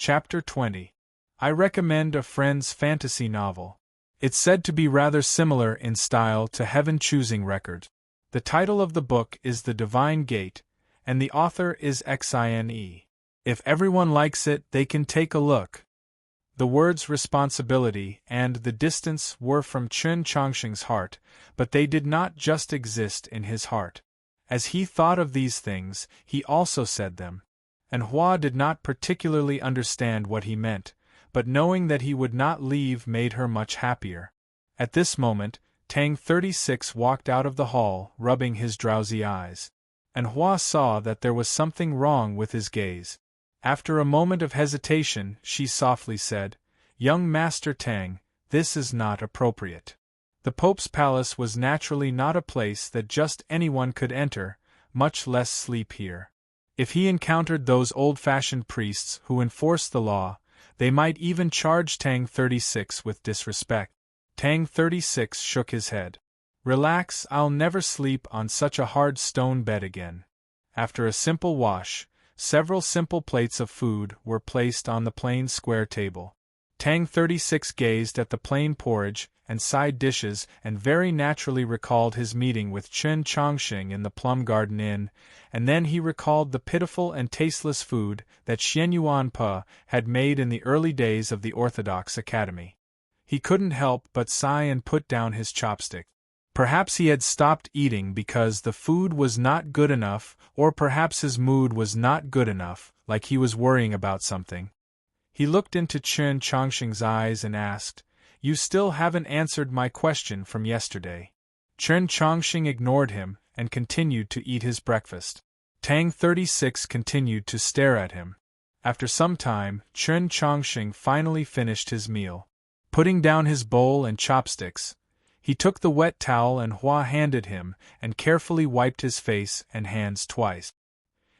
Chapter 20. I recommend a friend's fantasy novel. It's said to be rather similar in style to Heaven Choosing Records. The title of the book is The Divine Gate, and the author is Xine. If everyone likes it, they can take a look. The words responsibility and the distance were from Chen Chongqing's heart, but they did not just exist in his heart. As he thought of these things, he also said them. And Hua did not particularly understand what he meant, but knowing that he would not leave made her much happier. At this moment, Tang 36 walked out of the hall, rubbing his drowsy eyes. And Hua saw that there was something wrong with his gaze. After a moment of hesitation, she softly said, "Young Master Tang, this is not appropriate." The Pope's palace was naturally not a place that just anyone could enter, much less sleep here. If he encountered those old-fashioned priests who enforced the law, they might even charge Tang 36 with disrespect. Tang 36 shook his head. "Relax, I'll never sleep on such a hard stone bed again." After a simple wash, several simple plates of food were placed on the plain square table. Tang 36 gazed at the plain porridge and side dishes and very naturally recalled his meeting with Chen Chongqing in the Plum Garden Inn, and then he recalled the pitiful and tasteless food that Xian Yuanpa had made in the early days of the Orthodox Academy. He couldn't help but sigh and put down his chopstick. Perhaps he had stopped eating because the food was not good enough, or perhaps his mood was not good enough, like he was worrying about something. He looked into Chen Chongqing's eyes and asked, "You still haven't answered my question from yesterday." Chen Chongqing ignored him and continued to eat his breakfast. Tang 36 continued to stare at him. After some time, Chen Chongqing finally finished his meal. Putting down his bowl and chopsticks, he took the wet towel and Hua handed him and carefully wiped his face and hands twice.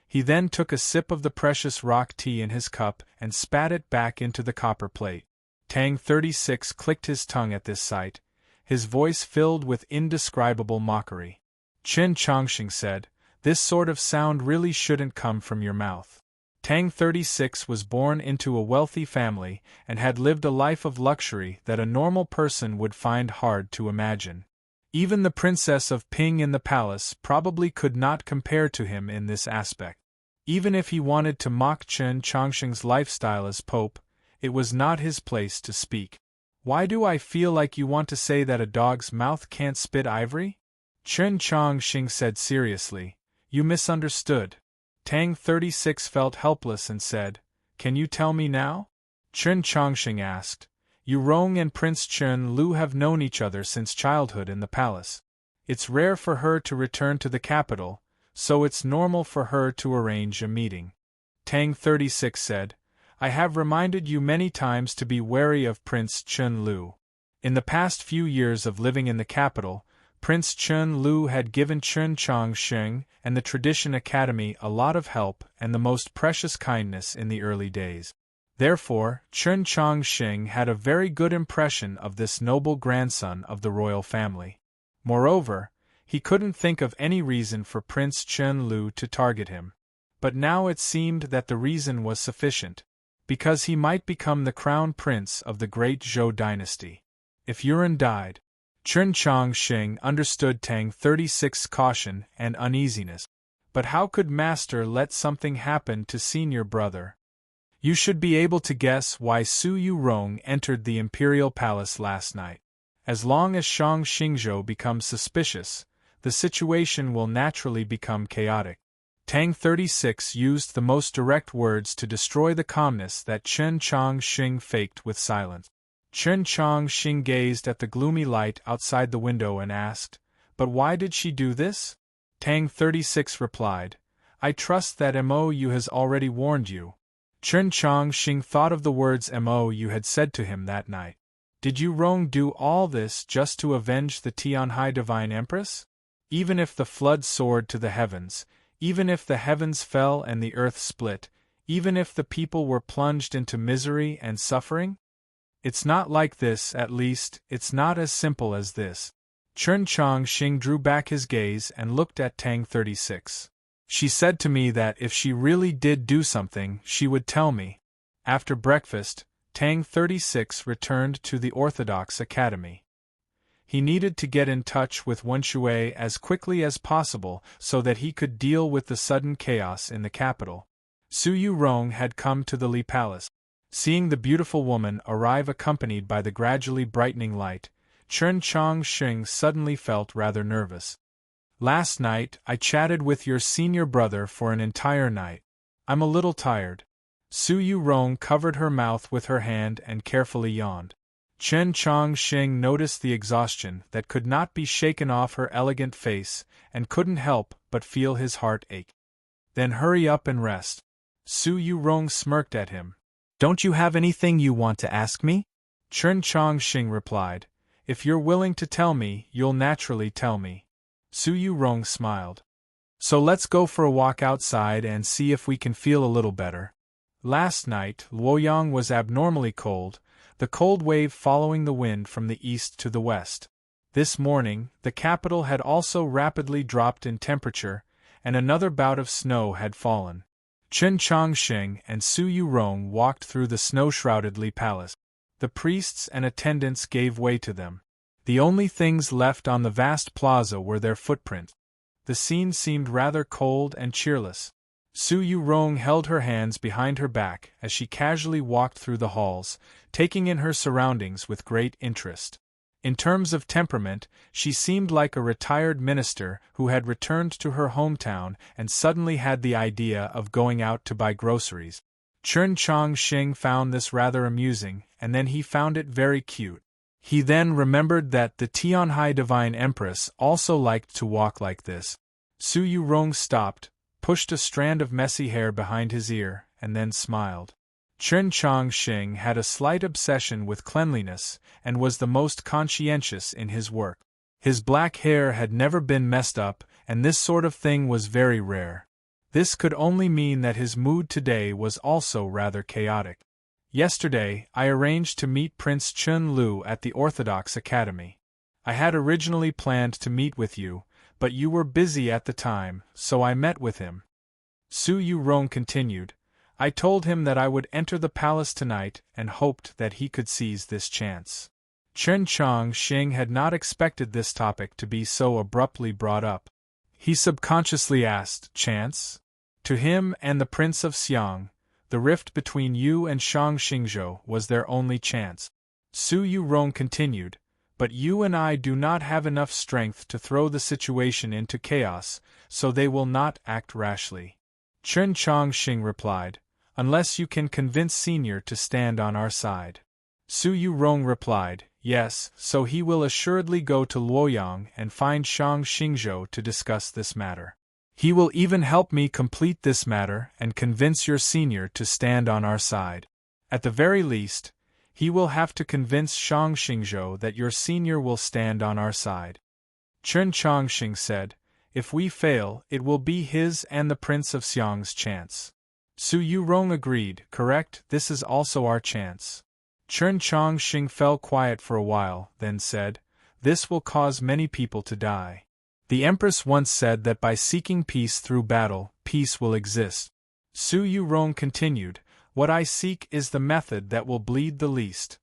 He then took a sip of the precious rock tea in his cup and spat it back into the copper plate. Tang 36 clicked his tongue at this sight, his voice filled with indescribable mockery. Chen Chongqing said, "This sort of sound really shouldn't come from your mouth." Tang 36 was born into a wealthy family and had lived a life of luxury that a normal person would find hard to imagine. Even the princess of Ping in the palace probably could not compare to him in this aspect. Even if he wanted to mock Chen Chongqing's lifestyle as Pope, it was not his place to speak. "Why do I feel like you want to say that a dog's mouth can't spit ivory?" Chen Chongqing said seriously. "You misunderstood." Tang 36 felt helpless and said, "Can you tell me now?" Chen Chongqing asked, "Yu Rong and Prince Chen Lu have known each other since childhood in the palace. It's rare for her to return to the capital, so it's normal for her to arrange a meeting." Tang 36 said, "I have reminded you many times to be wary of Prince Chen Lu. In the past few years of living in the capital, Prince Chen Lu had given Chen Chongqing and the Tradition Academy a lot of help and the most precious kindness in the early days. Therefore, Chen Chongqing had a very good impression of this noble grandson of the royal family. Moreover, he couldn't think of any reason for Prince Chen Lu to target him. But now it seemed that the reason was sufficient, because he might become the crown prince of the great Zhou dynasty. If Yuan died, Chen Chongqing understood Tang 36's caution and uneasiness. But how could Master let something happen to senior brother? You should be able to guess why Su Yurong entered the imperial palace last night. As long as Shang Xingzhou becomes suspicious, the situation will naturally become chaotic. Tang 36 used the most direct words to destroy the calmness that Chen Chongqing faked with silence. Chen Chongqing gazed at the gloomy light outside the window and asked, "But why did she do this?" Tang 36 replied, "I trust that Mo Yu has already warned you." Chen Chongqing thought of the words Mo Yu had said to him that night. Did Yu Rong do all this just to avenge the Tianhai Divine Empress? Even if the flood soared to the heavens, even if the heavens fell and the earth split, even if the people were plunged into misery and suffering? It's not like this, at least, it's not as simple as this. Chen Chongqing drew back his gaze and looked at Tang 36. She said to me that if she really did do something, she would tell me. After breakfast, Tang 36 returned to the Orthodox Academy. He needed to get in touch with Wenshui as quickly as possible so that he could deal with the sudden chaos in the capital. Su Yurong had come to the Li Palace. Seeing the beautiful woman arrive accompanied by the gradually brightening light, Chen Chongqing suddenly felt rather nervous. "Last night, I chatted with your senior brother for an entire night. I'm a little tired." Su Yurong covered her mouth with her hand and carefully yawned. Chen Chongqing noticed the exhaustion that could not be shaken off her elegant face and couldn't help but feel his heart ache. "Then hurry up and rest." Su Yurong smirked at him. "Don't you have anything you want to ask me?" Chen Chongqing replied. "If you're willing to tell me, you'll naturally tell me." Su Yurong smiled. "So let's go for a walk outside and see if we can feel a little better." Last night, Luoyang was abnormally cold, the cold wave following the wind from the east to the west. This morning, the capital had also rapidly dropped in temperature, and another bout of snow had fallen. Chen Chongqing and Su Yurong walked through the snow-shrouded Li Palace. The priests and attendants gave way to them. The only things left on the vast plaza were their footprints. The scene seemed rather cold and cheerless. Su Yurong held her hands behind her back as she casually walked through the halls, taking in her surroundings with great interest. In terms of temperament, she seemed like a retired minister who had returned to her hometown and suddenly had the idea of going out to buy groceries. Chen Chongqing found this rather amusing, and then he found it very cute. He then remembered that the Tianhai Divine Empress also liked to walk like this. Su Yurong stopped, pushed a strand of messy hair behind his ear, and then smiled. Chen Chongqing had a slight obsession with cleanliness and was the most conscientious in his work. His black hair had never been messed up, and this sort of thing was very rare. This could only mean that his mood today was also rather chaotic. "Yesterday, I arranged to meet Prince Chun Lu at the Orthodox Academy. I had originally planned to meet with you, but you were busy at the time, so I met with him." Su Yurong continued. "I told him that I would enter the palace tonight and hoped that he could seize this chance." Chen Chongqing had not expected this topic to be so abruptly brought up. He subconsciously asked, "Chance?" To him and the Prince of Xiang, the rift between you and Shang Xingzhou was their only chance. Su Yurong continued, "But you and I do not have enough strength to throw the situation into chaos, so they will not act rashly." Chen Chongqing replied, "Unless you can convince Senior to stand on our side." Su Yurong replied, "Yes, so he will assuredly go to Luoyang and find Shang Xingzhou to discuss this matter. He will even help me complete this matter and convince your Senior to stand on our side. At the very least, he will have to convince Shang Xingzhou that your Senior will stand on our side." Chen Chongqing said, "If we fail, it will be his and the Prince of Xiang's chance." Su Yurong agreed, "Correct, this is also our chance." Chen Chongqing fell quiet for a while, then said, "This will cause many people to die. The Empress once said that by seeking peace through battle, peace will exist." Su Yurong continued, "What I seek is the method that will bleed the least."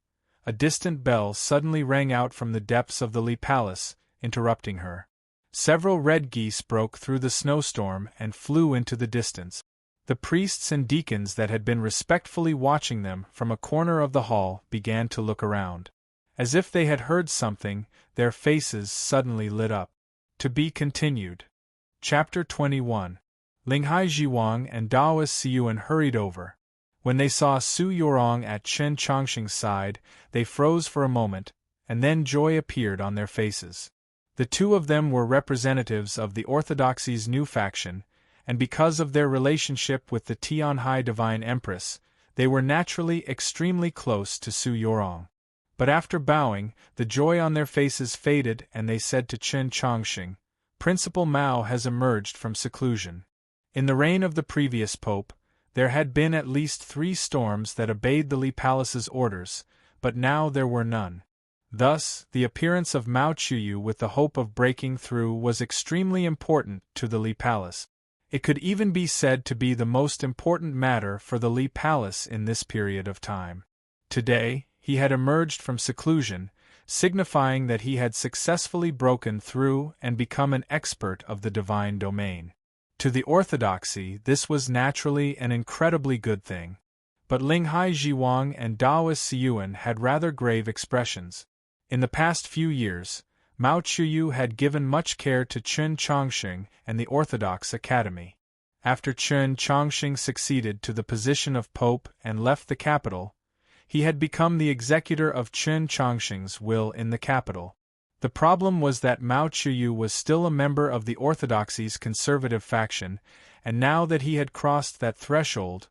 A distant bell suddenly rang out from the depths of the Li Palace, interrupting her. Several red geese broke through the snowstorm and flew into the distance. The priests and deacons that had been respectfully watching them from a corner of the hall began to look around. As if they had heard something, their faces suddenly lit up. To be continued. Chapter 21. Linghai Jiwang and Daoist Siyuan hurried over. When they saw Su Yurong at Chen Chongqing's side, they froze for a moment, and then joy appeared on their faces. The two of them were representatives of the Orthodoxy's new faction, and because of their relationship with the Tianhai Divine Empress, they were naturally extremely close to Su Yurong. But after bowing, the joy on their faces faded and they said to Chen Chongqing, "Principal Mao has emerged from seclusion. In the reign of the previous pope, there had been at least 3 storms that obeyed the Li Palace's orders, but now there were none. Thus, the appearance of Mao Chuyu with the hope of breaking through was extremely important to the Li Palace. It could even be said to be the most important matter for the Li Palace in this period of time. Today, he had emerged from seclusion, signifying that he had successfully broken through and become an expert of the divine domain. To the orthodoxy, this was naturally an incredibly good thing. But Linghai Jiwang and Daoist Siyuan had rather grave expressions. In the past few years, Mao Chuyu had given much care to Chen Chongqing and the Orthodox Academy. After Chen Chongqing succeeded to the position of Pope and left the capital, he had become the executor of Chen Chongqing's will in the capital. The problem was that Mao Chuyu was still a member of the Orthodoxy's conservative faction, and now that he had crossed that threshold,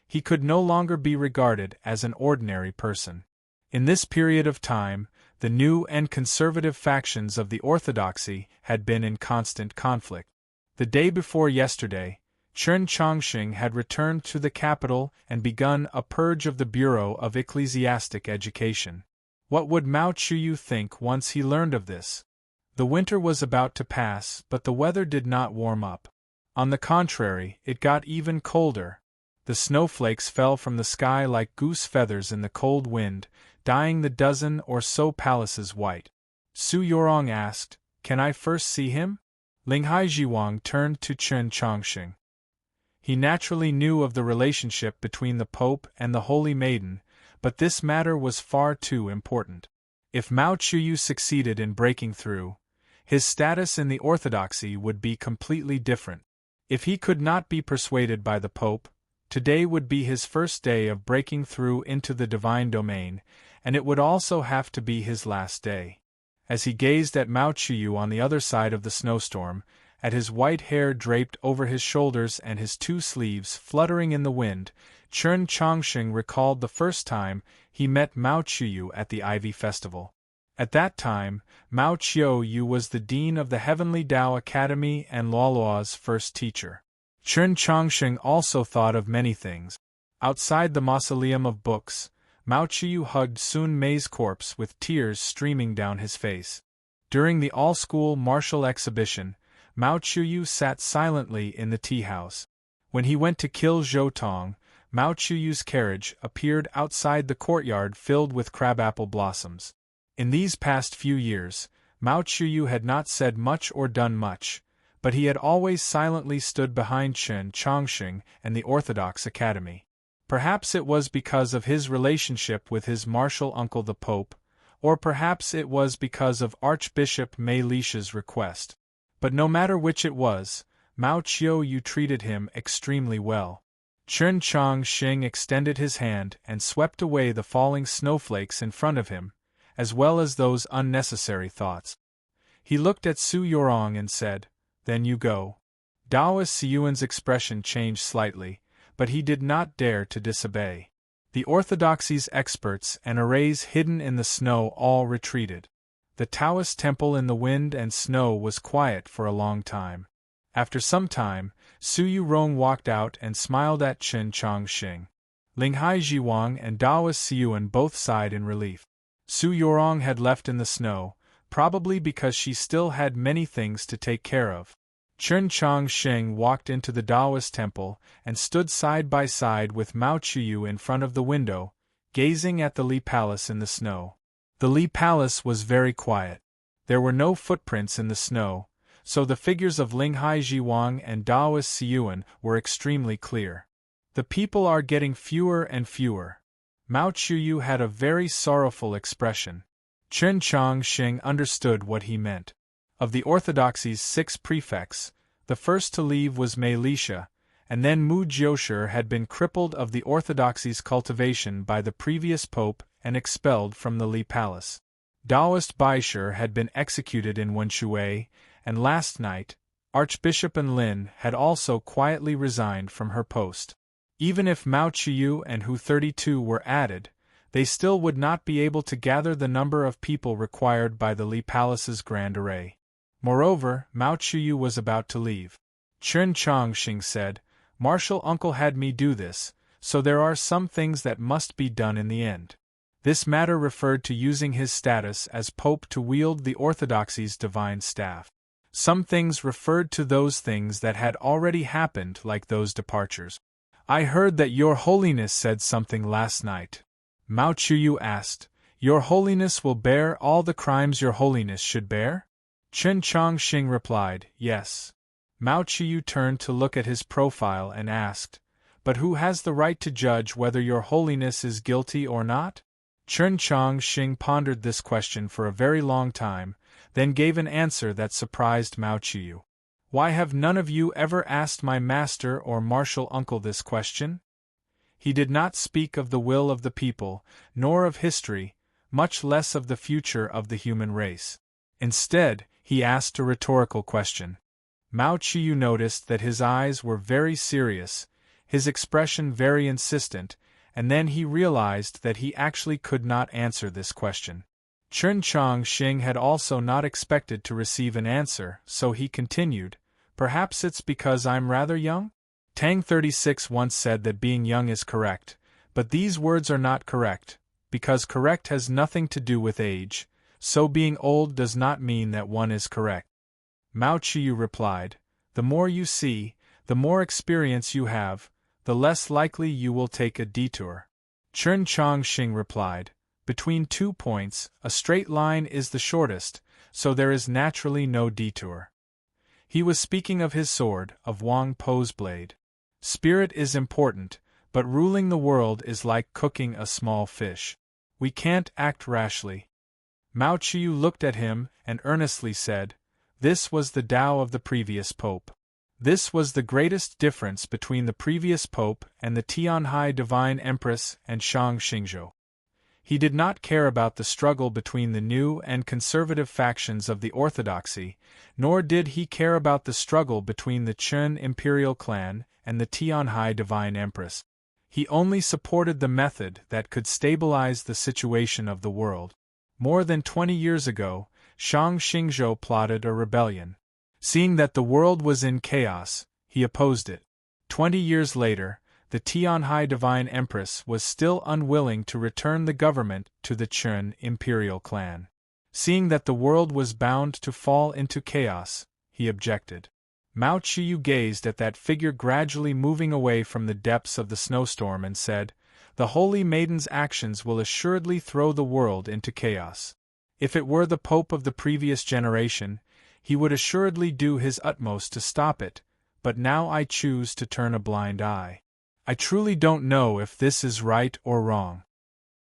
he could no longer be regarded as an ordinary person. In this period of time, the new and conservative factions of the Orthodoxy had been in constant conflict. The day before yesterday, Chen Chongqing had returned to the capital and begun a purge of the Bureau of Ecclesiastic Education. What would Mao Chuyu think once he learned of this? The winter was about to pass, but the weather did not warm up. On the contrary, it got even colder. The snowflakes fell from the sky like goose feathers in the cold wind, dyeing the dozen or so palaces white. Su Yorong asked, "Can I first see him?" Linghai Jiwang turned to Chen Chongqing. He naturally knew of the relationship between the Pope and the Holy Maiden, but this matter was far too important. If Mao Chuyu succeeded in breaking through, his status in the Orthodoxy would be completely different. If he could not be persuaded by the Pope, today would be his first day of breaking through into the divine domain, and it would also have to be his last day. As he gazed at Mao Chuyu on the other side of the snowstorm, at his white hair draped over his shoulders and his two sleeves fluttering in the wind, Chen Chongqing recalled the first time he met Mao Chuyu at the Ivy Festival. At that time, Mao Chuyu was the dean of the Heavenly Tao Academy and Luoluo's first teacher. Chen Chongqing also thought of many things. Outside the mausoleum of books, Mao Chuyu hugged Sun Mei's corpse with tears streaming down his face. During the all-school martial exhibition, Mao Chuyu sat silently in the tea-house. When he went to kill Zhou Tong, Mao Chuyu's carriage appeared outside the courtyard filled with crabapple blossoms. In these past few years, Mao Chuyu had not said much or done much, but he had always silently stood behind Chen Chongqing and the Orthodox Academy. Perhaps it was because of his relationship with his martial uncle the Pope, or perhaps it was because of Archbishop Mei Lisha's request. But no matter which it was, Mao Chuyu treated him extremely well. Chen Chongqing extended his hand and swept away the falling snowflakes in front of him, as well as those unnecessary thoughts. He looked at Su Yorong and said, "Then you go." Daoist Siyuan's expression changed slightly, but he did not dare to disobey. The Orthodoxy's experts and arrays hidden in the snow all retreated. The Taoist temple in the wind and snow was quiet for a long time. After some time, Su Yorong walked out and smiled at Chen Chongqing. Linghai Jiwang and Daoist Siyuan both sighed in relief. Su Yorong had left in the snow, probably because she still had many things to take care of. Chen Chongqing walked into the Daoist temple and stood side by side with Mao Chuyu in front of the window, gazing at the Li Palace in the snow. The Li Palace was very quiet. There were no footprints in the snow, so the figures of Linghai Jiwang and Daoist Siyuan were extremely clear. The people are getting fewer and fewer. Mao Chuyu had a very sorrowful expression. Chen Chongqing understood what he meant. Of the Orthodoxy's 6 prefects, the first to leave was Mei Lisha, and then Mu Jiushi had been crippled of the Orthodoxy's cultivation by the previous pope and expelled from the Li Palace. Daoist Baisher had been executed in Wenshui, and last night, Archbishop Enlin had also quietly resigned from her post. Even if Mao Chuyu and Hu 32 were added, they still would not be able to gather the number of people required by the Li Palace's grand array. Moreover, Mao Chuyu was about to leave. Chen Chongqing said, "Martial uncle had me do this, so there are some things that must be done in the end." This matter referred to using his status as pope to wield the Orthodoxy's divine staff. Some things referred to those things that had already happened, like those departures. I heard that Your Holiness said something last night. Mao Chuyu asked. Your Holiness will bear all the crimes Your Holiness should bear? Chen Chongxing replied, yes. Mao Chuyu turned to look at his profile and asked, but who has the right to judge whether Your Holiness is guilty or not? Chen Chongxing pondered this question for a very long time, then gave an answer that surprised Mao Chuyu. Why have none of you ever asked my master or martial uncle this question? He did not speak of the will of the people, nor of history, much less of the future of the human race. Instead, he asked a rhetorical question. Mao Chuyu noticed that his eyes were very serious, his expression very insistent, and then he realized that he actually could not answer this question. Chen Chongxing had also not expected to receive an answer, so he continued, perhaps it's because I'm rather young? Tang 36 once said that being young is correct, but these words are not correct, because correct has nothing to do with age, so being old does not mean that one is correct. Mao Chuyu replied, the more you see, the more experience you have, the less likely you will take a detour. Chen Chongxing replied, between 2 points, a straight line is the shortest, so there is naturally no detour. He was speaking of his sword, of Wang Po's blade. Spirit is important, but ruling the world is like cooking a small fish. We can't act rashly. Mao Chuyu looked at him and earnestly said, this was the Tao of the previous pope. This was the greatest difference between the previous pope and the Tianhai Divine Empress and Shang Xingzhou. He did not care about the struggle between the new and conservative factions of the orthodoxy, nor did he care about the struggle between the Chen imperial clan and the Tianhai Divine Empress. He only supported the method that could stabilize the situation of the world. More than 20 years ago, Shang Xingzhou plotted a rebellion. Seeing that the world was in chaos, he opposed it. 20 years later, the Tianhai Divine Empress was still unwilling to return the government to the Chen imperial clan. Seeing that the world was bound to fall into chaos, he objected. Mao Chuyu gazed at that figure gradually moving away from the depths of the snowstorm and said, the Holy Maiden's actions will assuredly throw the world into chaos. If it were the Pope of the previous generation, he would assuredly do his utmost to stop it, but now I choose to turn a blind eye. I truly don't know if this is right or wrong.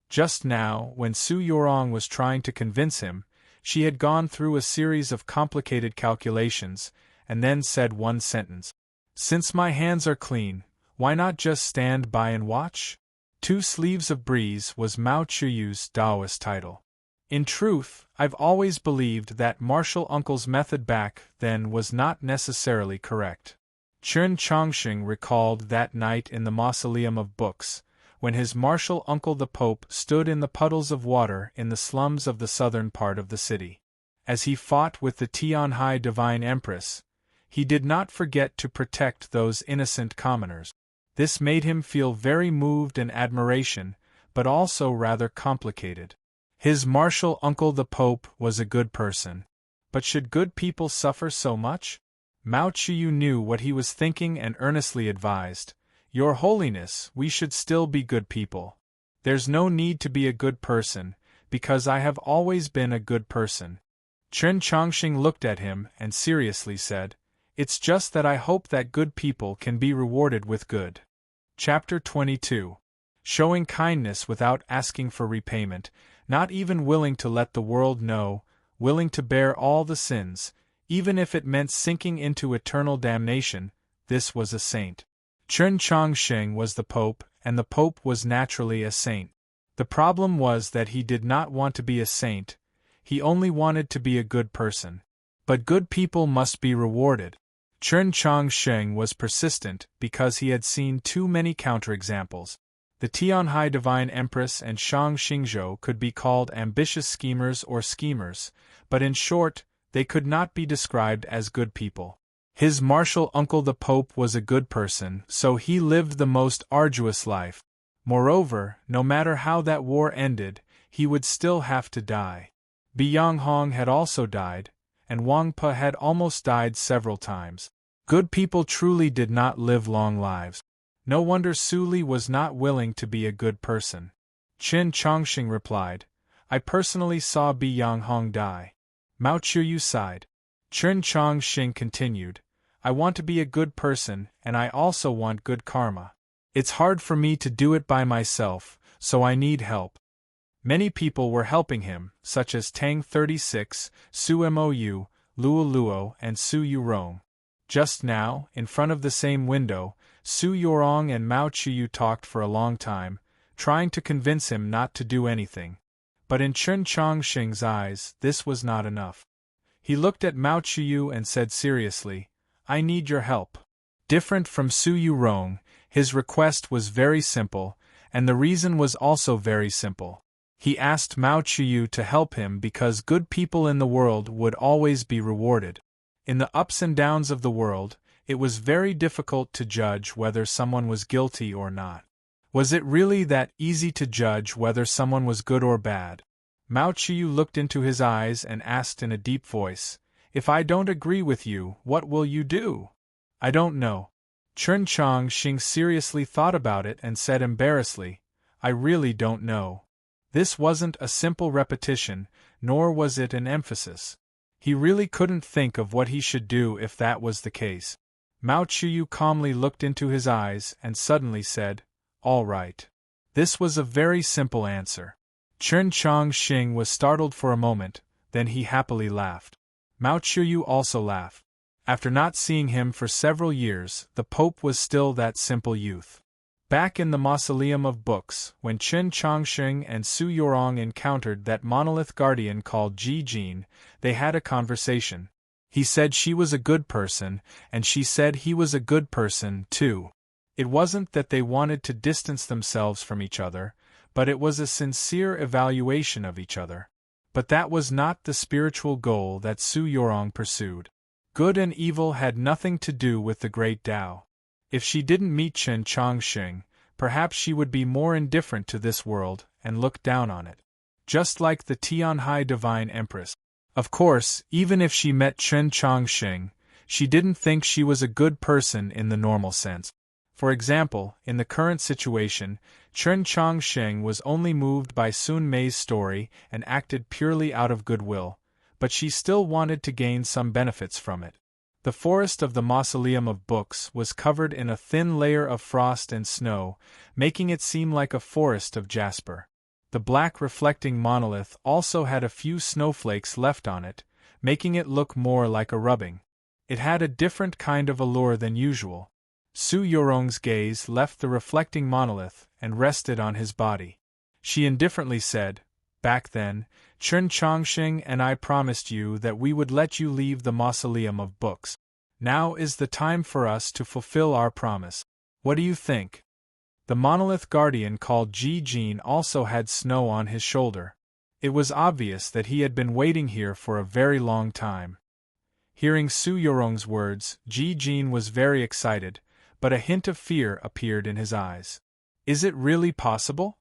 Just now, when Su Yorong was trying to convince him, she had gone through a series of complicated calculations, and then said one sentence. Since my hands are clean, why not just stand by and watch? 2 Sleeves of Breeze was Mao Chuyu's Taoist title. In truth, I've always believed that martial uncle's method back then was not necessarily correct. Chen Chongxing recalled that night in the Mausoleum of Books, when his martial uncle the Pope stood in the puddles of water in the slums of the southern part of the city. As he fought with the Tianhai Divine Empress, he did not forget to protect those innocent commoners. This made him feel very moved and admiration, but also rather complicated. His martial uncle the Pope was a good person. But should good people suffer so much? Mao Chuyu knew what he was thinking and earnestly advised, Your Holiness, we should still be good people. There's no need to be a good person, because I have always been a good person. Chen Chongxing looked at him and seriously said, it's just that I hope that good people can be rewarded with good. Chapter 22. Showing kindness without asking for repayment, not even willing to let the world know, willing to bear all the sins, even if it meant sinking into eternal damnation, this was a saint. Chen Chongxing was the Pope, and the Pope was naturally a saint. The problem was that he did not want to be a saint, he only wanted to be a good person. But good people must be rewarded. Chen Chongxing was persistent because he had seen too many counterexamples. The Tianhai Divine Empress and Shang Xingzhou could be called ambitious schemers or schemers, but in short, they could not be described as good people. His martial uncle the Pope was a good person, so he lived the most arduous life. Moreover, no matter how that war ended, he would still have to die. Bi Yanghong had also died, and Wangpa had almost died several times. Good people truly did not live long lives. No wonder Su Li was not willing to be a good person. Qin Chongxing replied, I personally saw Bi Yang Hong die. Mao Chuyu sighed. Qin Chongxing continued, I want to be a good person, and I also want good karma. It's hard for me to do it by myself, so I need help. Many people were helping him, such as Tang 36, Su Mou, Luo Luo, and Su Yurong. Just now, in front of the same window, Su Yorong and Mao Chuyu talked for a long time, trying to convince him not to do anything. But in Qin Chongxing's eyes, this was not enough. He looked at Mao Chuyu and said seriously, I need your help. Different from Su Yurong, his request was very simple, and the reason was also very simple. He asked Mao Chuyu to help him because good people in the world would always be rewarded. In the ups and downs of the world, it was very difficult to judge whether someone was guilty or not. Was it really that easy to judge whether someone was good or bad? Mao Chuyu looked into his eyes and asked in a deep voice, If I don't agree with you, what will you do? I don't know. Qin Chongxing seriously thought about it and said embarrassedly, I really don't know. This wasn't a simple repetition, nor was it an emphasis. He really couldn't think of what he should do if that was the case. Mao Chuyu calmly looked into his eyes and suddenly said, All right. This was a very simple answer. Qin Chongxing was startled for a moment, then he happily laughed. Mao Chuyu also laughed. After not seeing him for several years, the Pope was still that simple youth. Back in the Mausoleum of Books, when Qin Chongxing and Su Yorong encountered that monolith guardian called Ji Jin, they had a conversation. He said she was a good person, and she said he was a good person, too. It wasn't that they wanted to distance themselves from each other, but it was a sincere evaluation of each other. But that was not the spiritual goal that Su Yorong pursued. Good and evil had nothing to do with the great Tao. If she didn't meet Qin Chongxing, perhaps she would be more indifferent to this world and look down on it. Just like the Tianhai Divine Empress. Of course, even if she met Qin Chongxing, she didn't think she was a good person in the normal sense. For example, in the current situation, Qin Chongxing was only moved by Sun Mei's story and acted purely out of goodwill, but she still wanted to gain some benefits from it. The forest of the Mausoleum of Books was covered in a thin layer of frost and snow, making it seem like a forest of jasper. The black reflecting monolith also had a few snowflakes left on it, making it look more like a rubbing. It had a different kind of allure than usual. Su Yorong's gaze left the reflecting monolith and rested on his body. She indifferently said, Back then, Qin Chongxing and I promised you that we would let you leave the Mausoleum of Books. Now is the time for us to fulfill our promise. What do you think? The monolith guardian called Ji Jin also had snow on his shoulder. It was obvious that he had been waiting here for a very long time. Hearing Su Yorong's words, Ji Jin was very excited, but a hint of fear appeared in his eyes. Is it really possible?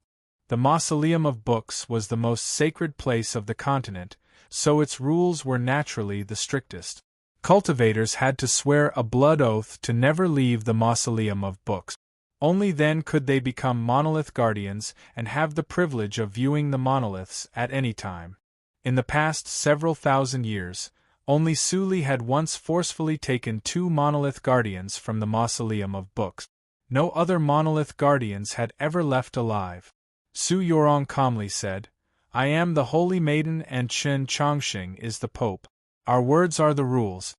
The Mausoleum of Books was the most sacred place of the continent, so its rules were naturally the strictest. Cultivators had to swear a blood oath to never leave the Mausoleum of Books. Only then could they become monolith guardians and have the privilege of viewing the monoliths at any time. In the past several thousand years, only Su Li had once forcefully taken 2 monolith guardians from the Mausoleum of Books. No other monolith guardians had ever left alive. Su Yorong calmly said, I am the Holy Maiden and Qin Chongxing is the Pope. Our words are the rules.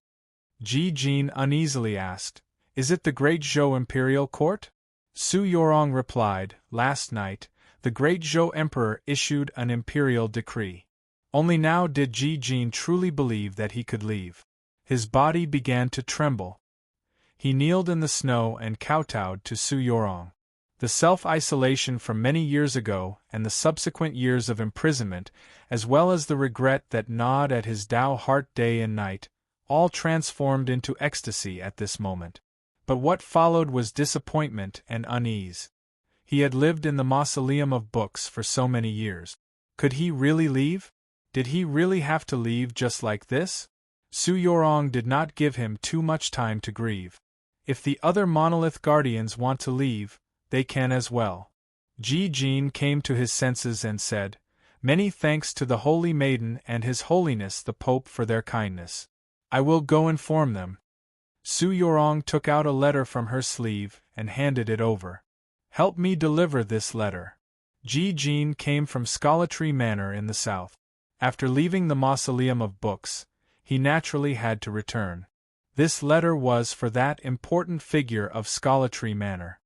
Ji Jin uneasily asked, Is it the Great Zhou Imperial Court? Su Yorong replied, Last night, the Great Zhou Emperor issued an imperial decree. Only now did Ji Jin truly believe that he could leave. His body began to tremble. He kneeled in the snow and kowtowed to Su Yorong. The self-isolation from many years ago and the subsequent years of imprisonment, as well as the regret that gnawed at his Tao heart day and night, all transformed into ecstasy at this moment. But what followed was disappointment and unease. He had lived in the Mausoleum of Books for so many years. Could he really leave? Did he really have to leave just like this? Su Yorong did not give him too much time to grieve. If the other monolith guardians want to leave, they can as well. Ji Jin came to his senses and said, "Many thanks to the Holy Maiden and His Holiness the Pope for their kindness. I will go inform them." Su Yorong took out a letter from her sleeve and handed it over. "Help me deliver this letter." Ji Jin came from Scholatry Manor in the south. After leaving the Mausoleum of Books, he naturally had to return. This letter was for that important figure of Scholatry Manor.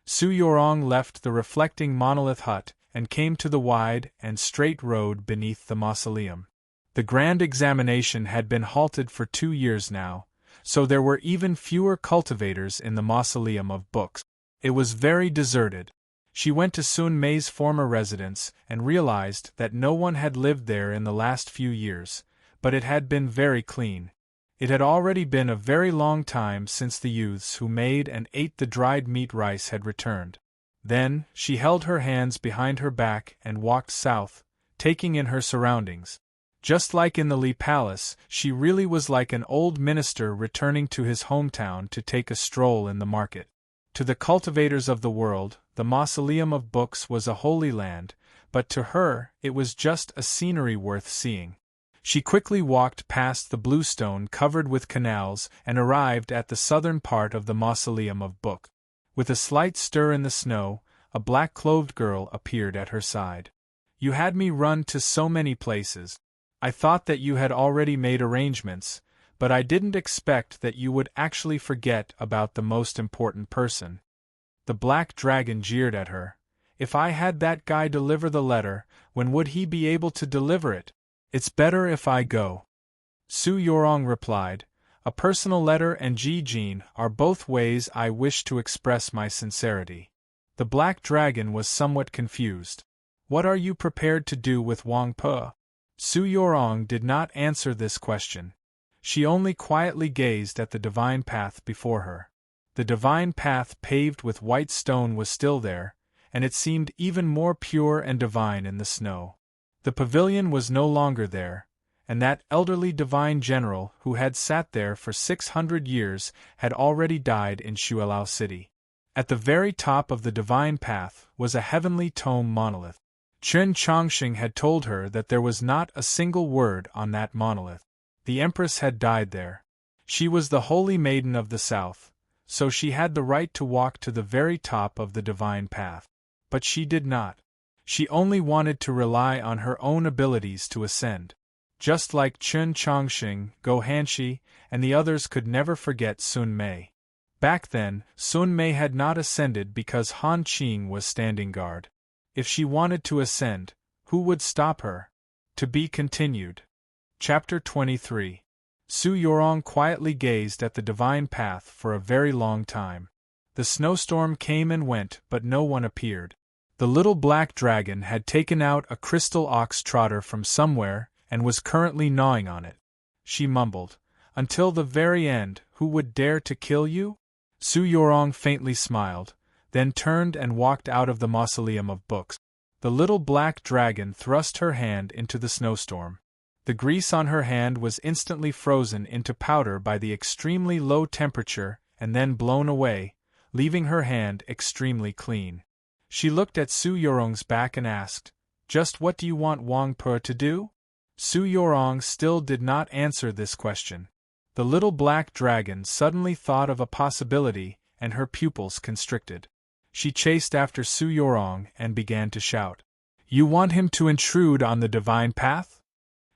Su Yorong left the reflecting monolith hut and came to the wide and straight road beneath the mausoleum. The grand examination had been halted for 2 years now, so there were even fewer cultivators in the Mausoleum of Books. It was very deserted. She went to Sun Mei's former residence and realized that no one had lived there in the last few years, but it had been very clean. It had already been a very long time since the youths who made and ate the dried meat rice had returned. Then, she held her hands behind her back and walked south, taking in her surroundings. Just like in the Li Palace, she really was like an old minister returning to his hometown to take a stroll in the market. To the cultivators of the world, the Mausoleum of Books was a holy land, but to her, it was just a scenery worth seeing. She quickly walked past the blue stone covered with canals and arrived at the southern part of the Mausoleum of Books. With a slight stir in the snow, a black-clothed girl appeared at her side. "You had me run to so many places. I thought that you had already made arrangements, but I didn't expect that you would actually forget about the most important person." The black dragon jeered at her. "If I had that guy deliver the letter, when would he be able to deliver it? It's better if I go." Su Yorong replied, "A personal letter and Ji Jin are both ways I wish to express my sincerity." The black dragon was somewhat confused. "What are you prepared to do with Wang Pe?" Su Yorong did not answer this question. She only quietly gazed at the divine path before her. The divine path paved with white stone was still there, and it seemed even more pure and divine in the snow. The pavilion was no longer there, and that elderly divine general who had sat there for 600 years had already died in Shuelao City. At the very top of the divine path was a heavenly tome monolith. Chen Chongqing had told her that there was not a single word on that monolith. The Empress had died there. She was the holy maiden of the south, so she had the right to walk to the very top of the divine path. But she did not. She only wanted to rely on her own abilities to ascend. Just like Chen Chongqing, Go Hanshi, and the others could never forget Sun Mei. Back then, Sun Mei had not ascended because Han Qing was standing guard. If she wanted to ascend, who would stop her? To be continued. Chapter 23. Su Yorong quietly gazed at the divine path for a very long time. The snowstorm came and went, but no one appeared. The little black dragon had taken out a crystal ox trotter from somewhere and was currently gnawing on it. She mumbled, "Until the very end, who would dare to kill you?" Su Yorong faintly smiled, then turned and walked out of the Mausoleum of Books. The little black dragon thrust her hand into the snowstorm. The grease on her hand was instantly frozen into powder by the extremely low temperature and then blown away, leaving her hand extremely clean. She looked at Su Yorong's back and asked, "Just what do you want Wang Pe to do?" Su Yorong still did not answer this question. The little black dragon suddenly thought of a possibility, and her pupils constricted. She chased after Su Yorong and began to shout, "You want him to intrude on the divine path?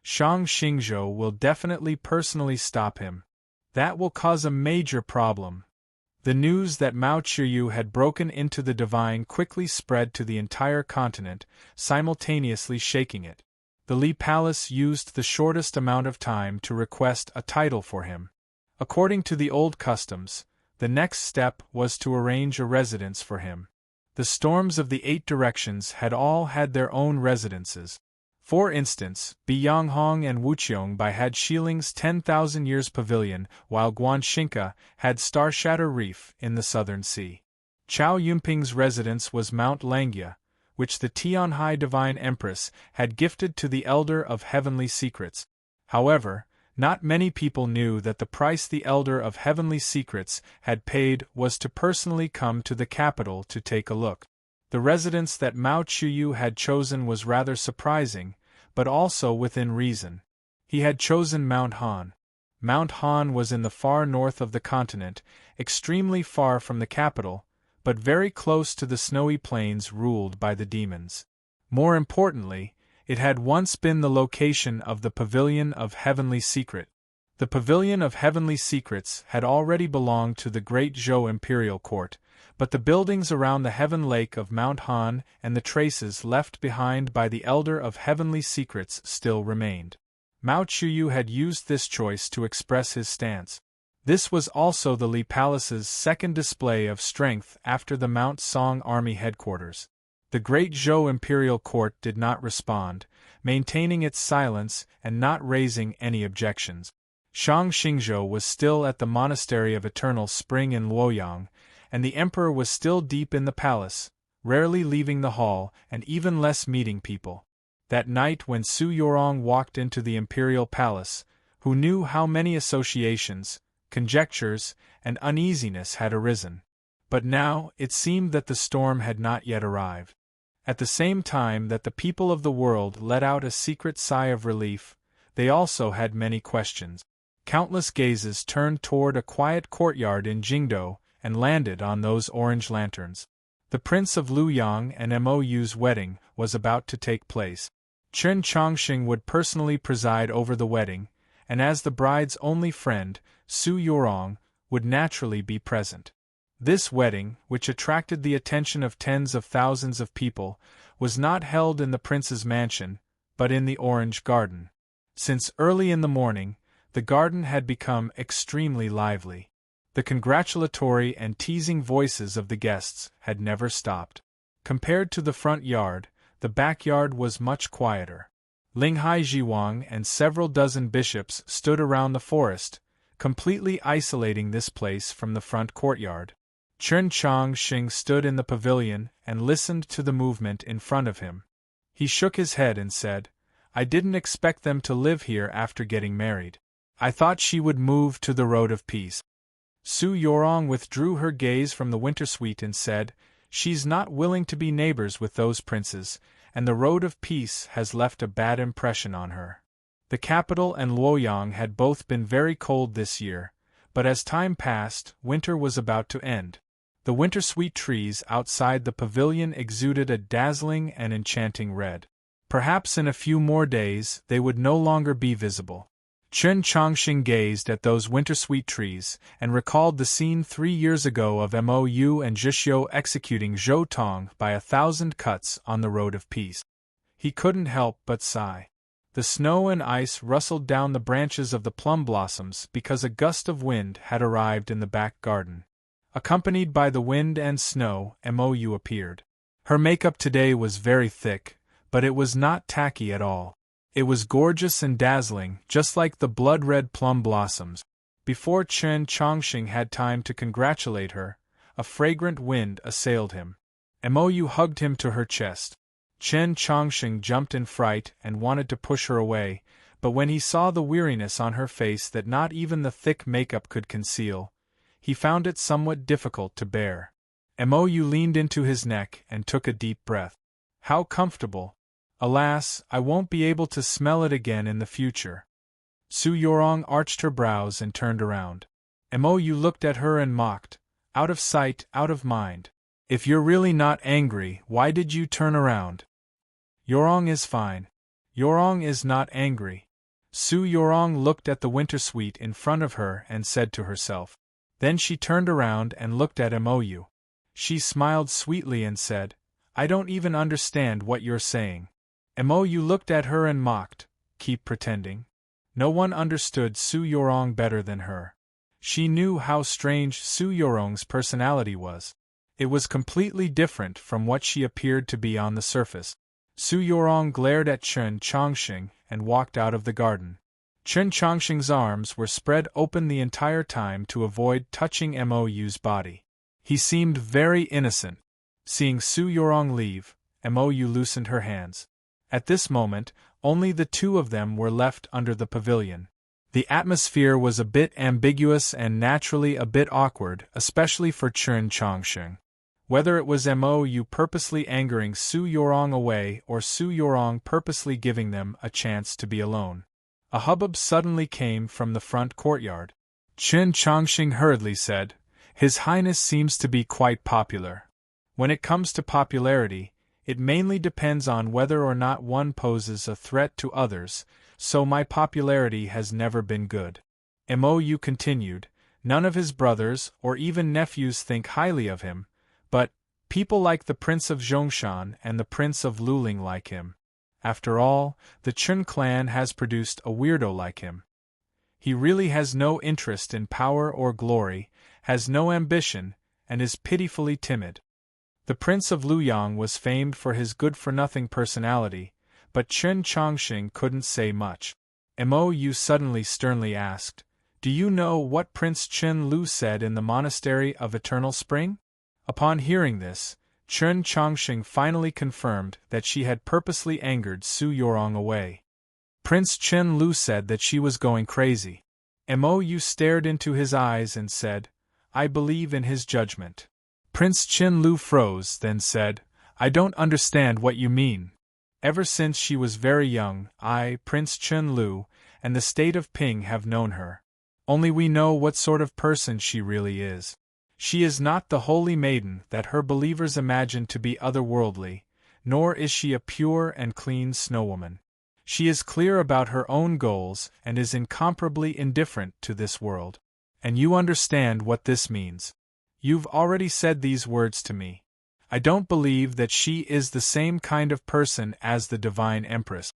Shang Xingzhou will definitely personally stop him. That will cause a major problem." The news that Mao Qiyu had broken into the divine quickly spread to the entire continent, simultaneously shaking it. The Li Palace used the shortest amount of time to request a title for him. According to the old customs, the next step was to arrange a residence for him. The storms of the 8 directions had all had their own residences. For instance, Biyonghong and Wuqiong had Shiling's 10,000 Years Pavilion, while Guanshinka had Starshatter Reef in the Southern Sea. Chao Yumping's residence was Mount Langya, which the Tianhai Divine Empress had gifted to the Elder of Heavenly Secrets. However, Not many people knew that the price the Elder of Heavenly Secrets had paid was to personally come to the capital to take a look. The residence that Mao Chuyu had chosen was rather surprising, but also within reason. He had chosen Mount Han. Mount Han was in the far north of the continent, extremely far from the capital, but very close to the snowy plains ruled by the demons. More importantly, it had once been the location of the Pavilion of Heavenly Secret. The Pavilion of Heavenly Secrets had already belonged to the Great Zhou Imperial Court, but the buildings around the Heaven Lake of Mount Han and the traces left behind by the Elder of Heavenly Secrets still remained. Mao Chuyu had used this choice to express his stance. This was also the Li Palace's second display of strength after the Mount Song Army headquarters. The Great Zhou Imperial Court did not respond, maintaining its silence and not raising any objections. Shang Xingzhou was still at the Monastery of Eternal Spring in Luoyang, and the Emperor was still deep in the palace, rarely leaving the hall and even less meeting people. That night when Su Yorong walked into the Imperial Palace, who knew how many associations, conjectures, and uneasiness had arisen. But now it seemed that the storm had not yet arrived. At the same time that the people of the world let out a secret sigh of relief, they also had many questions. Countless gazes turned toward a quiet courtyard in Jingdou and landed on those orange lanterns. The Prince of Luoyang and Mou's wedding was about to take place. Chen Chongqing would personally preside over the wedding, and as the bride's only friend, Su Yorong, would naturally be present. This wedding, which attracted the attention of tens of thousands of people, was not held in the prince's mansion, but in the Orange Garden. Since early in the morning, the garden had become extremely lively. The congratulatory and teasing voices of the guests had never stopped. Compared to the front yard, the backyard was much quieter. Linghai Jiwang and several dozen bishops stood around the forest, completely isolating this place from the front courtyard. Chen Chongqing stood in the pavilion and listened to the movement in front of him. He shook his head and said, "I didn't expect them to live here after getting married. I thought she would move to the Road of Peace." Su Yorong withdrew her gaze from the Wondersuite and said, "She's not willing to be neighbors with those princes, and the Road of Peace has left a bad impression on her." The capital and Luoyang had both been very cold this year, but as time passed, winter was about to end. The Wondersuite trees outside the pavilion exuded a dazzling and enchanting red. Perhaps in a few more days they would no longer be visible. Chen Chongqing gazed at those Wondersuite trees and recalled the scene 3 years ago of Mou and Zhixiu executing Zhou Tong by 1,000 cuts on the Road of Peace. He couldn't help but sigh. The snow and ice rustled down the branches of the plum blossoms because a gust of wind had arrived in the back garden. Accompanied by the wind and snow, Mou appeared. Her makeup today was very thick, but it was not tacky at all. It was gorgeous and dazzling, just like the blood-red plum blossoms. Before Chen Chongqing had time to congratulate her, a fragrant wind assailed him. Mou hugged him to her chest. Chen Chongqing jumped in fright and wanted to push her away, but when he saw the weariness on her face that not even the thick makeup could conceal, he found it somewhat difficult to bear. Mou leaned into his neck and took a deep breath. How comfortable! Alas, I won't be able to smell it again in the future. Su Yorong arched her brows and turned around. Mou looked at her and mocked, "Out of sight, out of mind. If you're really not angry, why did you turn around?" "Yorong is fine. Yorong is not angry." Su Yorong looked at the Wondersuite in front of her and said to herself. Then she turned around and looked at Mou. She smiled sweetly and said, "I don't even understand what you're saying." Mou looked at her and mocked, "Keep pretending." No one understood Su Yorong better than her. She knew how strange Su Yorong's personality was. It was completely different from what she appeared to be on the surface. Su Yorong glared at Chen Chongqing and walked out of the garden. Chen Chongqing's arms were spread open the entire time to avoid touching Mou's body. He seemed very innocent. Seeing Su Yorong leave, Mou loosened her hands. At this moment, only the two of them were left under the pavilion. The atmosphere was a bit ambiguous and naturally a bit awkward, especially for Chen Chongsheng. Whether it was Mou purposely angering Su Yorong away or Su Yorong purposely giving them a chance to be alone. A hubbub suddenly came from the front courtyard. Chen Chongsheng hurriedly said, "His Highness seems to be quite popular." When it comes to popularity, it mainly depends on whether or not one poses a threat to others, so my popularity has never been good. Mou continued, none of his brothers or even nephews think highly of him, but people like the Prince of Zhongshan and the Prince of Luling like him. After all, the Chun clan has produced a weirdo like him. He really has no interest in power or glory, has no ambition, and is pitifully timid. The Prince of Luyang was famed for his good-for-nothing personality, but Chen Chongsheng couldn't say much. Mou suddenly sternly asked, "Do you know what Prince Chen Lu said in the Monastery of Eternal Spring?" Upon hearing this, Chen Chongsheng finally confirmed that she had purposely angered Su Yorong away. Prince Chen Lu said that she was going crazy. Mou stared into his eyes and said, "I believe in his judgment." Prince Chen Lu froze, then said, "I don't understand what you mean. Ever since she was very young, I, Prince Chen Lu, and the state of Ping have known her. Only we know what sort of person she really is. She is not the holy maiden that her believers imagine to be otherworldly, nor is she a pure and clean snowwoman. She is clear about her own goals and is incomparably indifferent to this world. And you understand what this means. You've already said these words to me. I don't believe that she is the same kind of person as the Divine Empress.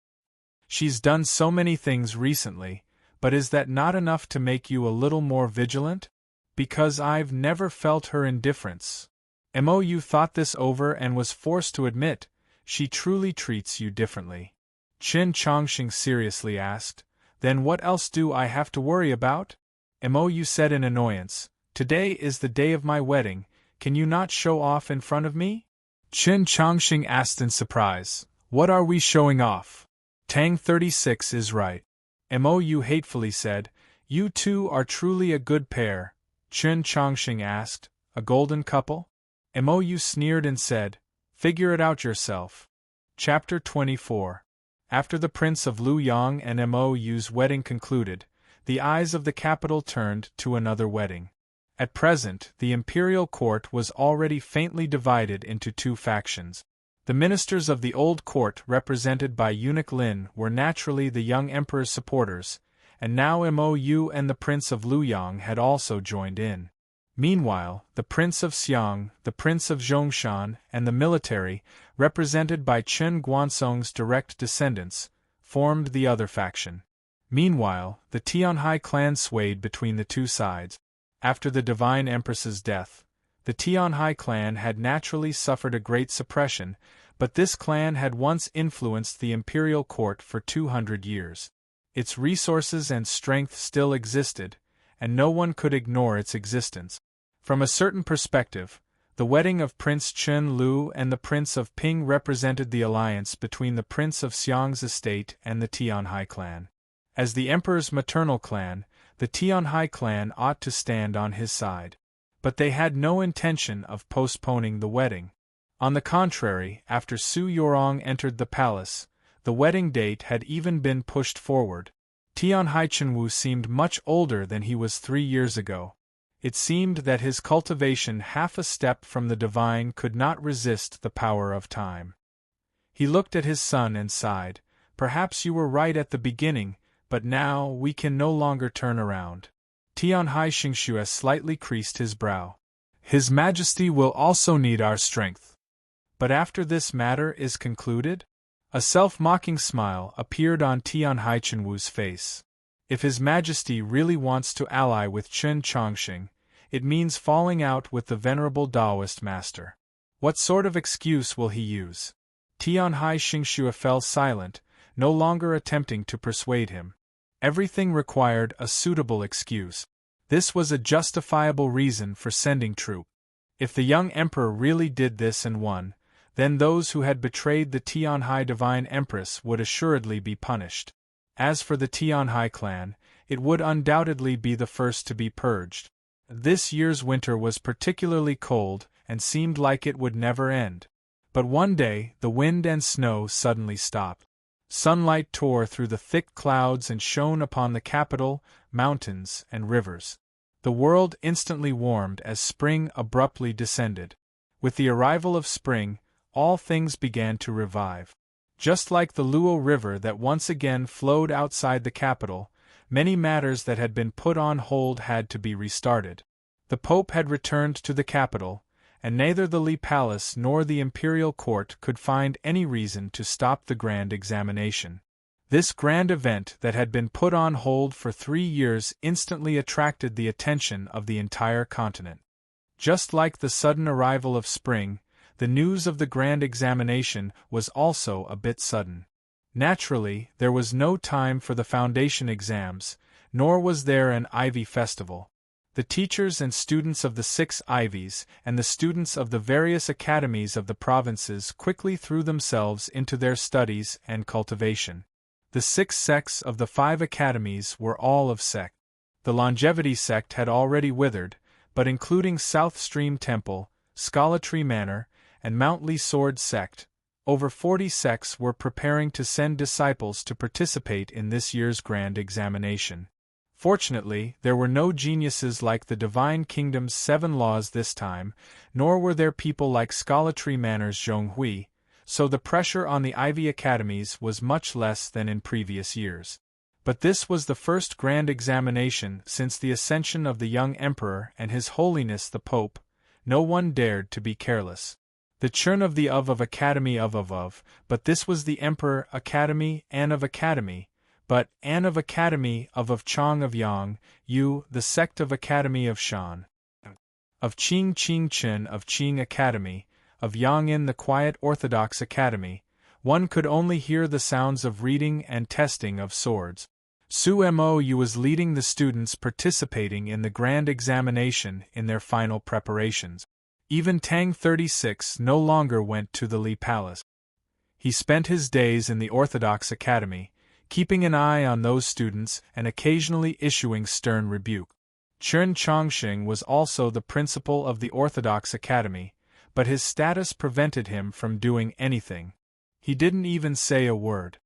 She's done so many things recently, but is that not enough to make you a little more vigilant? Because I've never felt her indifference." Mou thought this over and was forced to admit, she truly treats you differently. Chen Chongsheng seriously asked, "Then what else do I have to worry about?" Mou said in annoyance, "Today is the day of my wedding, can you not show off in front of me?" Chen Chongsheng asked in surprise, "What are we showing off?" Tang 36 is right. Mou hatefully said, "You two are truly a good pair." Chen Chongsheng asked, "A golden couple?" Mou sneered and said, "Figure it out yourself." Chapter 24. After the Prince of Luyang and Mou's wedding concluded, the eyes of the capital turned to another wedding. At present, the imperial court was already faintly divided into two factions. The ministers of the old court, represented by Eunuch Lin, were naturally the young emperor's supporters, and now Mou and the Prince of Luyang had also joined in. Meanwhile, the Prince of Xiang, the Prince of Zhongshan, and the military, represented by Chen Guansong's direct descendants, formed the other faction. Meanwhile, the Tianhai clan swayed between the two sides. After the Divine Empress's death, the Tianhai clan had naturally suffered a great suppression, but this clan had once influenced the imperial court for 200 years. Its resources and strength still existed, and no one could ignore its existence. From a certain perspective, the wedding of Prince Chen Lu and the Prince of Ping represented the alliance between the Prince of Xiang's estate and the Tianhai clan. As the emperor's maternal clan, the Tianhai clan ought to stand on his side. But they had no intention of postponing the wedding. On the contrary, after Su Yorong entered the palace, the wedding date had even been pushed forward. Tianhai Chenwu seemed much older than he was 3 years ago. It seemed that his cultivation half a step from the divine could not resist the power of time. He looked at his son and sighed, "Perhaps you were right at the beginning, but now we can no longer turn around." Tianhai Xingxue slightly creased his brow. "His Majesty will also need our strength. But after this matter is concluded?" A self-mocking smile appeared on Tianhai Chenwu's face. If His Majesty really wants to ally with Chen Chongsheng, it means falling out with the venerable Taoist master. What sort of excuse will he use? Tianhai Xingxue fell silent, no longer attempting to persuade him. Everything required a suitable excuse. This was a justifiable reason for sending troops. If the young emperor really did this and won, then those who had betrayed the Tianhai Divine Empress would assuredly be punished. As for the Tianhai clan, it would undoubtedly be the first to be purged. This year's winter was particularly cold and seemed like it would never end. But one day, the wind and snow suddenly stopped. Sunlight tore through the thick clouds and shone upon the capital, mountains, and rivers. The world instantly warmed as spring abruptly descended. With the arrival of spring, all things began to revive. Just like the Luo River that once again flowed outside the capital, many matters that had been put on hold had to be restarted. The Pope had returned to the capital, and neither the Li Palace nor the imperial court could find any reason to stop the grand examination. This grand event that had been put on hold for 3 years instantly attracted the attention of the entire continent. Just like the sudden arrival of spring, the news of the grand examination was also a bit sudden. Naturally, there was no time for the foundation exams, nor was there an Ivy festival. The teachers and students of the 6 Ivies and the students of the various academies of the provinces quickly threw themselves into their studies and cultivation. The 6 sects of the 5 academies were all of sect. The longevity sect had already withered, but including South Stream Temple, Scholatry Manor, and Mount Lee Sword sect, over 40 sects were preparing to send disciples to participate in this year's grand examination. Fortunately, there were no geniuses like the Divine Kingdom's 7 laws this time, nor were there people like Scholatry Manor's Zhonghui, so the pressure on the Ivy academies was much less than in previous years. But this was the first grand examination since the ascension of the young emperor and His Holiness the Pope. No one dared to be careless. The churn of the of Academy of, but this was the Emperor Academy An of Academy, but An of Academy of Chong of Yang, Yu, the sect of Academy of Shan, of Qing Chen of Qing Academy, of Yangin the Quiet Orthodox Academy. One could only hear the sounds of reading and testing of swords. Su Mo Yu was leading the students participating in the grand examination in their final preparations. Even Tang 36 no longer went to the Li Palace. He spent his days in the Orthodox Academy, keeping an eye on those students and occasionally issuing stern rebuke. Chen Chongqing was also the principal of the Orthodox Academy, but his status prevented him from doing anything. He didn't even say a word.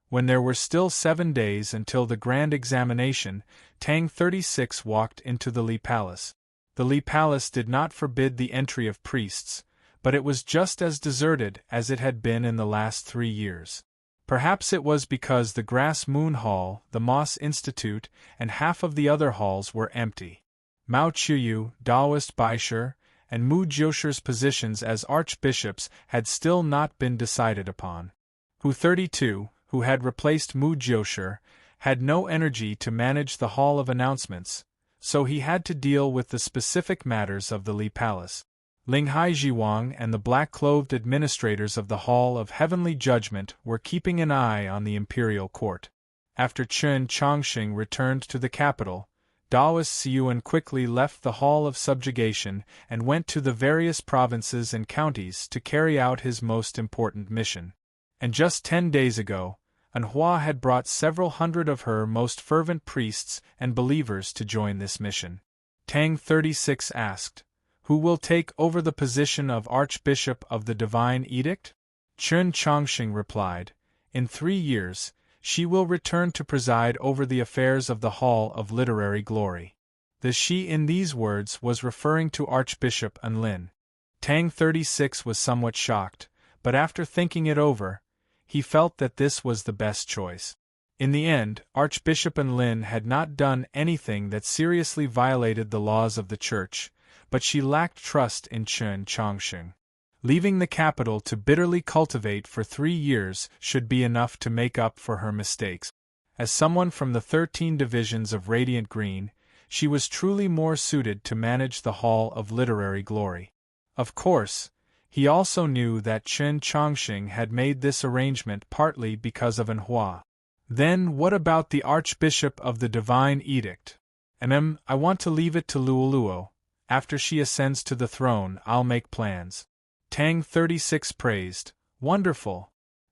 When there were still 7 days until the grand examination, Tang 36 walked into the Li Palace. The Li Palace did not forbid the entry of priests, but it was just as deserted as it had been in the last 3 years. Perhaps it was because the Grass Moon Hall, the Moss Institute, and half of the other halls were empty. Mao Qiuyu, Daoist Baisher, and Mu Jiosher's positions as archbishops had still not been decided upon. Hu 32, who had replaced Mu Jiosher, had no energy to manage the Hall of Announcements, so he had to deal with the specific matters of the Li Palace. Linghai Jiwang and the black-clothed administrators of the Hall of Heavenly Judgment were keeping an eye on the imperial court. After Chen Chongqing returned to the capital, Daoist Siyuan quickly left the Hall of Subjugation and went to the various provinces and counties to carry out his most important mission. And just 10 days ago, Anhua had brought several hundred of her most fervent priests and believers to join this mission. Tang 36 asked, "Who will take over the position of Archbishop of the Divine Edict?" Chen Chongqing replied, "In 3 years, she will return to preside over the affairs of the Hall of Literary Glory." The she in these words was referring to Archbishop Anlin. Tang 36 was somewhat shocked, but after thinking it over, he felt that this was the best choice. In the end, Archbishop Anlin had not done anything that seriously violated the laws of the Church, but she lacked trust in Chen Chongqing. Leaving the capital to bitterly cultivate for 3 years should be enough to make up for her mistakes. As someone from the 13 divisions of Radiant Green, she was truly more suited to manage the Hall of Literary Glory. Of course, he also knew that Chen Chongqing had made this arrangement partly because of Anhua. Then what about the Archbishop of the Divine Edict? I want to leave it to Luoluo. After she ascends to the throne, I'll make plans. Tang 36 praised. Wonderful.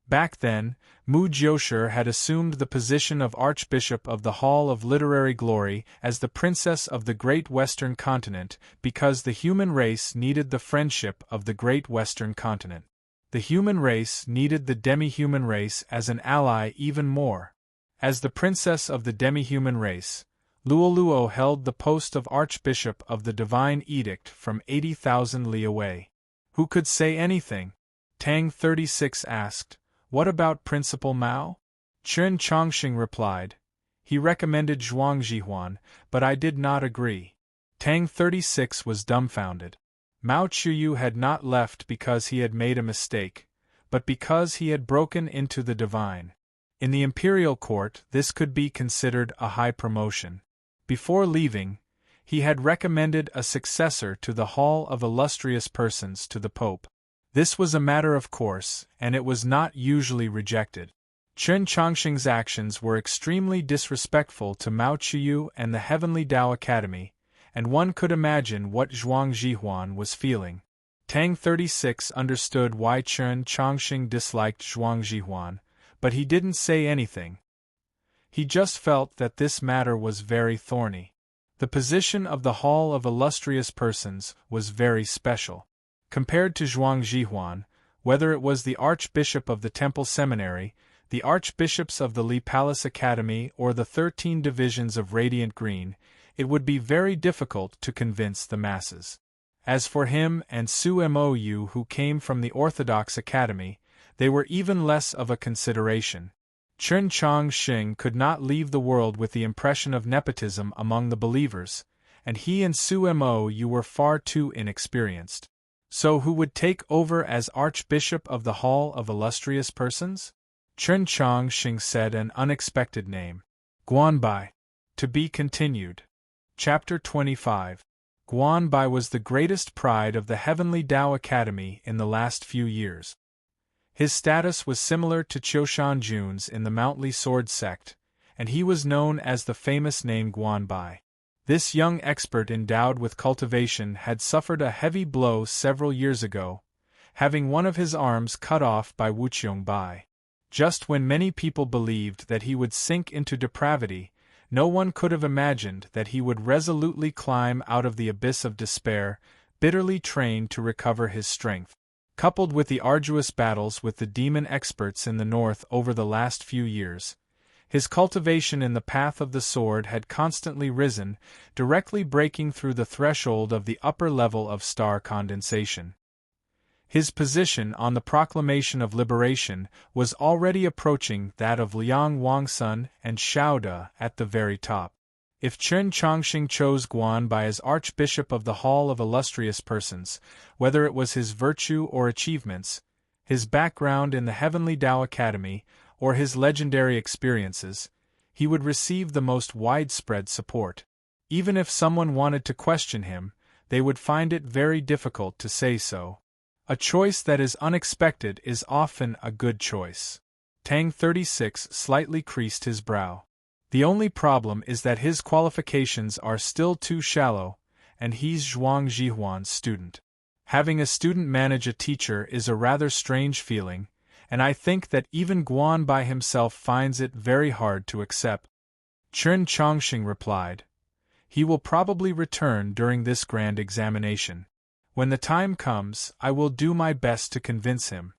Back then, Mu Jiushi had assumed the position of Archbishop of the Hall of Literary Glory as the Princess of the Great Western Continent because the human race needed the friendship of the Great Western Continent. The human race needed the demi-human race as an ally even more. As the princess of the demi-human race, Luoluo held the post of Archbishop of the Divine Edict from 80,000 li away. Who could say anything? Tang 36 asked. What about Principal Mao? Chen Chongqing replied. He recommended Zhuang Jihuan, but I did not agree. Tang 36 was dumbfounded. Mao Qiuyu had not left because he had made a mistake, but because he had broken into the divine. In the imperial court, this could be considered a high promotion. Before leaving, he had recommended a successor to the Hall of Illustrious Persons to the Pope. This was a matter of course, and it was not usually rejected. Chen Chongqing's actions were extremely disrespectful to Mao Qiuyu and the Heavenly Tao Academy, and one could imagine what Zhuang Jihuan was feeling. Tang 36 understood why Chen Chongqing disliked Zhuang Jihuan, but he didn't say anything. He just felt that this matter was very thorny. The position of the Hall of Illustrious Persons was very special. Compared to Zhuang Jihuan, whether it was the Archbishop of the Temple Seminary, the Archbishops of the Li Palace Academy, or the 13 divisions of Radiant Green, it would be very difficult to convince the masses. As for him and Su Mou, who came from the Orthodox Academy, they were even less of a consideration. Chen Chongqing could not leave the world with the impression of nepotism among the believers, and he and Su Mou were far too inexperienced. So who would take over as Archbishop of the Hall of Illustrious Persons? Chen Chongqing said an unexpected name. Guanbai. To be continued. Chapter 25. Guanbai was the greatest pride of the Heavenly Tao Academy in the last few years. His status was similar to Qiushan Jun's in the Mountly Sword sect, and he was known as the famous name Guanbai. This young expert endowed with cultivation had suffered a heavy blow several years ago, having one of his arms cut off by Wuqiongbai. Just when many people believed that he would sink into depravity, no one could have imagined that he would resolutely climb out of the abyss of despair, bitterly trained to recover his strength. Coupled with the arduous battles with the demon experts in the north over the last few years, his cultivation in the path of the sword had constantly risen, directly breaking through the threshold of the upper level of star condensation. His position on the proclamation of liberation was already approaching that of Liang Wangsun and Xiao De at the very top. If Chen Chongqing chose Guanbai as Archbishop of the Hall of Illustrious Persons, whether it was his virtue or achievements, his background in the Heavenly Tao Academy, or his legendary experiences, he would receive the most widespread support. Even if someone wanted to question him, they would find it very difficult to say so. A choice that is unexpected is often a good choice. Tang 36 slightly creased his brow. The only problem is that his qualifications are still too shallow, and he's Zhuang Jihuan's student. Having a student manage a teacher is a rather strange feeling, and I think that even Guanbai himself finds it very hard to accept. Chen Chongqing replied. He will probably return during this grand examination. When the time comes, I will do my best to convince him.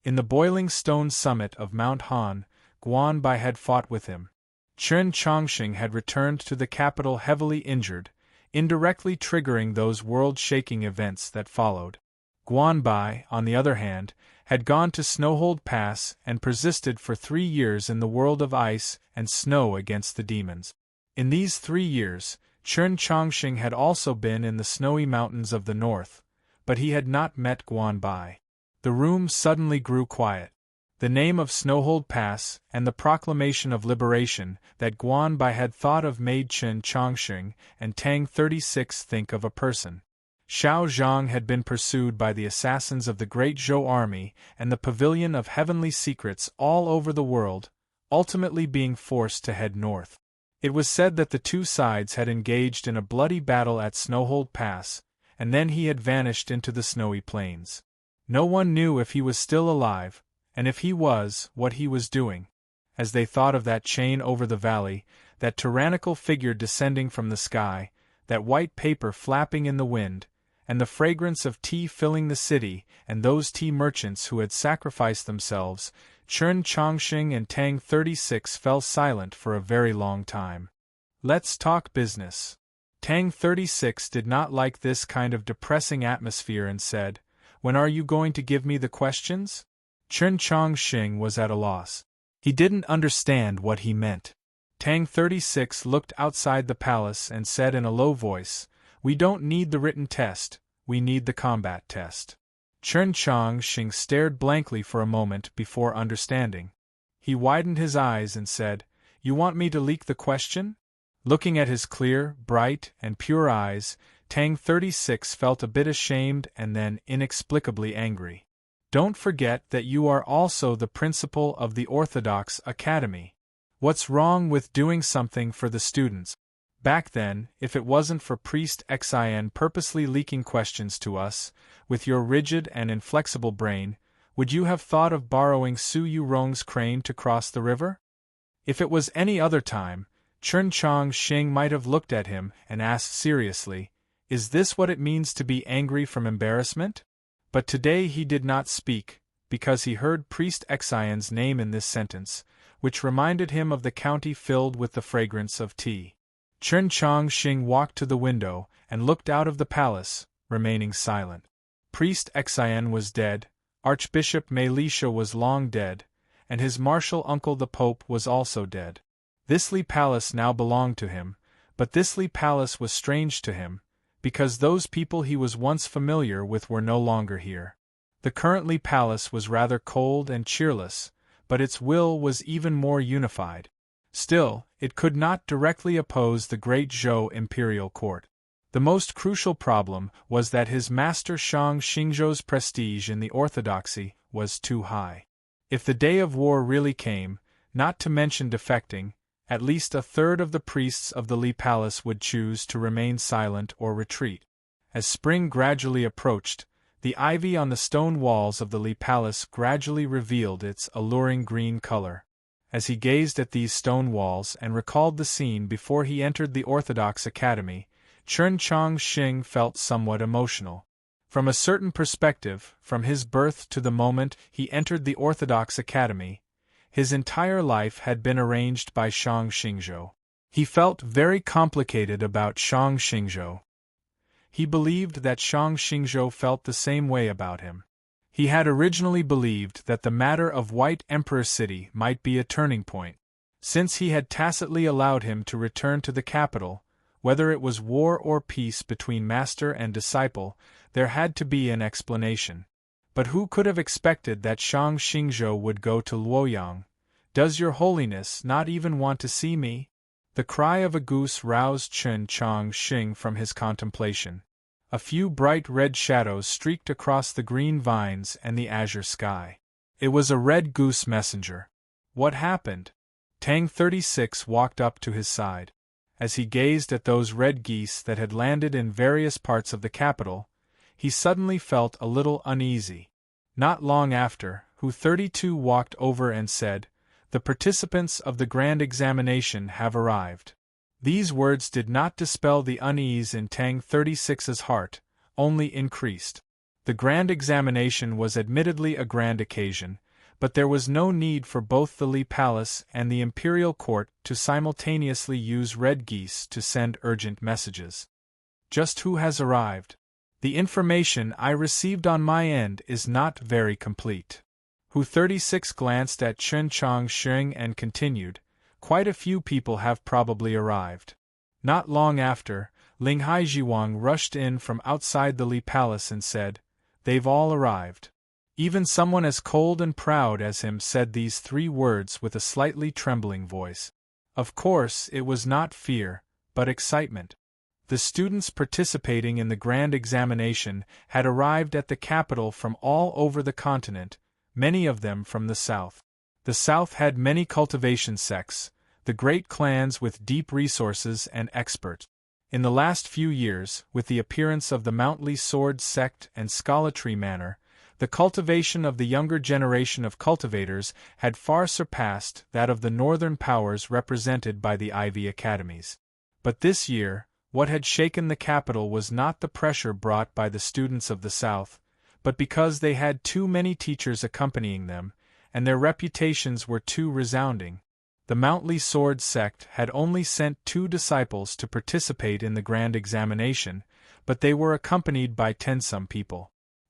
In the boiling stone summit of Mount Han, Guanbai had fought with him. Chen Chongqing had returned to the capital heavily injured, indirectly triggering those world-shaking events that followed. Guanbai, on the other hand, had gone to Snowhold Pass and persisted for 3 years in the world of ice and snow against the demons. In these 3 years, Chen Chongqing had also been in the snowy mountains of the north, but he had not met Guanbai. The room suddenly grew quiet. The name of Snowhold Pass and the proclamation of liberation that Guanbai had thought of made Chen Chongqing and Tang 36 think of a person. Xiao Zhang had been pursued by the assassins of the Great Zhou army and the Pavilion of Heavenly Secrets all over the world, ultimately being forced to head north. It was said that the two sides had engaged in a bloody battle at Snowhold Pass, and then he had vanished into the snowy plains. No one knew if he was still alive, and if he was, what he was doing. As they thought of that chain over the valley, that tyrannical figure descending from the sky, that white paper flapping in the wind, and the fragrance of tea filling the city, and those tea merchants who had sacrificed themselves, Chen Chongqing and Tang 36 fell silent for a very long time. "Let's talk business." Tang 36 did not like this kind of depressing atmosphere and said, "When are you going to give me the questions?" Chen Chongqing was at a loss. He didn't understand what he meant. Tang 36 looked outside the palace and said in a low voice, "We don't need the written test, we need the combat test." Chen Chongqing stared blankly for a moment before understanding. He widened his eyes and said, "You want me to leak the question?" Looking at his clear, bright, and pure eyes, Tang 36 felt a bit ashamed and then inexplicably angry. "Don't forget that you are also the principal of the Orthodox Academy. What's wrong with doing something for the students? Back then, if it wasn't for Priest Xin purposely leaking questions to us, with your rigid and inflexible brain, would you have thought of borrowing Su Yurong's crane to cross the river?" If it was any other time, Chen Chongqing might have looked at him and asked seriously, "Is this what it means to be angry from embarrassment?" But today he did not speak, because he heard Priest Xion's name in this sentence, which reminded him of the county filled with the fragrance of tea. Chen Chongqing walked to the window and looked out of the palace, remaining silent. Priest Xian was dead, Archbishop Melisha was long dead, and his martial uncle the Pope was also dead. Thisly Palace now belonged to him, but Thisly Palace was strange to him, because those people he was once familiar with were no longer here. The currently palace was rather cold and cheerless, but its will was even more unified. Still, it could not directly oppose the great Zhou imperial court. The most crucial problem was that his master Shang Xingzhou's prestige in the orthodoxy was too high. If the day of war really came, not to mention defecting, at least a third of the priests of the Li Palace would choose to remain silent or retreat. As spring gradually approached, the ivy on the stone walls of the Li Palace gradually revealed its alluring green color. As he gazed at these stone walls and recalled the scene before he entered the Orthodox Academy, Chen Chongqing felt somewhat emotional. From a certain perspective, from his birth to the moment he entered the Orthodox Academy, his entire life had been arranged by Shang Xingzhou. He felt very complicated about Shang Xingzhou. He believed that Shang Xingzhou felt the same way about him. He had originally believed that the matter of White Emperor City might be a turning point. Since he had tacitly allowed him to return to the capital, whether it was war or peace between master and disciple, there had to be an explanation. But who could have expected that Shang Xingzhou would go to Luoyang? "Does your holiness not even want to see me?" The cry of a goose roused Chen Chongqing from his contemplation. A few bright red shadows streaked across the green vines and the azure sky. It was a red goose messenger. What happened? Tang 36 walked up to his side. As he gazed at those red geese that had landed in various parts of the capital, he suddenly felt a little uneasy. Not long after, Hu 32 walked over and said, "The participants of the grand examination have arrived." These words did not dispel the unease in Tang 36's heart, only increased. The grand examination was admittedly a grand occasion, but there was no need for both the Li Palace and the imperial court to simultaneously use red geese to send urgent messages. Just who has arrived? The information I received on my end is not very complete. Hu 36 glanced at Chen Chongqing and continued, "Quite a few people have probably arrived." Not long after, Ling Haijiwang rushed in from outside the Li Palace and said, "They've all arrived." Even someone as cold and proud as him said these three words with a slightly trembling voice. Of course, it was not fear, but excitement. The students participating in the grand examination had arrived at the capital from all over the continent, many of them from the south. The south had many cultivation sects, the great clans with deep resources and experts. In the last few years, with the appearance of the Mountly Sword sect and Scholatry Manor, The cultivation of the younger generation of cultivators had far surpassed that of the northern powers represented by the Ivy Academies. But this year, what had shaken the capital was not the pressure brought by the students of the South, but because they had too many teachers accompanying them, and their reputations were too resounding. The Mountly Sword sect had only sent 2 disciples to participate in the grand examination, but they were accompanied by 10-some people.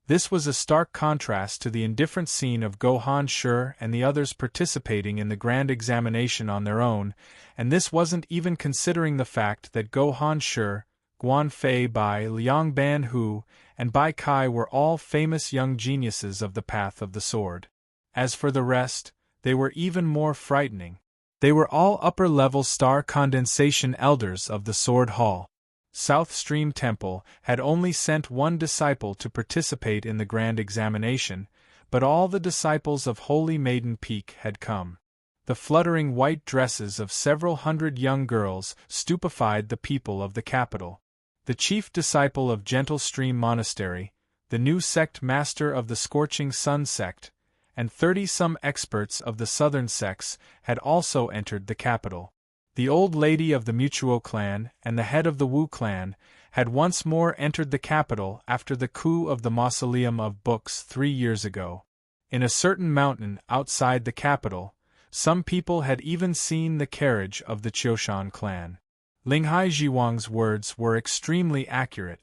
This was a stark contrast to the indifferent scene of Gohan Shi and the others participating in the grand examination on their own, and this wasn't even considering the fact that Gohan Shi, Guan Fei Bai, Liang Ban Hu, and Bai Kai were all famous young geniuses of the path of the sword. As for the rest, they were even more frightening. They were all upper-level star condensation elders of the Sword Hall. South Stream Temple had only sent 1 disciple to participate in the grand examination, but all the disciples of Holy Maiden Peak had come. The fluttering white dresses of several hundred young girls stupefied the people of the capital. The chief disciple of Gentle Stream Monastery, the new sect master of the Scorching Sun sect, and 30-some experts of the southern sects had also entered the capital. The old lady of the Mutuo clan and the head of the Wu clan had once more entered the capital after the coup of the Mausoleum of Books 3 years ago. In a certain mountain outside the capital, some people had even seen the carriage of the Qiushan clan. Linghai Jiwang's words were extremely accurate.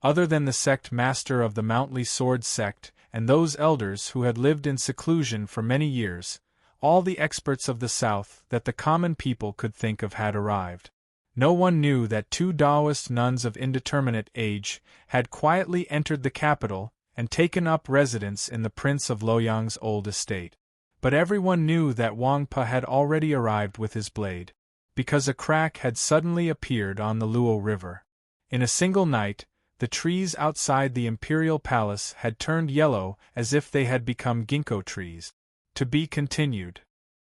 Other than the sect master of the Mountly Sword sect and those elders who had lived in seclusion for many years, all the experts of the South that the common people could think of had arrived. No one knew that 2 Taoist nuns of indeterminate age had quietly entered the capital and taken up residence in the Prince of Luoyang's old estate. But everyone knew that Wang Pa had already arrived with his blade, because a crack had suddenly appeared on the Luo River. In a single night, the trees outside the imperial palace had turned yellow as if they had become ginkgo trees. To be continued.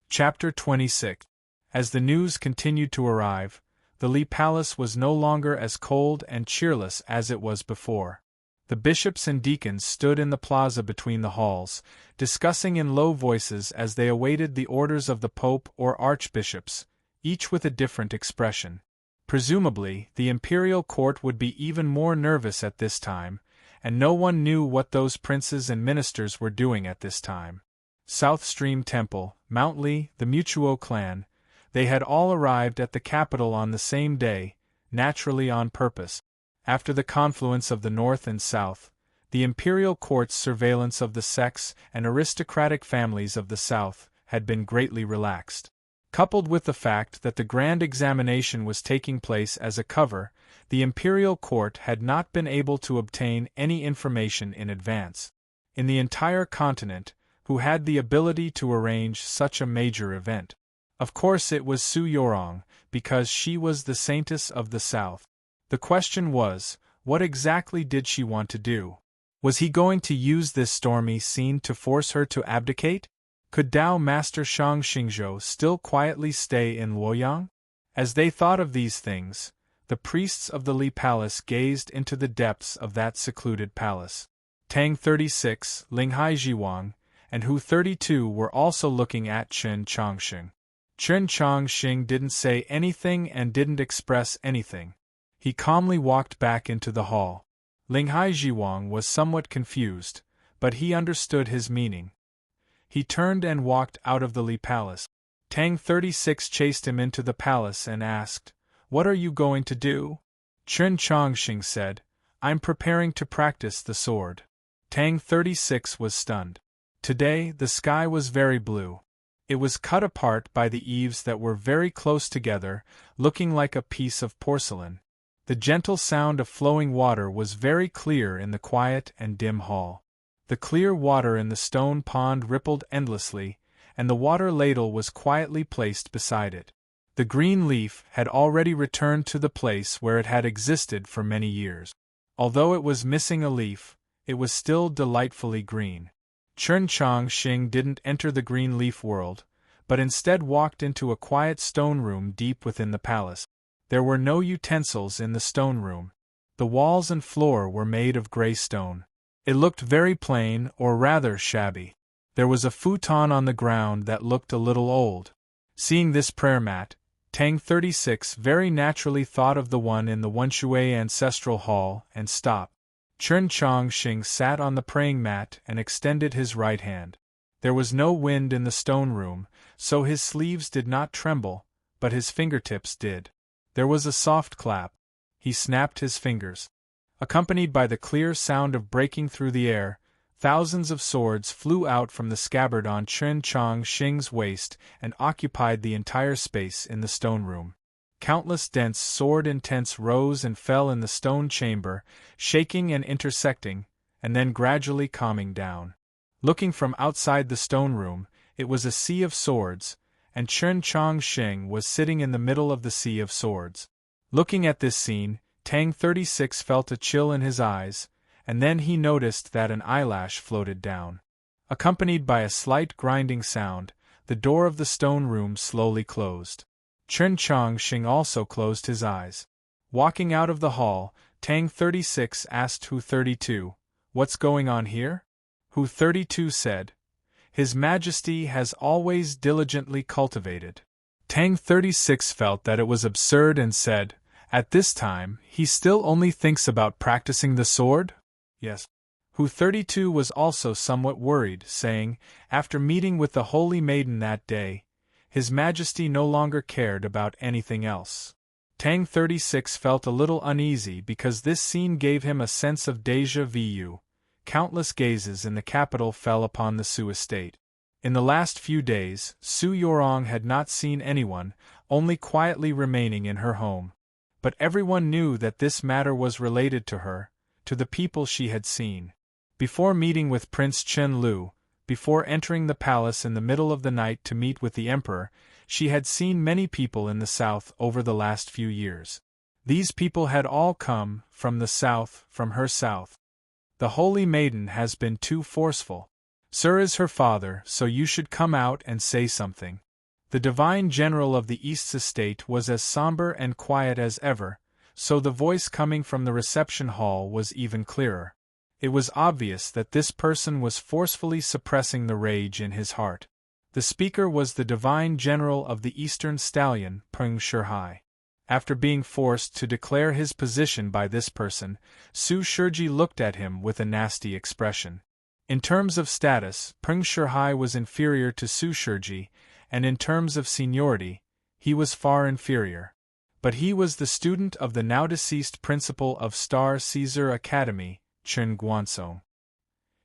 Chapter 26. As the news continued to arrive, the Li Palace was no longer as cold and cheerless as it was before. The bishops and deacons stood in the plaza between the halls, discussing in low voices as they awaited the orders of the pope or archbishops, each with a different expression. Presumably, the imperial court would be even more nervous at this time, and no one knew what those princes and ministers were doing at this time. South Stream Temple, Mountly, the Mutuo clan, they had all arrived at the capital on the same day, naturally on purpose. After the confluence of the North and South, the imperial court's surveillance of the sects and aristocratic families of the South had been greatly relaxed. Coupled with the fact that the grand examination was taking place as a cover, the imperial court had not been able to obtain any information in advance. In the entire continent, who had the ability to arrange such a major event? Of course it was Su Yorong, because she was the saintess of the South. The question was, what exactly did she want to do? Was he going to use this stormy scene to force her to abdicate? Could Tao Master Shang Xingzhou still quietly stay in Luoyang? As they thought of these things, the priests of the Li Palace gazed into the depths of that secluded palace. Tang 36, Linghai Jiwang, and Hu 32 were also looking at Chen Chongqing. Chen Chongqing didn't say anything and didn't express anything. He calmly walked back into the hall. Linghai Jiwang was somewhat confused, but he understood his meaning. He turned and walked out of the Li Palace. Tang 36 chased him into the palace and asked, "What are you going to do?" Chen Chongqing said, "I'm preparing to practice the sword." Tang 36 was stunned. Today, the sky was very blue. It was cut apart by the eaves that were very close together, looking like a piece of porcelain. The gentle sound of flowing water was very clear in the quiet and dim hall. The clear water in the stone pond rippled endlessly, and the water ladle was quietly placed beside it. The green leaf had already returned to the place where it had existed for many years. Although it was missing a leaf, it was still delightfully green. Chen Chongqing didn't enter the green leaf world, but instead walked into a quiet stone room deep within the palace. There were no utensils in the stone room. The walls and floor were made of gray stone. It looked very plain, or rather shabby. There was a futon on the ground that looked a little old. Seeing this prayer mat, Tang 36 very naturally thought of the one in the Wenshui ancestral hall and stopped. Chen Chongqing sat on the praying mat and extended his right hand. There was no wind in the stone room, so his sleeves did not tremble, but his fingertips did. There was a soft clap. He snapped his fingers. Accompanied by the clear sound of breaking through the air, thousands of swords flew out from the scabbard on Chen Chongqing's waist and occupied the entire space in the stone room. Countless dense sword intents rose and fell in the stone chamber, shaking and intersecting, and then gradually calming down. Looking from outside the stone room, it was a sea of swords, and Chen Chongqing was sitting in the middle of the sea of swords. Looking at this scene, Tang 36 felt a chill in his eyes, and then he noticed that an eyelash floated down. Accompanied by a slight grinding sound, the door of the stone room slowly closed. Chen Chongqing also closed his eyes. Walking out of the hall, Tang 36 asked Hu 32, "What's going on here?" Hu 32 said, "His Majesty has always diligently cultivated." Tang 36 felt that it was absurd and said, "At this time, he still only thinks about practicing the sword?" "Yes." Hu 32 was also somewhat worried, saying, after meeting with the Holy Maiden that day, His Majesty no longer cared about anything else. Tang 36 felt a little uneasy because this scene gave him a sense of déjà vu. Countless gazes in the capital fell upon the Su estate. In the last few days, Su Yorong had not seen anyone, only quietly remaining in her home. But everyone knew that this matter was related to her, to the people she had seen. Before meeting with Prince Chen Lu, before entering the palace in the middle of the night to meet with the emperor, she had seen many people in the south over the last few years. These people had all come from the south, from her south. The Holy Maiden has been too forceful. Sir is her father, so you should come out and say something. The divine general of the East's estate was as somber and quiet as ever, so the voice coming from the reception hall was even clearer. It was obvious that this person was forcefully suppressing the rage in his heart. The speaker was the divine general of the Eastern Stallion, Peng Shihai. After being forced to declare his position by this person, Su Shiji looked at him with a nasty expression. In terms of status, Peng Shihai was inferior to Su Shiji, and in terms of seniority, he was far inferior. But he was the student of the now-deceased principal of Star Caesar Academy, Chen Guansong.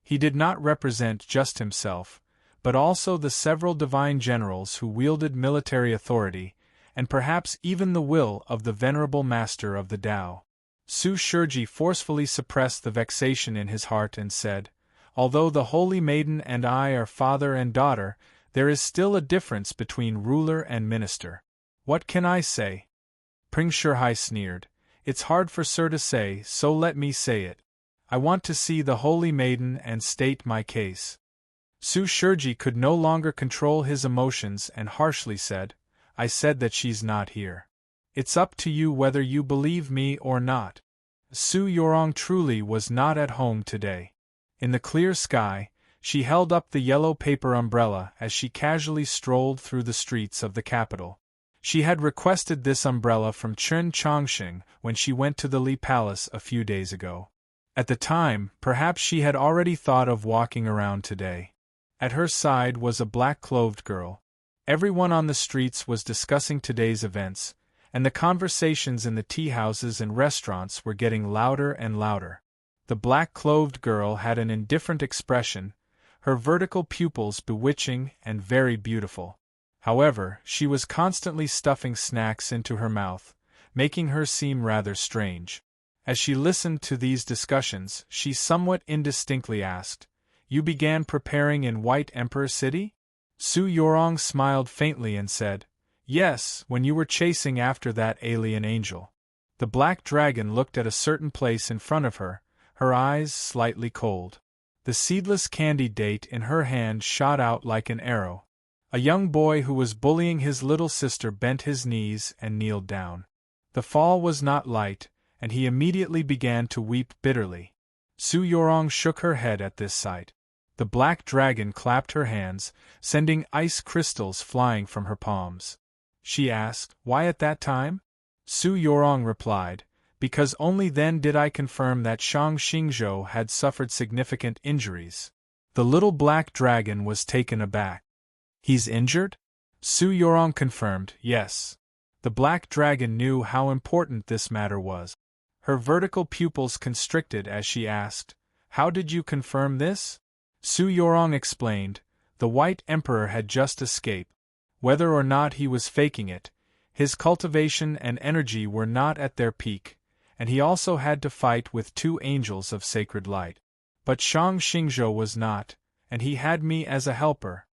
He did not represent just himself, but also the several divine generals who wielded military authority, and perhaps even the will of the venerable master of the Tao. Su Shiji forcefully suppressed the vexation in his heart and said, "Although the Holy Maiden and I are father and daughter, there is still a difference between ruler and minister. What can I say?" Peng Shihai sneered, "It's hard for Sir to say, so let me say it. I want to see the Holy Maiden and state my case." Su Shiji could no longer control his emotions and harshly said, "I said that she's not here. It's up to you whether you believe me or not. Su Yorong truly was not at home today." In the clear sky, she held up the yellow paper umbrella as she casually strolled through the streets of the capital. She had requested this umbrella from Chen Chongqing when she went to the Li Palace a few days ago. At the time, perhaps she had already thought of walking around today. At her side was a black-clothed girl. Everyone on the streets was discussing today's events, and the conversations in the tea-houses and restaurants were getting louder and louder. The black-clothed girl had an indifferent expression, her vertical pupils bewitching and very beautiful. However, she was constantly stuffing snacks into her mouth, making her seem rather strange. As she listened to these discussions, she somewhat indistinctly asked, "You began preparing in White Emperor City?" Su Yorong smiled faintly and said, "Yes, when you were chasing after that alien angel." The black dragon looked at a certain place in front of her, her eyes slightly cold. The seedless candy date in her hand shot out like an arrow. A young boy who was bullying his little sister bent his knees and kneeled down. The fall was not light, and he immediately began to weep bitterly. Su Yorong shook her head at this sight. The black dragon clapped her hands, sending ice crystals flying from her palms. She asked, "Why at that time?" Su Yorong replied, "Because only then did I confirm that Shang Xingzhou had suffered significant injuries." The little black dragon was taken aback. "He's injured?" Su Yorong confirmed, "Yes." The black dragon knew how important this matter was. Her vertical pupils constricted as she asked, "How did you confirm this?" Su Yorong explained, "The White Emperor had just escaped. Whether or not he was faking it, his cultivation and energy were not at their peak, and he also had to fight with 2 angels of sacred light. But Shang Xingzhou was not, and he had me as a helper."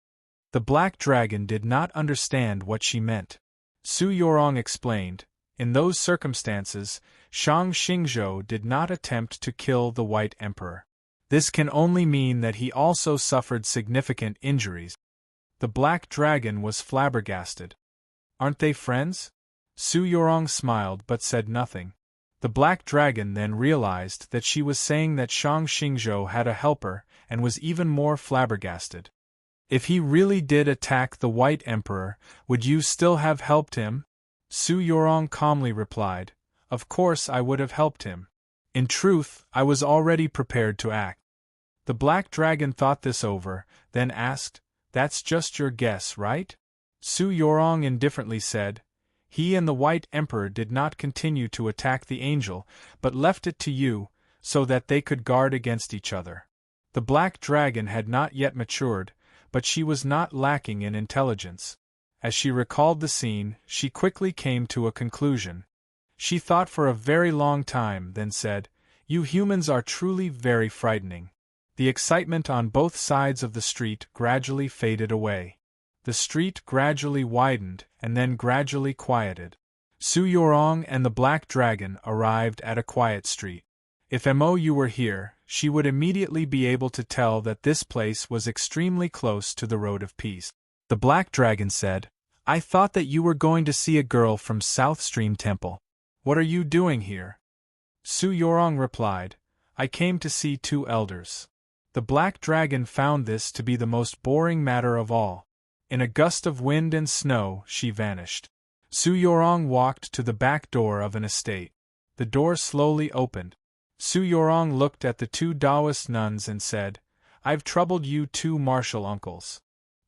The black dragon did not understand what she meant. Su Yorong explained, "In those circumstances, Shang Xingzhou did not attempt to kill the White Emperor. This can only mean that he also suffered significant injuries." The black dragon was flabbergasted. "Aren't they friends?" Su Yorong smiled but said nothing. The black dragon then realized that she was saying that Shang Xingzhou had a helper and was even more flabbergasted. "If he really did attack the White Emperor, would you still have helped him?" Su Yorong calmly replied, "Of course I would have helped him. In truth, I was already prepared to act." The black dragon thought this over, then asked, "That's just your guess, right?" Su Yorong indifferently said, "He and the White Emperor did not continue to attack the angel, but left it to you, so that they could guard against each other." The black dragon had not yet matured, but she was not lacking in intelligence. As she recalled the scene, she quickly came to a conclusion. She thought for a very long time, then said, "You humans are truly very frightening." The excitement on both sides of the street gradually faded away. The street gradually widened and then gradually quieted. Su Yorong and the black dragon arrived at a quiet street. If Mou were here, she would immediately be able to tell that this place was extremely close to the Road of Peace. The black dragon said, "I thought that you were going to see a girl from South Stream Temple. What are you doing here?" Su Yorong replied, "I came to see 2 elders." The black dragon found this to be the most boring matter of all. In a gust of wind and snow, she vanished. Su Yorong walked to the back door of an estate. The door slowly opened. Su Yorong looked at the 2 Taoist nuns and said, "I've troubled you 2 martial uncles."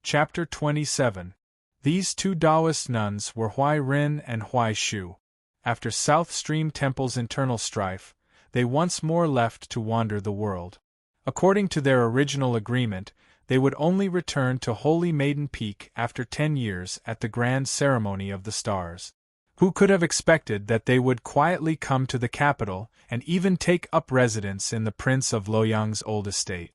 Chapter 27. These 2 Taoist nuns were Huai Rin and Huai Shu. After South Stream Temple's internal strife, they once more left to wander the world. According to their original agreement, they would only return to Holy Maiden Peak after 10 years at the grand ceremony of the stars. Who could have expected that they would quietly come to the capital and even take up residence in the Prince of Luoyang's old estate?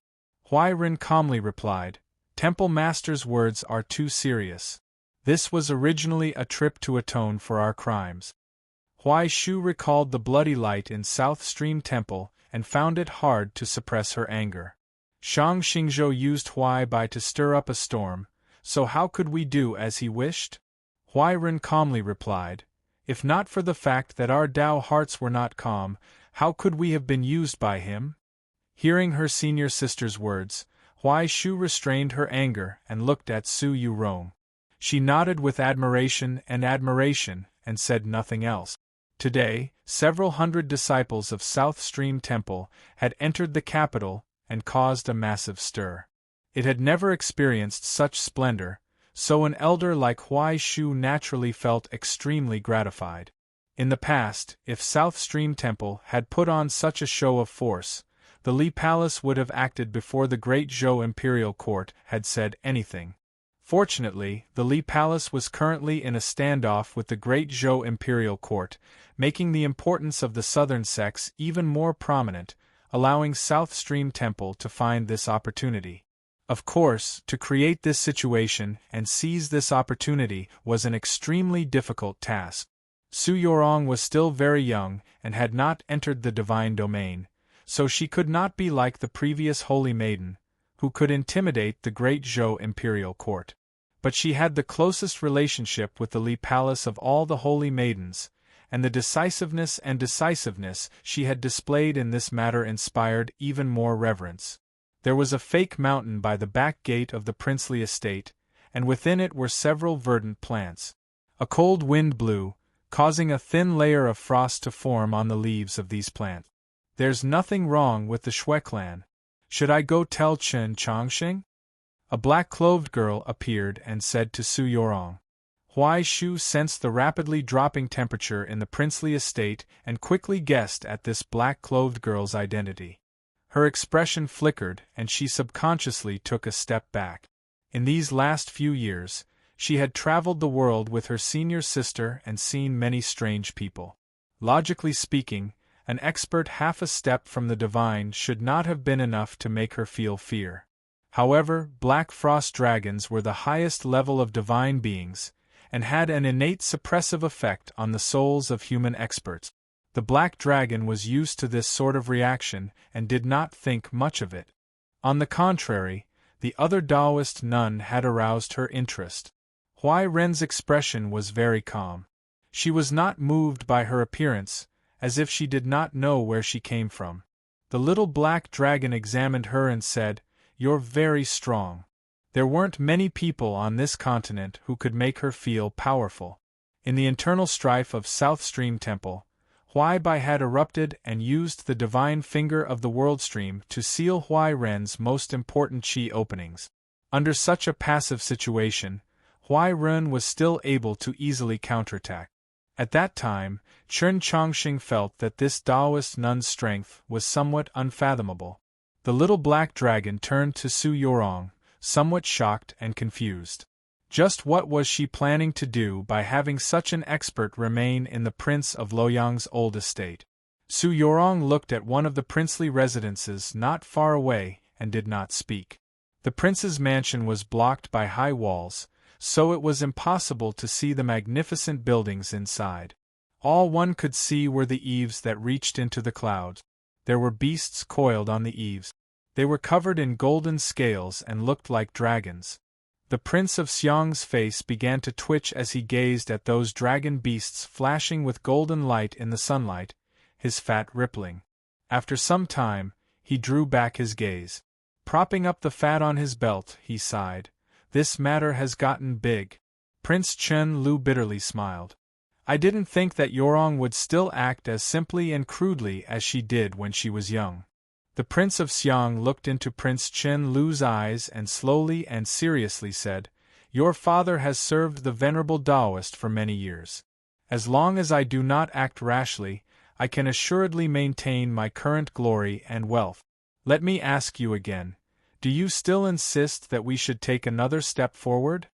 Huai Rin calmly replied, "Temple Master's words are too serious. This was originally a trip to atone for our crimes." Huai Shu recalled the bloody light in South Stream Temple and found it hard to suppress her anger. Shang Xingzhou used Huai Bai to stir up a storm, so how could we do as he wished? Huai Rin calmly replied, "If not for the fact that our Tao hearts were not calm, how could we have been used by him?" Hearing her senior sister's words, Huai Shu restrained her anger and looked at Su Yorong. She nodded with admiration and said nothing else. Today, several hundred disciples of South Stream Temple had entered the capital and caused a massive stir. It had never experienced such splendor, so an elder like Huai Shu naturally felt extremely gratified. In the past, if South Stream Temple had put on such a show of force, the Li Palace would have acted before the Great Zhou Imperial Court had said anything. Fortunately, the Li Palace was currently in a standoff with the Great Zhou Imperial Court, making the importance of the southern sects even more prominent, allowing South Stream Temple to find this opportunity. Of course, to create this situation and seize this opportunity was an extremely difficult task. Su Yorong was still very young and had not entered the divine domain, so she could not be like the previous holy maiden, who could intimidate the Great Zhou Imperial Court. But she had the closest relationship with the Li Palace of all the holy maidens, and the decisiveness she had displayed in this matter inspired even more reverence. There was a fake mountain by the back gate of the princely estate, and within it were several verdant plants. A cold wind blew, causing a thin layer of frost to form on the leaves of these plants. "There's nothing wrong with the Shui clan. Should I go tell Chen Chongxing?" A black-clothed girl appeared and said to Su Yorong. Huai Shu sensed the rapidly dropping temperature in the princely estate and quickly guessed at this black-clothed girl's identity. Her expression flickered and she subconsciously took a step back. In these last few years, she had traveled the world with her senior sister and seen many strange people. Logically speaking, an expert half a step from the divine should not have been enough to make her feel fear. However, black frost dragons were the highest level of divine beings, and had an innate suppressive effect on the souls of human experts. The black dragon was used to this sort of reaction and did not think much of it. On the contrary, the other Taoist nun had aroused her interest. Huai Ren's expression was very calm. She was not moved by her appearance, as if she did not know where she came from. The little black dragon examined her and said, "You're very strong." There weren't many people on this continent who could make her feel powerful. In the internal strife of South Stream Temple, Huai Bai had erupted and used the divine finger of the world stream to seal Huai Ren's most important chi openings. Under such a passive situation, Huai Ren was still able to easily counterattack. At that time, Chen Chongxing felt that this Taoist nun's strength was somewhat unfathomable. The little black dragon turned to Su Yorong, somewhat shocked and confused. Just what was she planning to do by having such an expert remain in the Prince of Luoyang's old estate? Su Yorong looked at one of the princely residences not far away and did not speak. The prince's mansion was blocked by high walls, so it was impossible to see the magnificent buildings inside. All one could see were the eaves that reached into the clouds. There were beasts coiled on the eaves. They were covered in golden scales and looked like dragons. The Prince of Xiang's face began to twitch as he gazed at those dragon beasts flashing with golden light in the sunlight, his fat rippling. After some time, he drew back his gaze. Propping up the fat on his belt, he sighed. "This matter has gotten big." Prince Chen Lu bitterly smiled. "I didn't think that Yorong would still act as simply and crudely as she did when she was young." The Prince of Xiang looked into Prince Chen Lu's eyes and slowly and seriously said, "Your father has served the venerable Taoist for many years. As long as I do not act rashly, I can assuredly maintain my current glory and wealth. Let me ask you again, do you still insist that we should take another step forward?"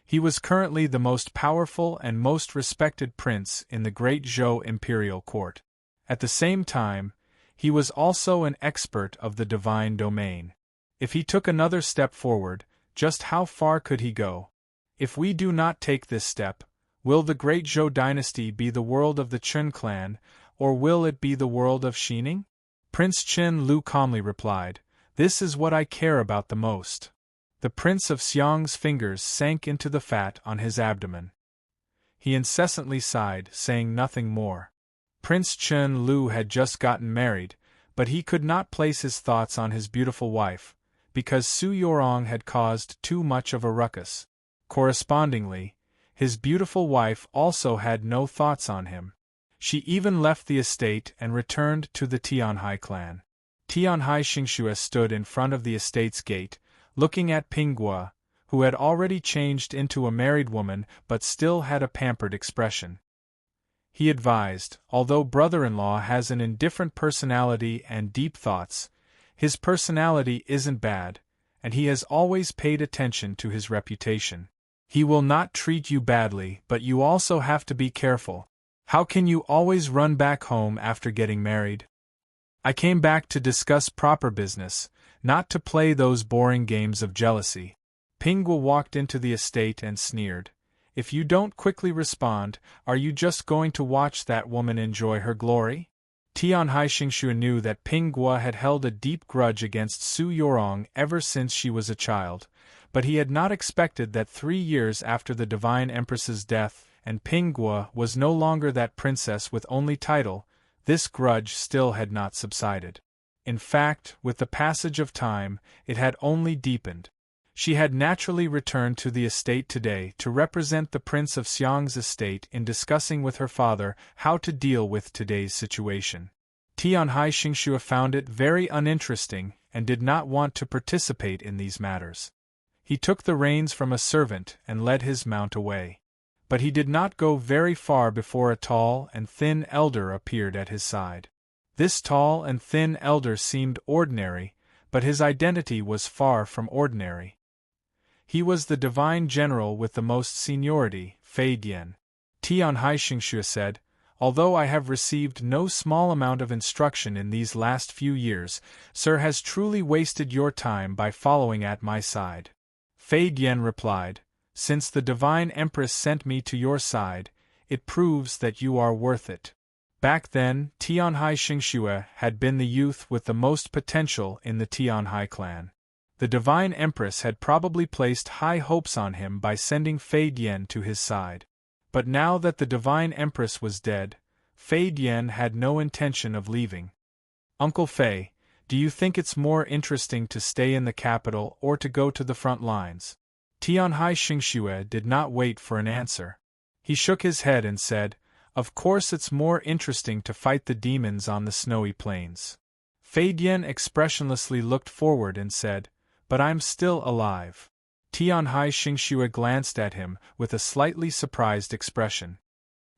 He was currently the most powerful and most respected prince in the great Zhou imperial court. At the same time, he was also an expert of the divine domain. If he took another step forward, just how far could he go? If we do not take this step, will the great Zhou dynasty be the world of the Chen clan, or will it be the world of Xining? Prince Chen Lu calmly replied, "This is what I care about the most." The Prince of Xiang's fingers sank into the fat on his abdomen. He incessantly sighed, saying nothing more. Prince Chen Lu had just gotten married, but he could not place his thoughts on his beautiful wife, because Su Yorong had caused too much of a ruckus. Correspondingly, his beautiful wife also had no thoughts on him. She even left the estate and returned to the Tianhai clan. Tianhai Xingxue stood in front of the estate's gate, looking at Pinghua, who had already changed into a married woman but still had a pampered expression. He advised, although brother-in-law has an indifferent personality and deep thoughts, his personality isn't bad, and he has always paid attention to his reputation. He will not treat you badly, but you also have to be careful. How can you always run back home after getting married? I came back to discuss proper business, not to play those boring games of jealousy. Pinghua walked into the estate and sneered. If you don't quickly respond, are you just going to watch that woman enjoy her glory? Tianhai Xingxue knew that Pinghua had held a deep grudge against Su Yorong ever since she was a child, but he had not expected that 3 years after the Divine Empress's death, and Pingua was no longer that princess with only title, this grudge still had not subsided. In fact, with the passage of time, it had only deepened. She had naturally returned to the estate today to represent the Prince of Xiang's estate in discussing with her father how to deal with today's situation. Tianhai Xingxue found it very uninteresting and did not want to participate in these matters. He took the reins from a servant and led his mount away. But he did not go very far before a tall and thin elder appeared at his side. This tall and thin elder seemed ordinary, but his identity was far from ordinary. He was the divine general with the most seniority, Fei Dian. Tianhai Xingxue said, "Although I have received no small amount of instruction in these last few years, Sir has truly wasted your time by following at my side." Fei Dian replied, "Since the Divine Empress sent me to your side, it proves that you are worth it." Back then, Tianhai Xingxue had been the youth with the most potential in the Tianhai clan. The Divine Empress had probably placed high hopes on him by sending Fei Dian to his side. But now that the Divine Empress was dead, Fei Dian had no intention of leaving. "Uncle Fei, do you think it's more interesting to stay in the capital or to go to the front lines?" Tianhai Xingxue did not wait for an answer. He shook his head and said, "Of course it's more interesting to fight the demons on the snowy plains." Fei Dian expressionlessly looked forward and said, "But I'm still alive." Tianhai Xingxue glanced at him with a slightly surprised expression.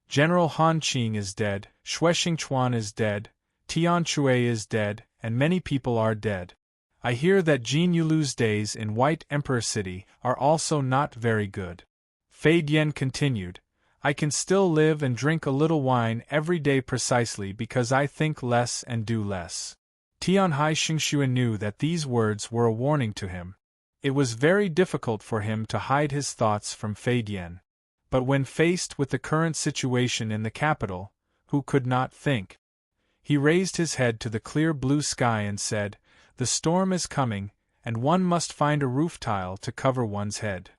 "General Han Qing is dead, Xue Xingchuan is dead, Tian Chui is dead, and many people are dead. I hear that Jin Yulu's days in White Emperor City are also not very good." Fei Dian continued, "I can still live and drink a little wine every day precisely because I think less and do less." Tianhai Xingxue knew that these words were a warning to him. It was very difficult for him to hide his thoughts from Fei Dian. But when faced with the current situation in the capital, who could not think? He raised his head to the clear blue sky and said, "The storm is coming, and one must find a roof tile to cover one's head."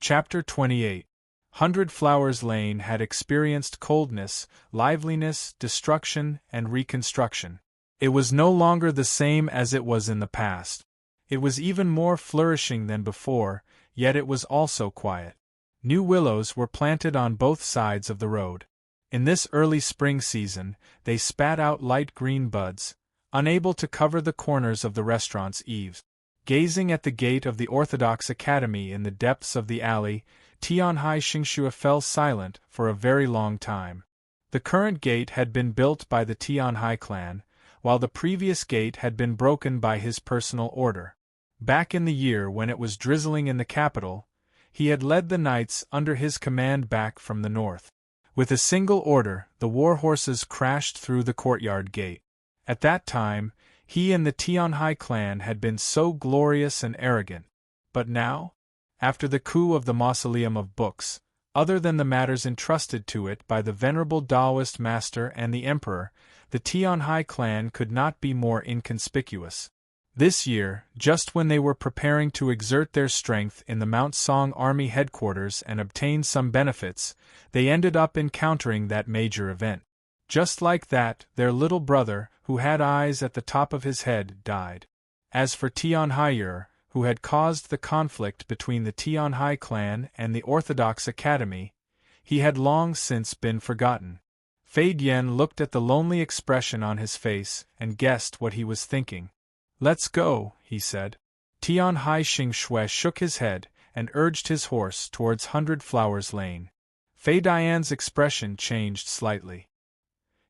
Chapter 28. 100 Flowers Lane had experienced coldness, liveliness, destruction, and reconstruction. It was no longer the same as it was in the past. It was even more flourishing than before, yet it was also quiet. New willows were planted on both sides of the road. In this early spring season, they spat out light green buds, unable to cover the corners of the restaurant's eaves. Gazing at the gate of the Orthodox Academy in the depths of the alley, Tianhai Xingxue fell silent for a very long time. The current gate had been built by the Tianhai clan, while the previous gate had been broken by his personal order. Back in the year when it was drizzling in the capital, he had led the knights under his command back from the north. With a single order, the war horses crashed through the courtyard gate. At that time, he and the Tianhai clan had been so glorious and arrogant. But now, after the coup of the Mausoleum of Books, other than the matters entrusted to it by the venerable Taoist master and the emperor, the Tianhai clan could not be more inconspicuous. This year, just when they were preparing to exert their strength in the Mount Song Army headquarters and obtain some benefits, they ended up encountering that major event. Just like that, their little brother, who had eyes at the top of his head, died. As for Tianhai, who had caused the conflict between the Tianhai clan and the Orthodox Academy, he had long since been forgotten. Fei Dian looked at the lonely expression on his face and guessed what he was thinking. "Let's go," he said. Tianhai Xingxue shook his head and urged his horse towards 100 Flowers Lane. Fei Dian's expression changed slightly.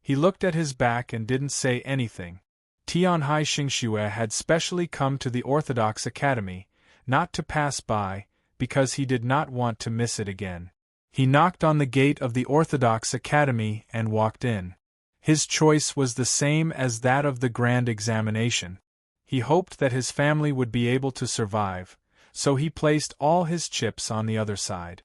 He looked at his back and didn't say anything. Tianhai Xingxue had specially come to the Orthodox Academy, not to pass by, because he did not want to miss it again. He knocked on the gate of the Orthodox Academy and walked in. His choice was the same as that of the grand examination. He hoped that his family would be able to survive, so he placed all his chips on the other side.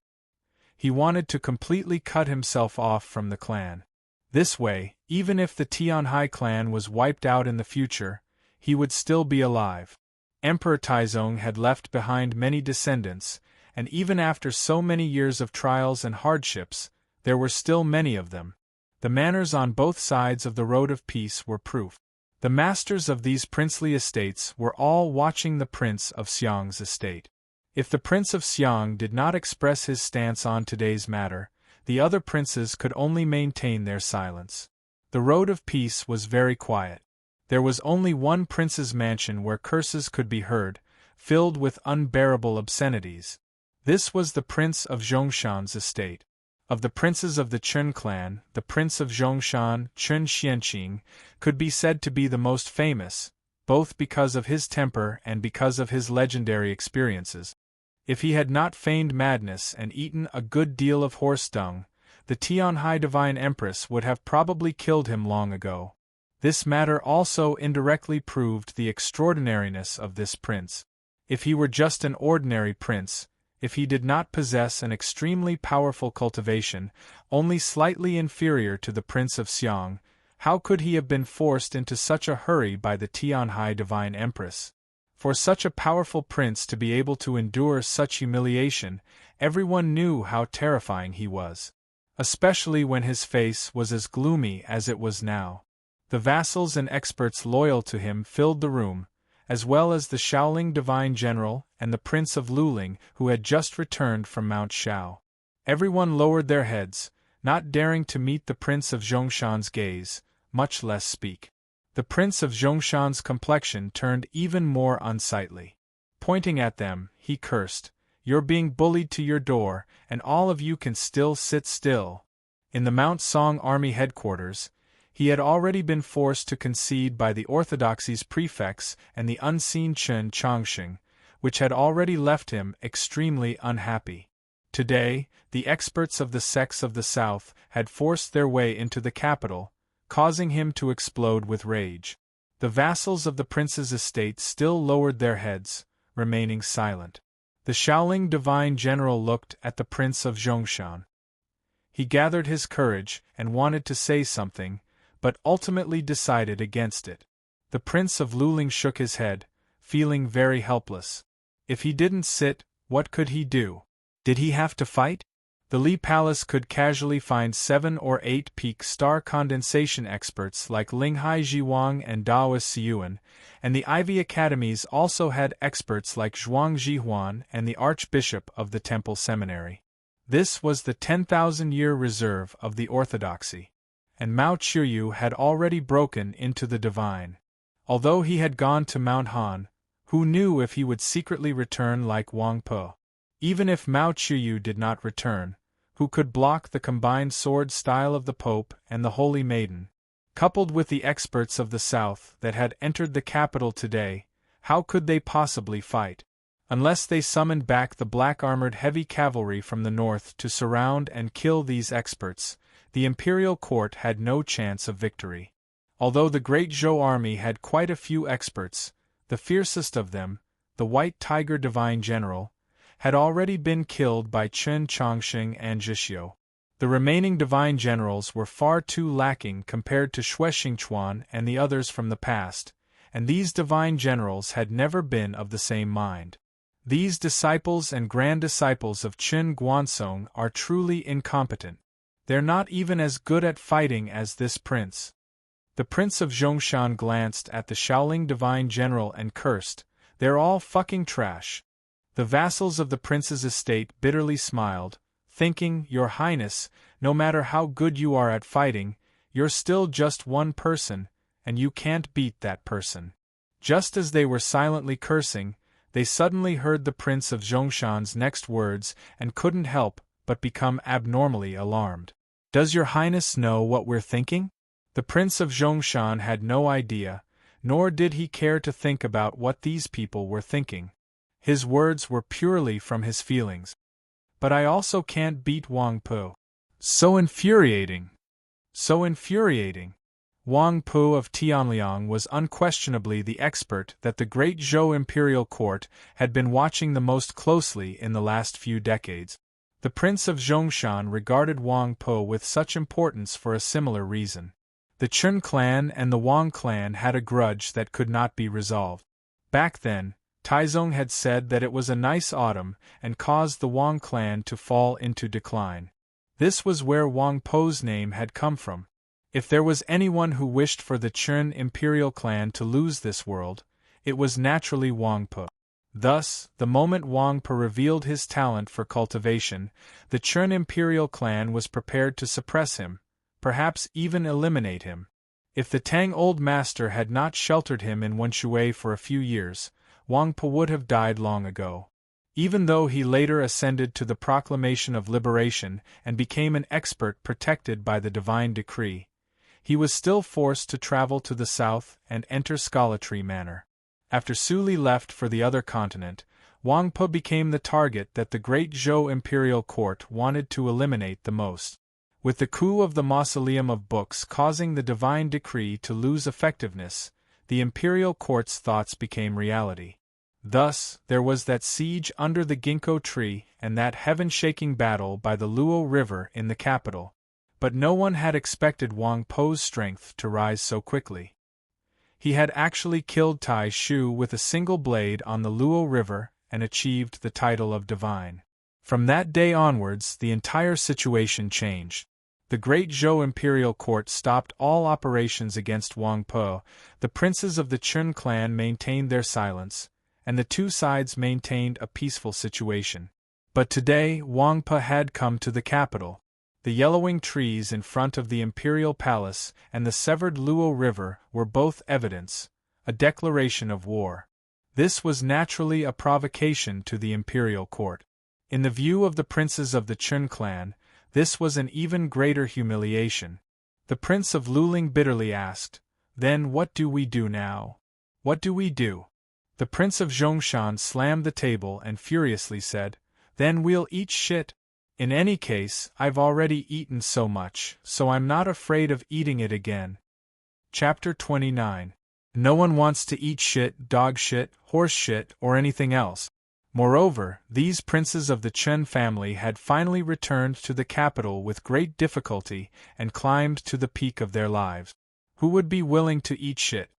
He wanted to completely cut himself off from the clan. This way, even if the Tianhai clan was wiped out in the future, he would still be alive. Emperor Taizong had left behind many descendants, and even after so many years of trials and hardships, There were still many of them. The manors on both sides of the road of peace were proof. The masters of these princely estates were all watching the Prince of Xiang's estate. If the Prince of Xiang did not express his stance on today's matter, the other princes could only maintain their silence. The road of peace was very quiet. There was only one prince's mansion where curses could be heard, filled with unbearable obscenities. This was the Prince of Zhongshan's estate. Of the princes of the Chen clan, the Prince of Zhongshan, Chen Xianqing, could be said to be the most famous, both because of his temper and because of his legendary experiences. If he had not feigned madness and eaten a good deal of horse dung, the Tianhai Divine Empress would have probably killed him long ago. This matter also indirectly proved the extraordinariness of this prince. If he were just an ordinary prince, if he did not possess an extremely powerful cultivation, only slightly inferior to the Prince of Xiang, how could he have been forced into such a hurry by the Tianhai Divine Empress? For such a powerful prince to be able to endure such humiliation, everyone knew how terrifying he was. Especially when his face was as gloomy as it was now. The vassals and experts loyal to him filled the room, as well as the Shaoling Divine General and the Prince of Luling who had just returned from Mount Shao. Everyone lowered their heads, not daring to meet the Prince of Zhongshan's gaze, much less speak. The Prince of Zhongshan's complexion turned even more unsightly. Pointing at them, he cursed, "You're being bullied to your door, and all of you can still sit still." In the Mount Song Army headquarters, he had already been forced to concede by the orthodoxy's prefects and the unseen Chen Chongqing, which had already left him extremely unhappy. Today, the experts of the sects of the south had forced their way into the capital, causing him to explode with rage. The vassals of the prince's estate still lowered their heads, remaining silent. The Shaoling Divine General looked at the Prince of Zhongshan. He gathered his courage and wanted to say something, but ultimately decided against it. The Prince of Luling shook his head, feeling very helpless. If he didn't sit, what could he do? Did he have to fight? The Li Palace could casually find 7 or 8 peak star condensation experts like Linghai Jiwang and Daoist Siyuan, and the Ivy Academies also had experts like Zhuang Jihuan and the Archbishop of the Temple Seminary. This was the 10,000-year reserve of the orthodoxy. And Mao Qiuyu had already broken into the divine. Although he had gone to Mount Han, who knew if he would secretly return like Wang Po? Even if Mao Qiuyu did not return, who could block the combined sword style of the Pope and the Holy Maiden? Coupled with the experts of the South that had entered the capital today, how could they possibly fight? Unless they summoned back the black-armored heavy cavalry from the north to surround and kill these experts, the imperial court had no chance of victory. Although the great Zhou army had quite a few experts, the fiercest of them, the White Tiger Divine General, had already been killed by Chen Chongqing and Zhixiu. The remaining divine generals were far too lacking compared to Xue Xingchuan and the others from the past, and these divine generals had never been of the same mind. These disciples and grand disciples of Qin Guansong are truly incompetent. They're not even as good at fighting as this prince. The Prince of Zhongshan glanced at the Shaoling Divine General and cursed, "They're all fucking trash." The vassals of the prince's estate bitterly smiled, thinking, "Your Highness, no matter how good you are at fighting, you're still just one person, and you can't beat that person." Just as they were silently cursing, they suddenly heard the Prince of Zhongshan's next words and couldn't help but become abnormally alarmed. "Does your Highness know what we're thinking?" The Prince of Zhongshan had no idea, nor did he care to think about what these people were thinking. His words were purely from his feelings. "But I also can't beat Wang Po." So infuriating! So infuriating! Wang Po of Tianliang was unquestionably the expert that the great Zhou imperial court had been watching the most closely in the last few decades. The Prince of Zhongshan regarded Wang Po with such importance for a similar reason. The Chen clan and the Wang clan had a grudge that could not be resolved. Back then, Taizong had said that it was a nice autumn and caused the Wang clan to fall into decline. This was where Wang Po's name had come from. If there was anyone who wished for the Chun imperial clan to lose this world, it was naturally Wang Po. Thus, the moment Wang Po revealed his talent for cultivation, the Chun imperial clan was prepared to suppress him, perhaps even eliminate him. If the Tang old master had not sheltered him in Wenshui for a few years, Wang Po would have died long ago. Even though he later ascended to the proclamation of liberation and became an expert protected by the divine decree, he was still forced to travel to the south and enter Scholartree Manor. After Su Li left for the other continent, Wang Po became the target that the great Zhou imperial court wanted to eliminate the most. With the coup of the Mausoleum of Books causing the divine decree to lose effectiveness, the imperial court's thoughts became reality. Thus, there was that siege under the ginkgo tree and that heaven-shaking battle by the Luo River in the capital. But no one had expected Wang Po's strength to rise so quickly. He had actually killed Tai Shu with a single blade on the Luo River and achieved the title of divine. From that day onwards, the entire situation changed. The great Zhou imperial court stopped all operations against Wang Po, the princes of the Chun clan maintained their silence, and the two sides maintained a peaceful situation. But today Wang Po had come to the capital. The yellowing trees in front of the imperial palace and the severed Luo River were both evidence, a declaration of war. This was naturally a provocation to the imperial court. In the view of the princes of the Chun clan, this was an even greater humiliation. The Prince of Luling bitterly asked, "Then what do we do now? What do we do?" The Prince of Zhongshan slammed the table and furiously said, "Then we'll eat shit. In any case, I've already eaten so much, so I'm not afraid of eating it again." Chapter 29. No one wants to eat shit, dog shit, horse shit, or anything else. Moreover, these princes of the Chen family had finally returned to the capital with great difficulty and climbed to the peak of their lives. Who would be willing to eat shit?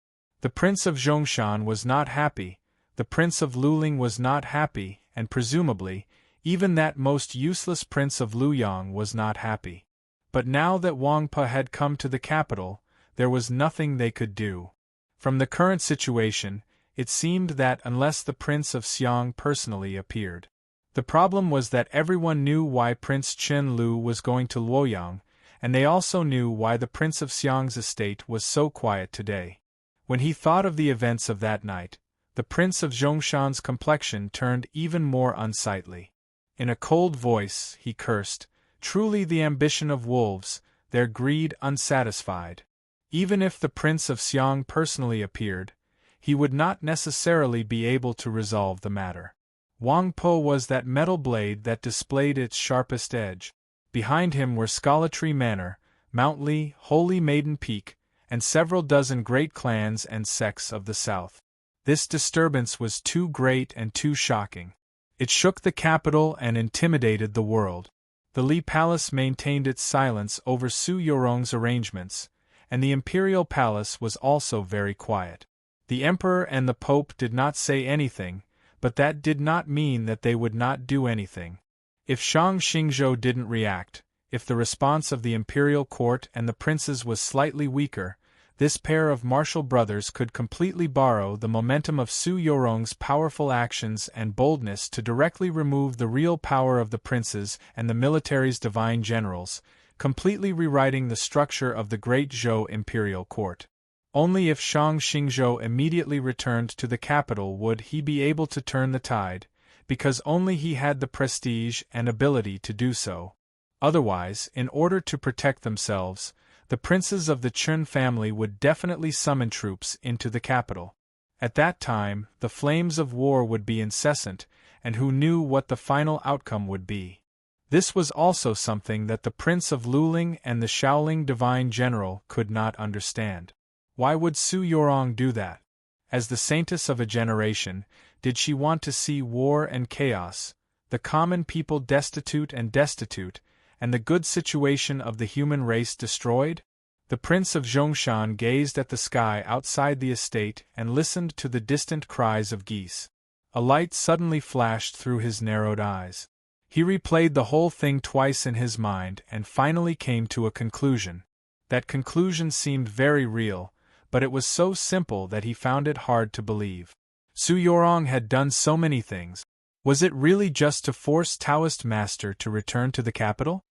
The Prince of Zhongshan was not happy, the Prince of Luling was not happy, and presumably, even that most useless Prince of Luyang was not happy. But now that Wang Po had come to the capital, there was nothing they could do. From the current situation, it seemed that unless the Prince of Xiang personally appeared. The problem was that everyone knew why Prince Chen Lu was going to Luoyang, and they also knew why the Prince of Xiang's estate was so quiet today. When he thought of the events of that night, the Prince of Zhongshan's complexion turned even more unsightly. In a cold voice, he cursed, "Truly the ambition of wolves, their greed unsatisfied." Even if the Prince of Xiang personally appeared, he would not necessarily be able to resolve the matter. Wang Po was that metal blade that displayed its sharpest edge. Behind him were Scholartree Manor, Mount Li, Holy Maiden Peak, and several dozen great clans and sects of the south. This disturbance was too great and too shocking. It shook the capital and intimidated the world. The Li Palace maintained its silence over Su Yorong's arrangements, and the imperial palace was also very quiet. The emperor and the pope did not say anything, but that did not mean that they would not do anything. If Shang Xingzhou didn't react, if the response of the imperial court and the princes was slightly weaker, this pair of martial brothers could completely borrow the momentum of Su Yorong's powerful actions and boldness to directly remove the real power of the princes and the military's divine generals, completely rewriting the structure of the great Zhou imperial court. Only if Shang Xingzhou immediately returned to the capital would he be able to turn the tide, because only he had the prestige and ability to do so. Otherwise, in order to protect themselves, the princes of the Chun family would definitely summon troops into the capital. At that time, the flames of war would be incessant, and who knew what the final outcome would be. This was also something that the Prince of Luling and the Shaoling Divine General could not understand. Why would Su Yorong do that? As the saintess of a generation, did she want to see war and chaos, the common people destitute, and the good situation of the human race destroyed? The Prince of Zhongshan gazed at the sky outside the estate and listened to the distant cries of geese. A light suddenly flashed through his narrowed eyes. He replayed the whole thing twice in his mind and finally came to a conclusion. That conclusion seemed very real, but it was so simple that he found it hard to believe. Su Yorong had done so many things. Was it really just to force Taoist Master to return to the capital?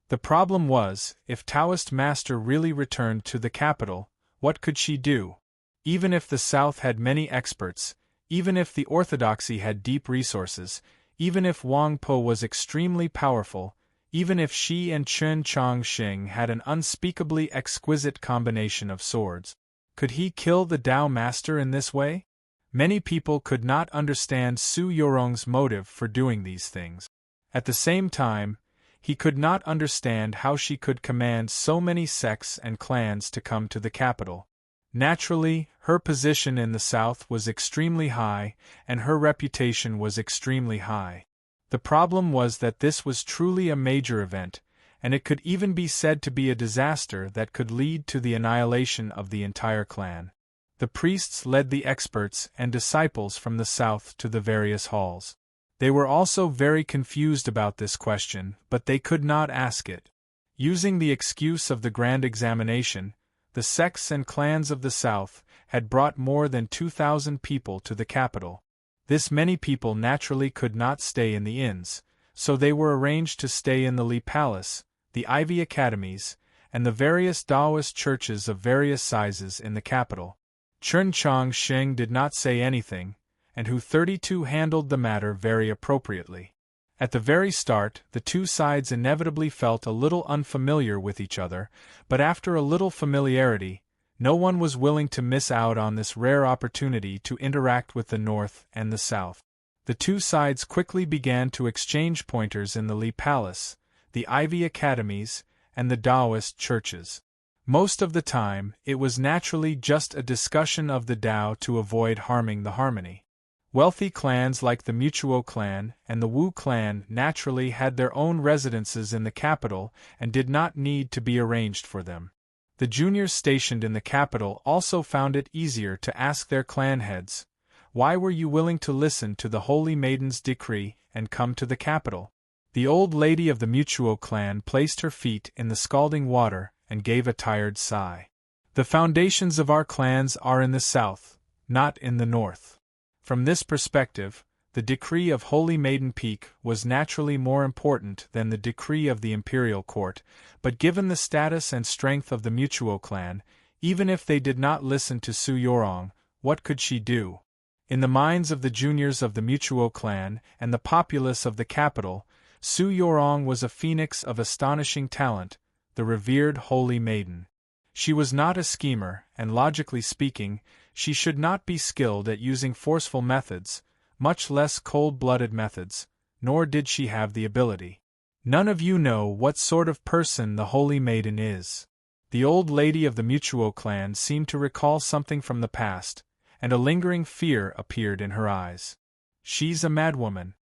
The problem was, if Taoist Master really returned to the capital, what could she do? Even if the South had many experts, even if the Orthodoxy had deep resources, even if Wang Po was extremely powerful, even if she and Chen Chongqing had an unspeakably exquisite combination of swords, could he kill the Tao Master in this way? Many people could not understand Su Yorong's motive for doing these things. At the same time, he could not understand how she could command so many sects and clans to come to the capital. Naturally, her position in the South was extremely high, and her reputation was extremely high. The problem was that this was truly a major event, and it could even be said to be a disaster that could lead to the annihilation of the entire clan. The priests led the experts and disciples from the South to the various halls. They were also very confused about this question, but they could not ask it. Using the excuse of the grand examination, the sects and clans of the South had brought more than 2,000 people to the capital. This many people naturally could not stay in the inns, so they were arranged to stay in the Li Palace, the Ivy Academies, and the various Taoist churches of various sizes in the capital. Chen Chongqing did not say anything, and Hu 32 handled the matter very appropriately. At the very start, the two sides inevitably felt a little unfamiliar with each other, but after a little familiarity, no one was willing to miss out on this rare opportunity to interact with the North and the South. The two sides quickly began to exchange pointers in the Li Palace, the Ivy Academies, and the Taoist churches. Most of the time, it was naturally just a discussion of the Tao to avoid harming the harmony. Wealthy clans like the Mutuo clan and the Wu clan naturally had their own residences in the capital and did not need to be arranged for them. The juniors stationed in the capital also found it easier to ask their clan heads, "Why were you willing to listen to the Holy Maiden's decree and come to the capital?" The old lady of the Mutuo clan placed her feet in the scalding water and gave a tired sigh. "The foundations of our clans are in the South, not in the North." From this perspective, the decree of Holy Maiden Peak was naturally more important than the decree of the imperial court, but given the status and strength of the Mutuo clan, even if they did not listen to Su Yorong, what could she do? In the minds of the juniors of the Mutuo clan and the populace of the capital, Su Yorong was a phoenix of astonishing talent, the revered Holy Maiden. She was not a schemer, and logically speaking, she should not be skilled at using forceful methods, much less cold-blooded methods, nor did she have the ability. None of you know what sort of person the Holy Maiden is. The old lady of the Mutuo clan seemed to recall something from the past, and a lingering fear appeared in her eyes. She's a madwoman.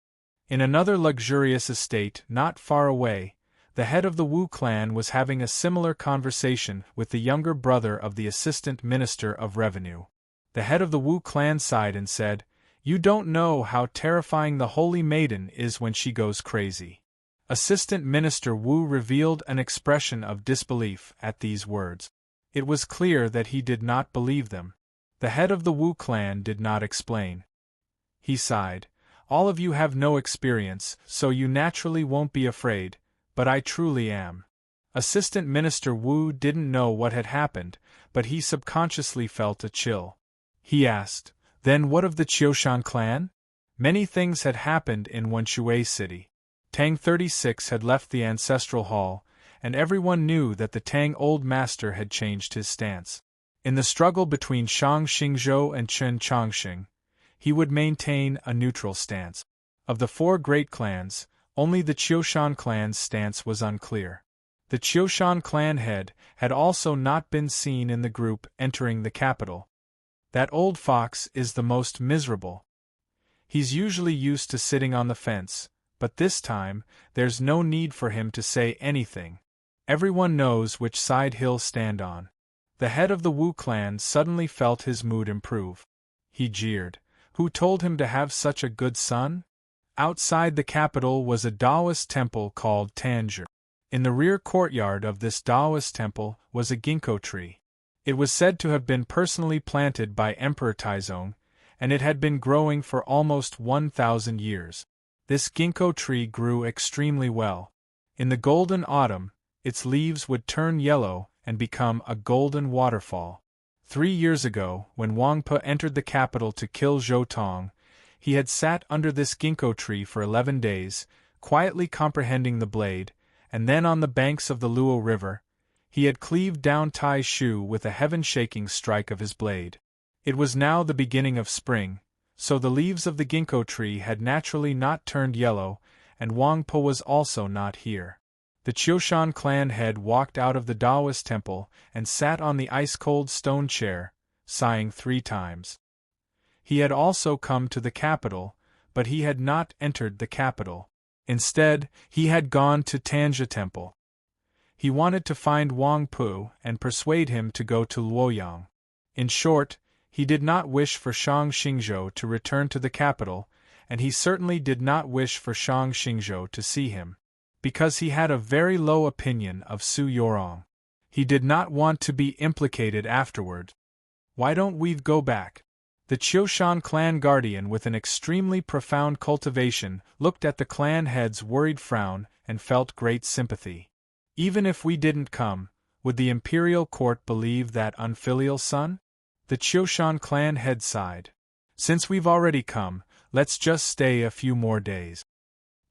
In another luxurious estate not far away, the head of the Wu clan was having a similar conversation with the younger brother of the assistant minister of revenue. The head of the Wu clan sighed and said, "You don't know how terrifying the Holy Maiden is when she goes crazy." Assistant Minister Wu revealed an expression of disbelief at these words. It was clear that he did not believe them. The head of the Wu clan did not explain. He sighed, "All of you have no experience, so you naturally won't be afraid, but I truly am." Assistant Minister Wu didn't know what had happened, but he subconsciously felt a chill. He asked, "Then what of the Qiushan clan?" Many things had happened in Wenshui City. Tang 36 had left the ancestral hall, and everyone knew that the Tang old master had changed his stance. In the struggle between Shang Xingzhou and Chen Chongqing, he would maintain a neutral stance. Of the four great clans, only the Qiushan clan's stance was unclear. The Qiushan clan head had also not been seen in the group entering the capital. "That old fox is the most miserable. He's usually used to sitting on the fence, but this time, there's no need for him to say anything. Everyone knows which side he'll stand on." The head of the Wu clan suddenly felt his mood improve. He jeered. "Who told him to have such a good son?" Outside the capital was a Taoist temple called Tanjore. In the rear courtyard of this Taoist temple was a ginkgo tree. It was said to have been personally planted by Emperor Taizong, and it had been growing for almost 1,000 years. This ginkgo tree grew extremely well. In the golden autumn, its leaves would turn yellow and become a golden waterfall. 3 years ago, when Wang Pe entered the capital to kill Zhou Tong, he had sat under this ginkgo tree for 11 days, quietly comprehending the blade, and then on the banks of the Luo River, he had cleaved down Tai Shu with a heaven-shaking strike of his blade. It was now the beginning of spring, so the leaves of the ginkgo tree had naturally not turned yellow, and Wang Po was also not here. The Qiushan clan head walked out of the Taoist temple and sat on the ice-cold stone chair, sighing 3 times. He had also come to the capital, but he had not entered the capital. Instead, he had gone to Tanja Temple. He wanted to find Wang Pu and persuade him to go to Luoyang. In short, he did not wish for Shang Xingzhou to return to the capital, and he certainly did not wish for Shang Xingzhou to see him, because he had a very low opinion of Su Yorong. He did not want to be implicated afterward. "Why don't we go back?" The Qiushan clan guardian, with an extremely profound cultivation, looked at the clan head's worried frown and felt great sympathy. Even if we didn't come, would the imperial court believe that unfilial son? The Qiushan clan head sighed. "Since we've already come, let's just stay a few more days."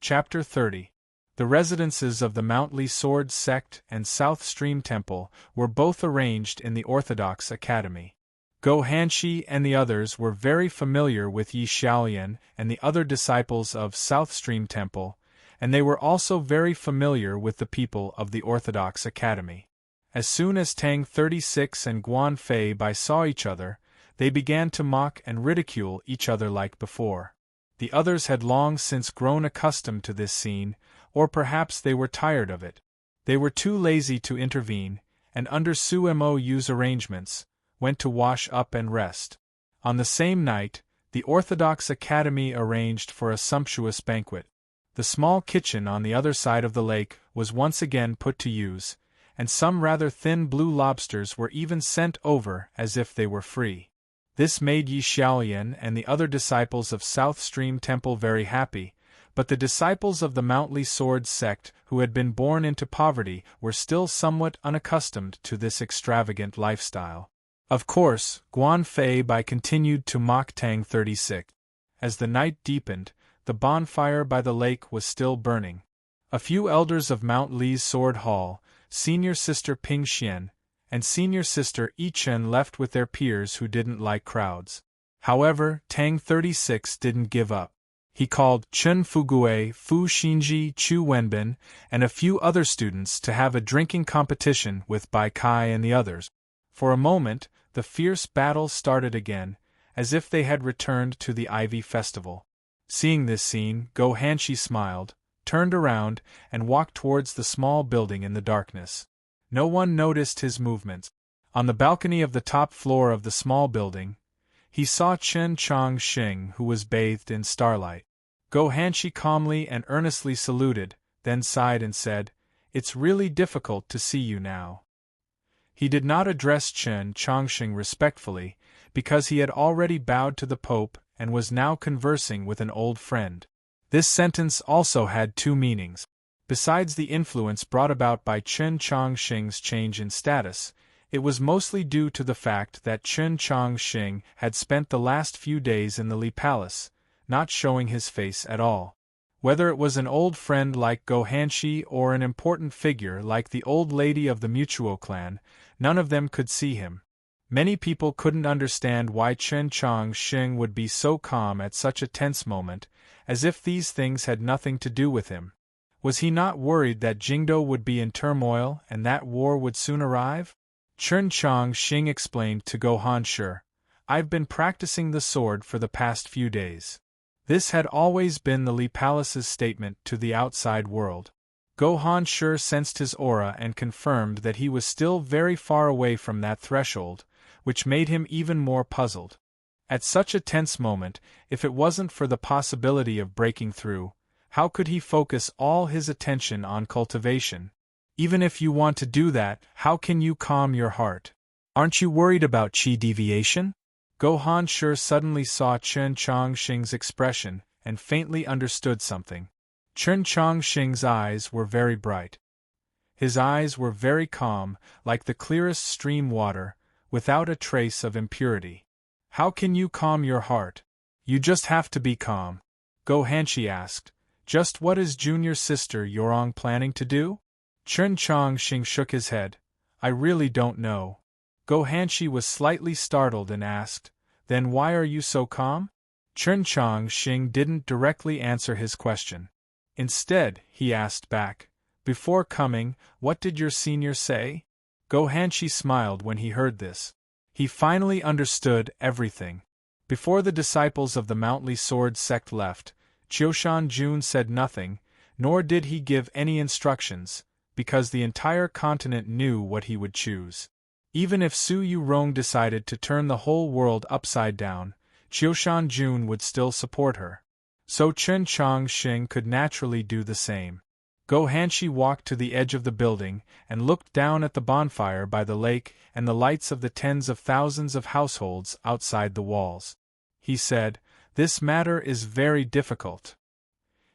Chapter 30. The residences of the Mount Li Sword Sect and South Stream Temple were both arranged in the Orthodox Academy. Go Hanshi and the others were very familiar with Yi Xiaolian and the other disciples of South Stream Temple, and they were also very familiar with the people of the Orthodox Academy. As soon as Tang 36 and Guan Fei Bai saw each other, they began to mock and ridicule each other like before. The others had long since grown accustomed to this scene, or perhaps they were tired of it. They were too lazy to intervene, and under Su Mou's arrangements, went to wash up and rest. On the same night, the Orthodox Academy arranged for a sumptuous banquet. The small kitchen on the other side of the lake was once again put to use, and some rather thin blue lobsters were even sent over as if they were free. This made Yi Xiaolian and the other disciples of South Stream Temple very happy, but the disciples of the Mount Li Sword Sect who had been born into poverty were still somewhat unaccustomed to this extravagant lifestyle. Of course, Guan Fei Bai continued to mock Tang 36. As the night deepened, the bonfire by the lake was still burning. A few elders of Mount Li's Sword Hall, Senior Sister Ping Xian, and Senior Sister Yi Chen left with their peers who didn't like crowds. However, Tang 36 didn't give up. He called Chen Fugue, Fu Xinji, Chu Wenbin, and a few other students to have a drinking competition with Bai Kai and the others. For a moment, the fierce battle started again, as if they had returned to the Ivy Festival. Seeing this scene, Go Hanshi smiled, turned around, and walked towards the small building in the darkness. No one noticed his movements. On the balcony of the top floor of the small building, he saw Chen Chang Xing, who was bathed in starlight. Go Hanshi calmly and earnestly saluted, then sighed and said, "It's really difficult to see you now." He did not address Chen Changxing respectfully, because he had already bowed to the Pope and was now conversing with an old friend. This sentence also had 2 meanings. Besides the influence brought about by Chen Changxing's change in status, it was mostly due to the fact that Chen Changxing had spent the last few days in the Li Palace, not showing his face at all. Whether it was an old friend like Go Hanshi or an important figure like the old lady of the Mutuo clan, none of them could see him. Many people couldn't understand why Chen Changxing would be so calm at such a tense moment, as if these things had nothing to do with him. Was he not worried that Jingdo would be in turmoil and that war would soon arrive? Chen Changxing explained to Go Hanshi, "I've been practicing the sword for the past few days." This had always been the Li Palace's statement to the outside world. Go Hanshi sensed his aura and confirmed that he was still very far away from that threshold, which made him even more puzzled. At such a tense moment, if it wasn't for the possibility of breaking through, how could he focus all his attention on cultivation? Even if you want to do that, how can you calm your heart? Aren't you worried about qi deviation? Go Hanshi suddenly saw Chen Chongqing's expression and faintly understood something. Chen Chongqing's eyes were very bright. His eyes were very calm, like the clearest stream water, without a trace of impurity. How can you calm your heart? You just have to be calm. Go Hanshi asked. Just what is junior sister Yorong planning to do? Chen Chongqing shook his head. I really don't know. Go Hanshi was slightly startled and asked, Then why are you so calm? Chen Chongqing didn't directly answer his question. Instead, he asked back, Before coming, what did your senior say? Go Hanshi smiled when he heard this. He finally understood everything. Before the disciples of the Mountly Sword sect left, Qiushan Jun said nothing, nor did he give any instructions, because the entire continent knew what he would choose. Even if Su Yurong decided to turn the whole world upside down, Qiushan Jun would still support her. So Chen Chongqing could naturally do the same. Go Hanshi walked to the edge of the building and looked down at the bonfire by the lake and the lights of the tens of thousands of households outside the walls. He said, This matter is very difficult.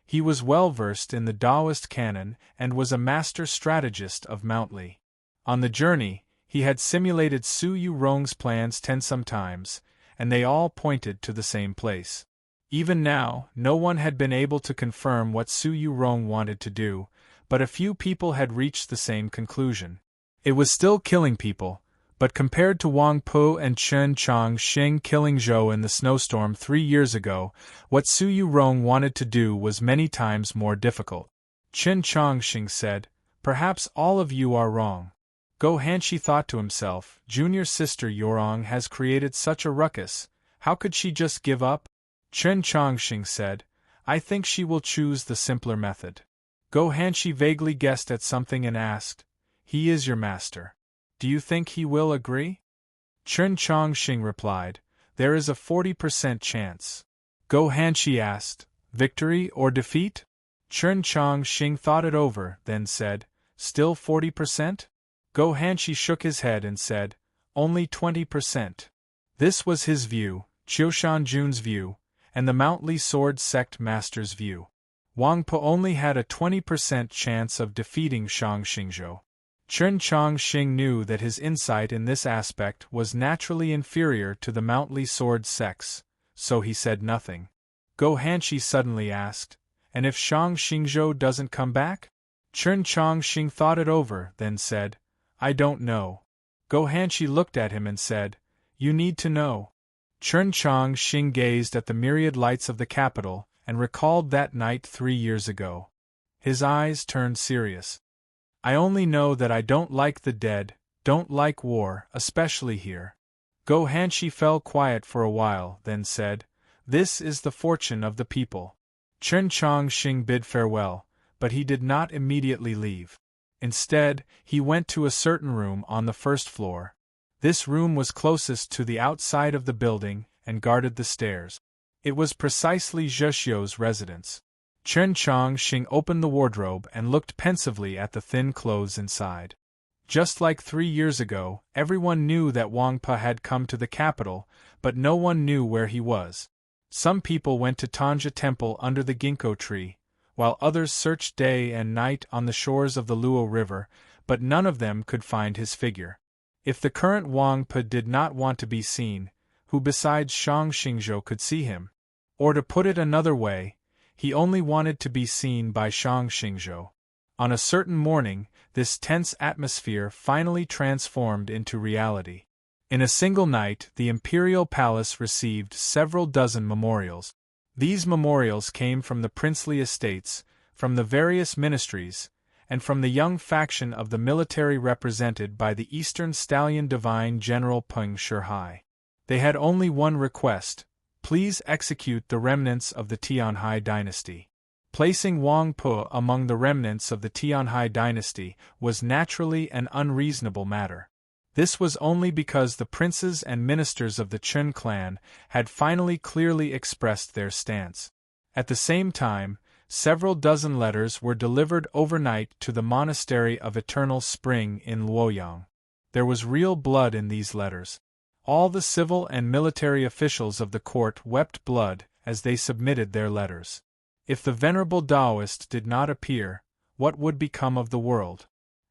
He was well versed in the Taoist canon and was a master strategist of Mountly. On the journey, he had simulated Su Yurong's plans 10 times, and they all pointed to the same place. Even now, no one had been able to confirm what Su Yurong wanted to do, but a few people had reached the same conclusion. It was still killing people, but compared to Wang Po and Chen Chongqing killing Zhou in the snowstorm 3 years ago, what Su Yurong wanted to do was many times more difficult. Chen Chongqing said, Perhaps all of you are wrong. Go Hanshi thought to himself, Junior sister Yorong has created such a ruckus, how could she just give up? Chen Chongqing said, I think she will choose the simpler method. Go Hanshi vaguely guessed at something and asked, He is your master. Do you think he will agree? Chen Chongqing replied, There is a 40% chance. Go Hanshi asked, Victory or defeat? Chen Chongqing thought it over, then said, Still 40%? Go Hanshi shook his head and said, Only 20%. This was his view, Qiushan Jun's view, and the Mountly Sword sect master's view. Wang Po only had a 20% chance of defeating Shang Xingzhou. Chen Chongqing knew that his insight in this aspect was naturally inferior to the Mountly Sword sects, so he said nothing. Go Hanshi suddenly asked, And if Shang Xingzhou doesn't come back? Chen Chongqing thought it over, then said, I don't know. Go Hanshi looked at him and said, You need to know. Chen Chongqing gazed at the myriad lights of the capital and recalled that night 3 years ago. His eyes turned serious. I only know that I don't like the dead, don't like war, especially here. Go Hanshi fell quiet for a while, then said, This is the fortune of the people. Chen Chongqing bid farewell, but he did not immediately leave. Instead, he went to a certain room on the first floor. This room was closest to the outside of the building and guarded the stairs. It was precisely Zheshio's residence. Chen Chongqing opened the wardrobe and looked pensively at the thin clothes inside. Just like 3 years ago, everyone knew that Wang Po had come to the capital, but no one knew where he was. Some people went to Tanja Temple under the ginkgo tree, while others searched day and night on the shores of the Luo River, but none of them could find his figure. If the current Wang Po did not want to be seen, who besides Shang Xingzhou could see him? Or to put it another way, he only wanted to be seen by Shang Xingzhou. On a certain morning, this tense atmosphere finally transformed into reality. In a single night, the imperial palace received several dozen memorials. These memorials came from the princely estates, from the various ministries, and from the young faction of the military represented by the Eastern Stallion Divine General Peng Shihai. They had only one request: please execute the remnants of the Tianhai dynasty. Placing Wang Po among the remnants of the Tianhai dynasty was naturally an unreasonable matter. This was only because the princes and ministers of the Chun clan had finally clearly expressed their stance. At the same time, several dozen letters were delivered overnight to the Monastery of Eternal Spring in Luoyang. There was real blood in these letters. All the civil and military officials of the court wept blood as they submitted their letters. If the venerable Taoist did not appear, what would become of the world?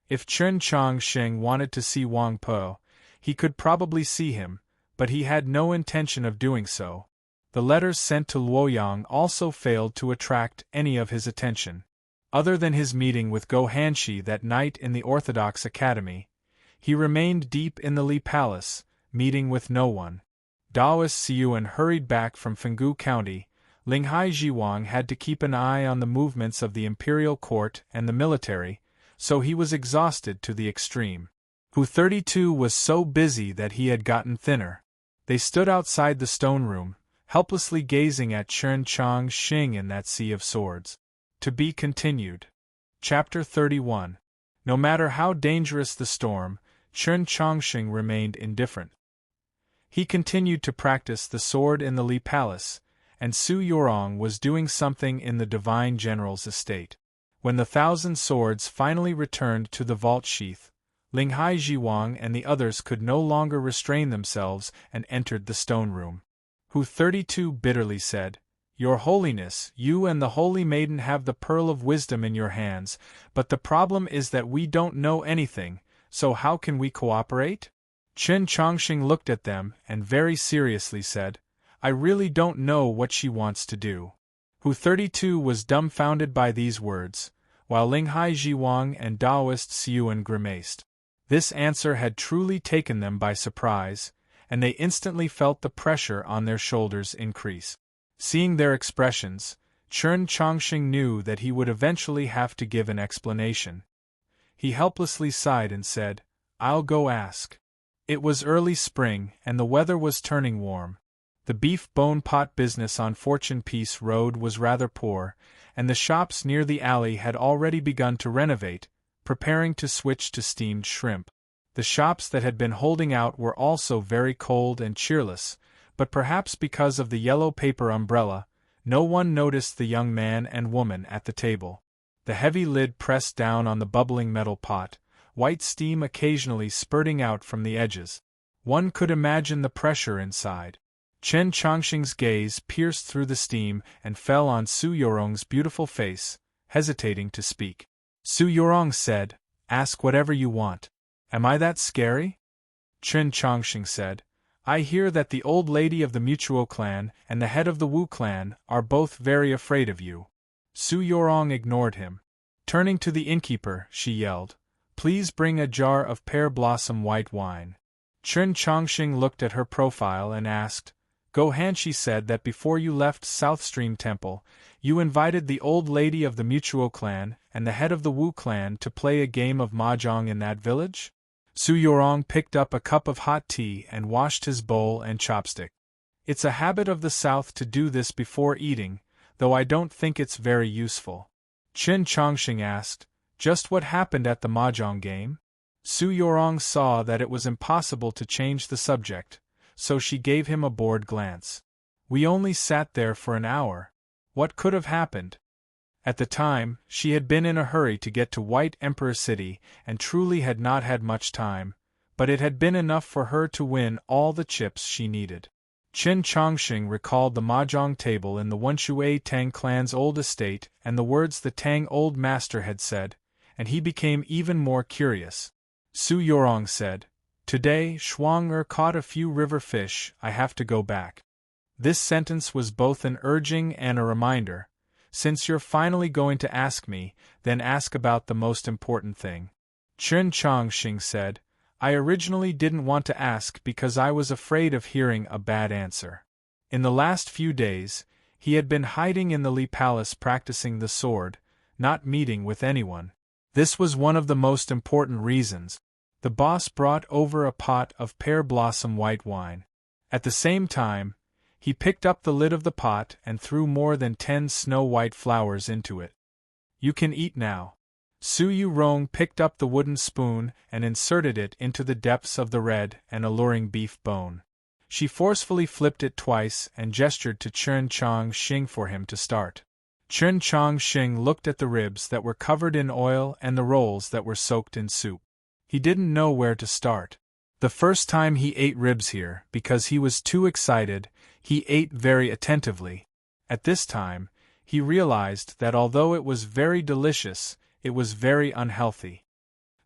If Chen Chongqing wanted to see Wang Po, he could probably see him, but he had no intention of doing so. The letters sent to Luoyang also failed to attract any of his attention. Other than his meeting with Go Hanshi that night in the Orthodox Academy, he remained deep in the Li Palace, meeting with no one. Taoist Siyuan hurried back from Fenggu County. Linghai Jiwang had to keep an eye on the movements of the imperial court and the military, so he was exhausted to the extreme. Hu 32 was so busy that he had gotten thinner. They stood outside the stone room, helplessly gazing at Chen Chongqing in that sea of swords. To be continued. Chapter 31. No matter how dangerous the storm, Chen Chongqing remained indifferent. He continued to practice the sword in the Li Palace, and Su Yorong was doing something in the Divine General's estate. When the 1,000 swords finally returned to the vault sheath, Linghai Jiwang and the others could no longer restrain themselves and entered the stone room. Hu 32 bitterly said, "Your Holiness, you and the Holy Maiden have the pearl of wisdom in your hands, but the problem is that we don't know anything, so how can we cooperate?" Chen Chongqing looked at them and very seriously said, "I really don't know what she wants to do." Hu 32 was dumbfounded by these words, while Linghai Jiwang and Taoist Siyuan grimaced. This answer had truly taken them by surprise, and they instantly felt the pressure on their shoulders increase. Seeing their expressions, Chen Chongqing knew that he would eventually have to give an explanation. He helplessly sighed and said, "I'll go ask." It was early spring, and the weather was turning warm. The beef bone pot business on Fortune Peace Road was rather poor, and the shops near the alley had already begun to renovate, preparing to switch to steamed shrimp. The shops that had been holding out were also very cold and cheerless, but perhaps because of the yellow paper umbrella, no one noticed the young man and woman at the table. The heavy lid pressed down on the bubbling metal pot, white steam occasionally spurting out from the edges. One could imagine the pressure inside. Chen Chongqing's gaze pierced through the steam and fell on Su Yorong's beautiful face, hesitating to speak. Su Yorong said, "Ask whatever you want." "Am I that scary?" Chen Chongqing said, "I hear that the old lady of the Mutuo clan and the head of the Wu clan are both very afraid of you." Su Yorong ignored him. Turning to the innkeeper, she yelled, "Please bring a jar of pear blossom white wine." Chen Chongqing looked at her profile and asked, "Go Hanshi said that before you left South Stream Temple, you invited the old lady of the Mutuo clan and the head of the Wu clan to play a game of mahjong in that village?" Su Yorong picked up a cup of hot tea and washed his bowl and chopstick. "It's a habit of the South to do this before eating, though I don't think it's very useful." Chen Chongqing asked, "Just what happened at the mahjong game?" Su Yorong saw that it was impossible to change the subject, so she gave him a bored glance. "We only sat there for an hour. What could have happened?" At the time, she had been in a hurry to get to White Emperor City and truly had not had much time, but it had been enough for her to win all the chips she needed. Chen Chongqing recalled the mahjong table in the Wenshui Tang clan's old estate and the words the Tang old master had said, and he became even more curious. Su Yorong said, "Today, Shuang caught a few river fish, I have to go back." This sentence was both an urging and a reminder. Since you're finally going to ask me, then ask about the most important thing. Chen Chongqing said, "I originally didn't want to ask because I was afraid of hearing a bad answer." In the last few days, he had been hiding in the Li Palace practicing the sword, not meeting with anyone. This was one of the most important reasons. The boss brought over a pot of pear blossom white wine. At the same time, he picked up the lid of the pot and threw more than 10 snow-white flowers into it. "You can eat now." Su Yu-rong picked up the wooden spoon and inserted it into the depths of the red and alluring beef bone. She forcefully flipped it twice and gestured to Chen Chong-shing for him to start. Chen Chong-shing looked at the ribs that were covered in oil and the rolls that were soaked in soup. He didn't know where to start. The first time he ate ribs here, because he was too excited, he ate very attentively. At this time, he realized that although it was very delicious, it was very unhealthy.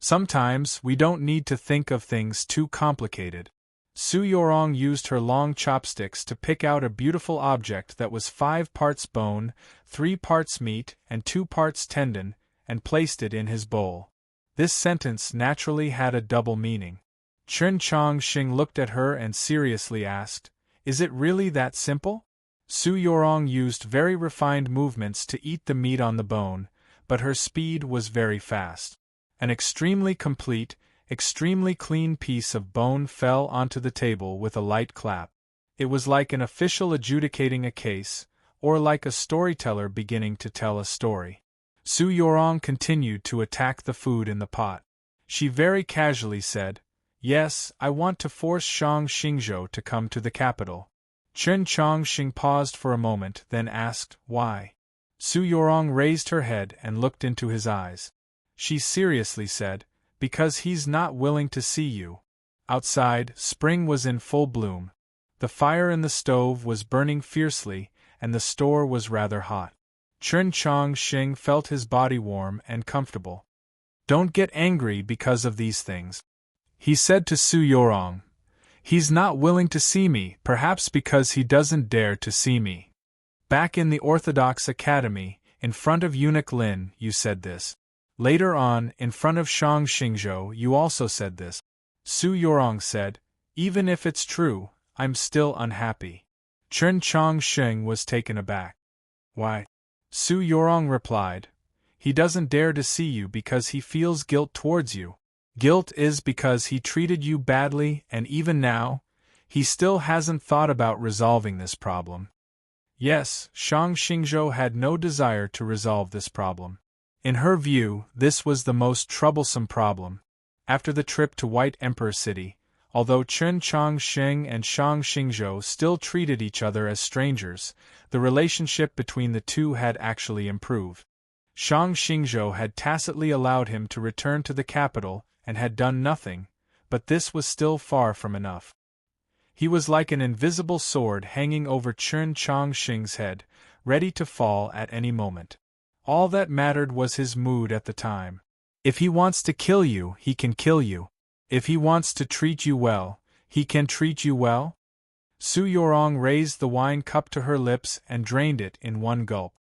Sometimes we don't need to think of things too complicated. Su Yorong used her long chopsticks to pick out a beautiful object that was 5 parts bone, 3 parts meat, and 2 parts tendon, and placed it in his bowl. This sentence naturally had a double meaning. Chen Chong-shing looked at her and seriously asked, "Is it really that simple?" Su Yorong used very refined movements to eat the meat on the bone, but her speed was very fast. An extremely complete, extremely clean piece of bone fell onto the table with a light clap. It was like an official adjudicating a case, or like a storyteller beginning to tell a story. Su Yorong continued to attack the food in the pot. She very casually said, "Yes, I want to force Shang Xingzhou to come to the capital." Chen Chong-shing paused for a moment, then asked, "Why?" Su Yorong raised her head and looked into his eyes. She seriously said, "Because he's not willing to see you." Outside, spring was in full bloom. The fire in the stove was burning fiercely, and the store was rather hot. Chen Chong-shing felt his body warm and comfortable. "Don't get angry because of these things," he said to Su Yorong. "He's not willing to see me, perhaps because he doesn't dare to see me. Back in the Orthodox Academy, in front of Eunuch Lin, you said this. Later on, in front of Shang Xingzhou, you also said this." Su Yorong said, "Even if it's true, I'm still unhappy." Chen Chong-shing was taken aback. "Why?" Su Yorong replied, "He doesn't dare to see you because he feels guilt towards you. Guilt is because he treated you badly, and even now, he still hasn't thought about resolving this problem." Yes, Shang Xingzhou had no desire to resolve this problem. In her view, this was the most troublesome problem. After the trip to White Emperor City, although Chen Chong-shing and Shang Xingzhou still treated each other as strangers, the relationship between the two had actually improved. Shang Xingzhou had tacitly allowed him to return to the capital and had done nothing, but this was still far from enough. He was like an invisible sword hanging over Chen Chong-shing's head, ready to fall at any moment. All that mattered was his mood at the time. If he wants to kill you, he can kill you. If he wants to treat you well, he can treat you well. Su Yorong raised the wine cup to her lips and drained it in one gulp.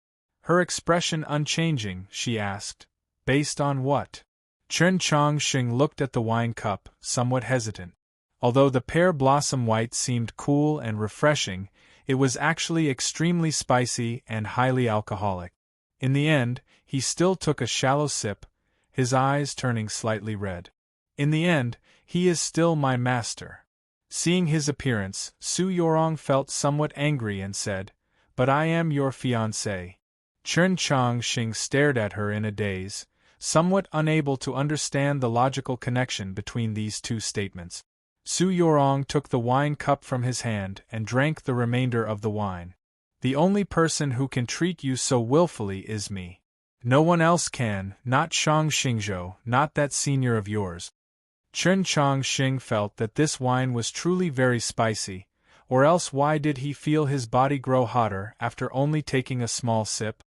Her expression unchanging, she asked, "Based on what?" Chen Chong-shing looked at the wine cup, somewhat hesitant. Although the pear blossom white seemed cool and refreshing, it was actually extremely spicy and highly alcoholic. In the end, he still took a shallow sip, his eyes turning slightly red. "In the end, he is still my master." Seeing his appearance, Su Yorong felt somewhat angry and said, "But I am your fiancé." Chen Chong-shing stared at her in a daze, somewhat unable to understand the logical connection between these two statements. Su Yorong took the wine cup from his hand and drank the remainder of the wine. "The only person who can treat you so willfully is me. No one else can, not Shang Xingzhou, not that senior of yours." Chen Chong-shing felt that this wine was truly very spicy, or else why did he feel his body grow hotter after only taking a small sip?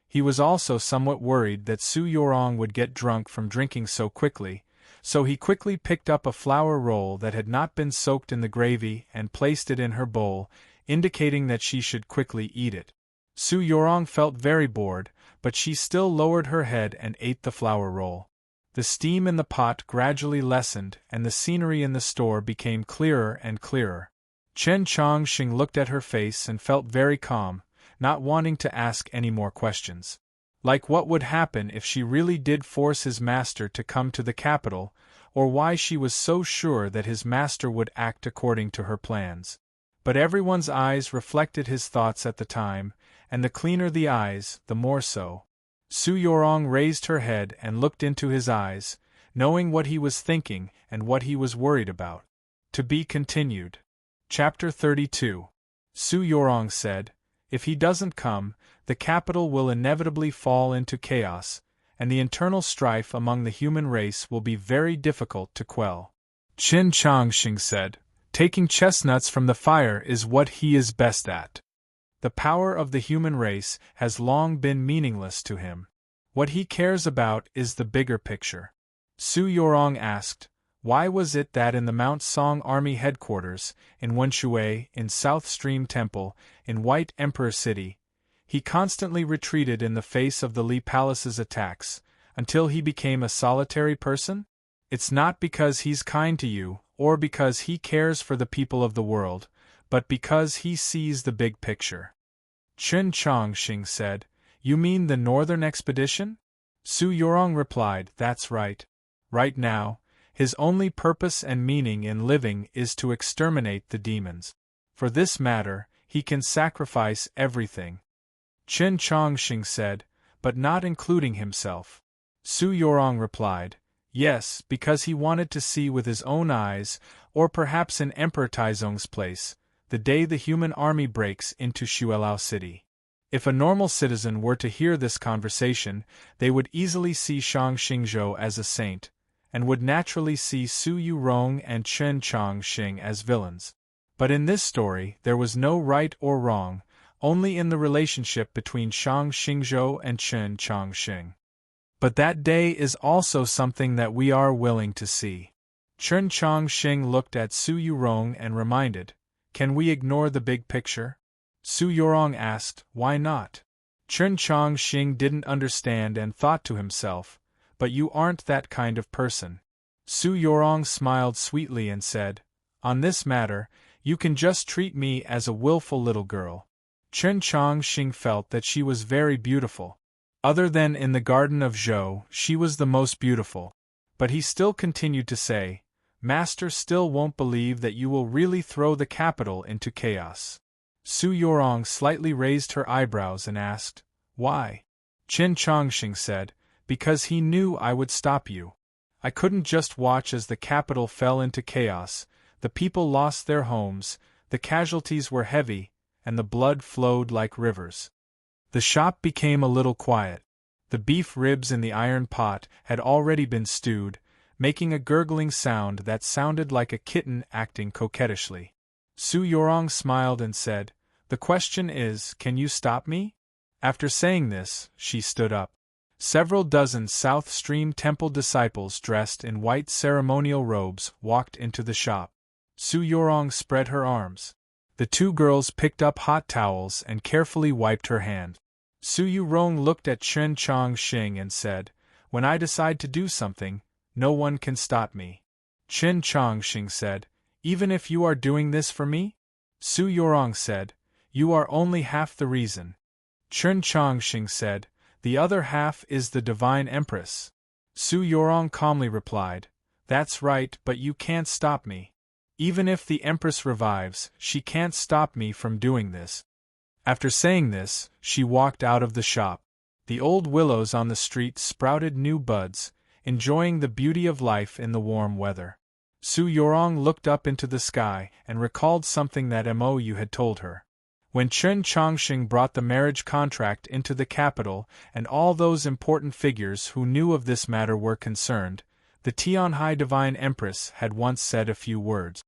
He was also somewhat worried that Su Yorong would get drunk from drinking so quickly, so he quickly picked up a flour roll that had not been soaked in the gravy and placed it in her bowl, indicating that she should quickly eat it. Su Yorong felt very bored, but she still lowered her head and ate the flour roll. The steam in the pot gradually lessened and the scenery in the store became clearer and clearer. Chen Chong-shing looked at her face and felt very calm, not wanting to ask any more questions. Like what would happen if she really did force his master to come to the capital, or why she was so sure that his master would act according to her plans. But everyone's eyes reflected his thoughts at the time, and the cleaner the eyes, the more so. Su Yorong raised her head and looked into his eyes, knowing what he was thinking and what he was worried about. To be continued. Chapter 32. Su Yorong said, "If he doesn't come, the capital will inevitably fall into chaos, and the internal strife among the human race will be very difficult to quell." Qin Changxing said, "Taking chestnuts from the fire is what he is best at. The power of the human race has long been meaningless to him. What he cares about is the bigger picture." Su Yorong asked, "Why was it that in the Mount Song Army headquarters, in Wenshui, in South Stream Temple, in White Emperor City, he constantly retreated in the face of the Li Palace's attacks, until he became a solitary person? It's not because he's kind to you, or because he cares for the people of the world, but because he sees the big picture." Qin Changxing said, "You mean the northern expedition?" Su Yorong replied, "That's right. Right now, his only purpose and meaning in living is to exterminate the demons. For this matter, he can sacrifice everything." Qin Changxing said, "But not including himself." Su Yorong replied, "Yes, because he wanted to see with his own eyes, or perhaps in Emperor Taizong's place, the day the human army breaks into Xuelao City." If a normal citizen were to hear this conversation, they would easily see Shang Xingzhou as a saint, and would naturally see Su Yorong and Qin Changxing as villains. But in this story there was no right or wrong, only in the relationship between Shang Xingzhou and Qin Changxing. But that day is also something that we are willing to see. Qin Changxing looked at Su Yorong and reminded, "Can we ignore the big picture?" Su Yorong asked, "Why not?" Qin Changxing didn't understand and thought to himself, "But you aren't that kind of person." Su Yorong smiled sweetly and said, "On this matter, you can just treat me as a willful little girl." Qin Changxing felt that she was very beautiful. Other than in the garden of Zhou, she was the most beautiful. But he still continued to say, "Master still won't believe that you will really throw the capital into chaos." Su Yorong slightly raised her eyebrows and asked, "Why?" Qin Changxing said, "Because he knew I would stop you. I couldn't just watch as the capital fell into chaos, the people lost their homes, the casualties were heavy, and the blood flowed like rivers." The shop became a little quiet. The beef ribs in the iron pot had already been stewed, making a gurgling sound that sounded like a kitten acting coquettishly. Su Yorong smiled and said, "The question is, can you stop me?" After saying this, she stood up. Several dozen South Stream Temple disciples dressed in white ceremonial robes walked into the shop. Su Yorong spread her arms. The two girls picked up hot towels and carefully wiped her hand. Su Yorong looked at Qin Changxing and said, "When I decide to do something, no one can stop me." Qin Changxing said, "Even if you are doing this for me?" Su Yorong said, "You are only half the reason." Qin Changxing said, "The other half is the Divine Empress." Su Yorong calmly replied, "That's right, but you can't stop me. Even if the Empress revives, she can't stop me from doing this." After saying this, she walked out of the shop. The old willows on the street sprouted new buds, enjoying the beauty of life in the warm weather. Su Yorong looked up into the sky and recalled something that Mou had told her. When Qin Changxing brought the marriage contract into the capital and all those important figures who knew of this matter were concerned, the Tianhai Divine Empress had once said a few words.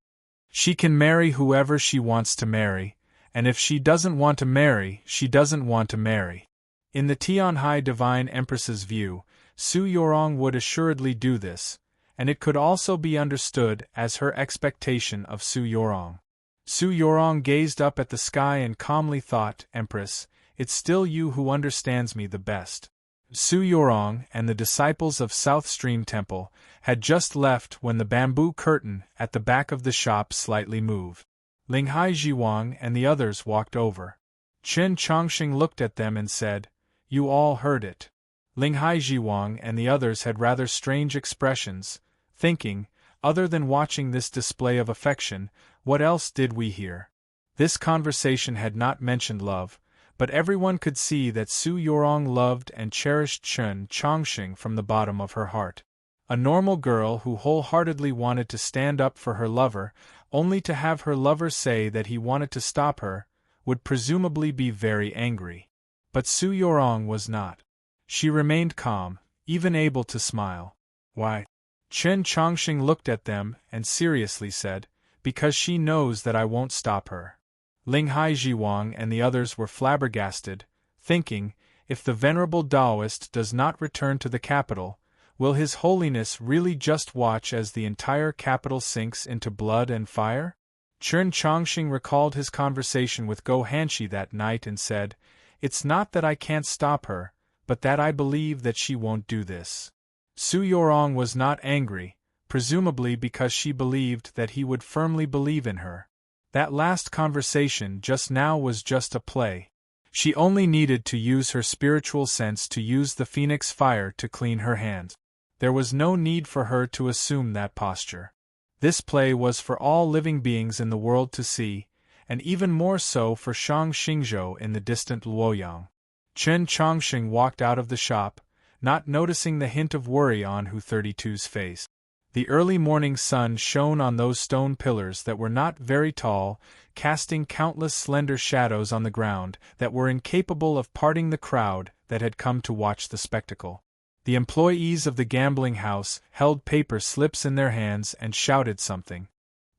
She can marry whoever she wants to marry, and if she doesn't want to marry, she doesn't want to marry. In the Tianhai Divine Empress's view, Su Yorong would assuredly do this, and it could also be understood as her expectation of Su Yorong. Su Yorong gazed up at the sky and calmly thought, "Empress, it's still you who understands me the best." Su Yorong and the disciples of South Stream Temple had just left when the bamboo curtain at the back of the shop slightly moved. Linghai Jiwang and the others walked over. Qin Changxing looked at them and said, "You all heard it." Linghai Jiwang and the others had rather strange expressions, thinking, other than watching this display of affection, what else did we hear? This conversation had not mentioned love, but everyone could see that Su Yorong loved and cherished Chen Chongqing from the bottom of her heart. A normal girl who wholeheartedly wanted to stand up for her lover, only to have her lover say that he wanted to stop her, would presumably be very angry. But Su Yorong was not. She remained calm, even able to smile. Why? Chen Chongqing looked at them and seriously said, because she knows that I won't stop her. Ling Haizhiwang and the others were flabbergasted, thinking, if the venerable Taoist does not return to the capital, will His Holiness really just watch as the entire capital sinks into blood and fire? Chen Chongqing recalled his conversation with Go Hanshi that night and said, it's not that I can't stop her, but that I believe that she won't do this. Su Yorong was not angry, presumably because she believed that he would firmly believe in her. That last conversation just now was just a play. She only needed to use her spiritual sense to use the phoenix fire to clean her hands. There was no need for her to assume that posture. This play was for all living beings in the world to see, and even more so for Shang Xingzhou in the distant Luoyang. Chen Chongqing walked out of the shop, not noticing the hint of worry on Hu 32's face. The early morning sun shone on those stone pillars that were not very tall, casting countless slender shadows on the ground that were incapable of parting the crowd that had come to watch the spectacle. The employees of the gambling house held paper slips in their hands and shouted something.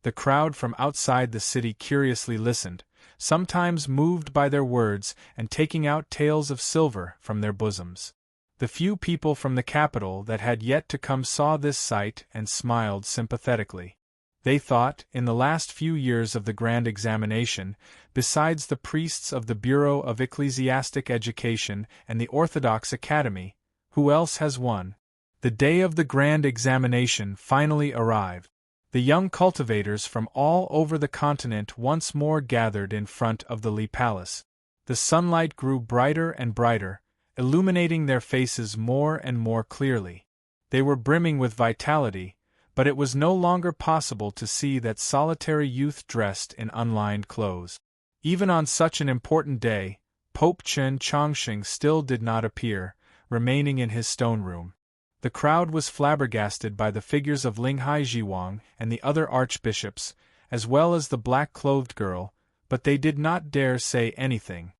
The crowd from outside the city curiously listened, sometimes moved by their words and taking out taels of silver from their bosoms. The few people from the capital that had yet to come saw this sight and smiled sympathetically. They thought, in the last few years of the grand examination, besides the priests of the Bureau of Ecclesiastic Education and the Orthodox Academy, who else has won? The day of the grand examination finally arrived. The young cultivators from all over the continent once more gathered in front of the Li Palace. The sunlight grew brighter and brighter, illuminating their faces more and more clearly. They were brimming with vitality, but it was no longer possible to see that solitary youth dressed in unlined clothes. Even on such an important day, Pope Chen Chongqing still did not appear, remaining in his stone room. The crowd was flabbergasted by the figures of Ling Haizhiwang and the other archbishops, as well as the black-clothed girl, but they did not dare say anything.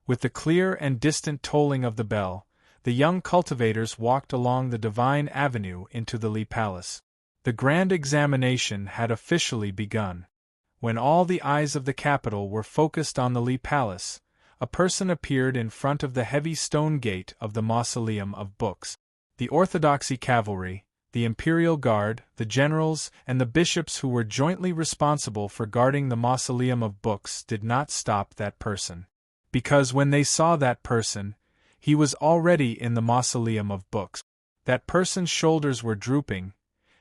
With the clear and distant tolling of the bell, the young cultivators walked along the Divine Avenue into the Li Palace. The grand examination had officially begun. When all the eyes of the capital were focused on the Li Palace, a person appeared in front of the heavy stone gate of the Mausoleum of Books. The Orthodoxy cavalry, the Imperial Guard, the generals, and the bishops who were jointly responsible for guarding the Mausoleum of Books did not stop that person. Because when they saw that person, he was already in the Mausoleum of Books. That person's shoulders were drooping,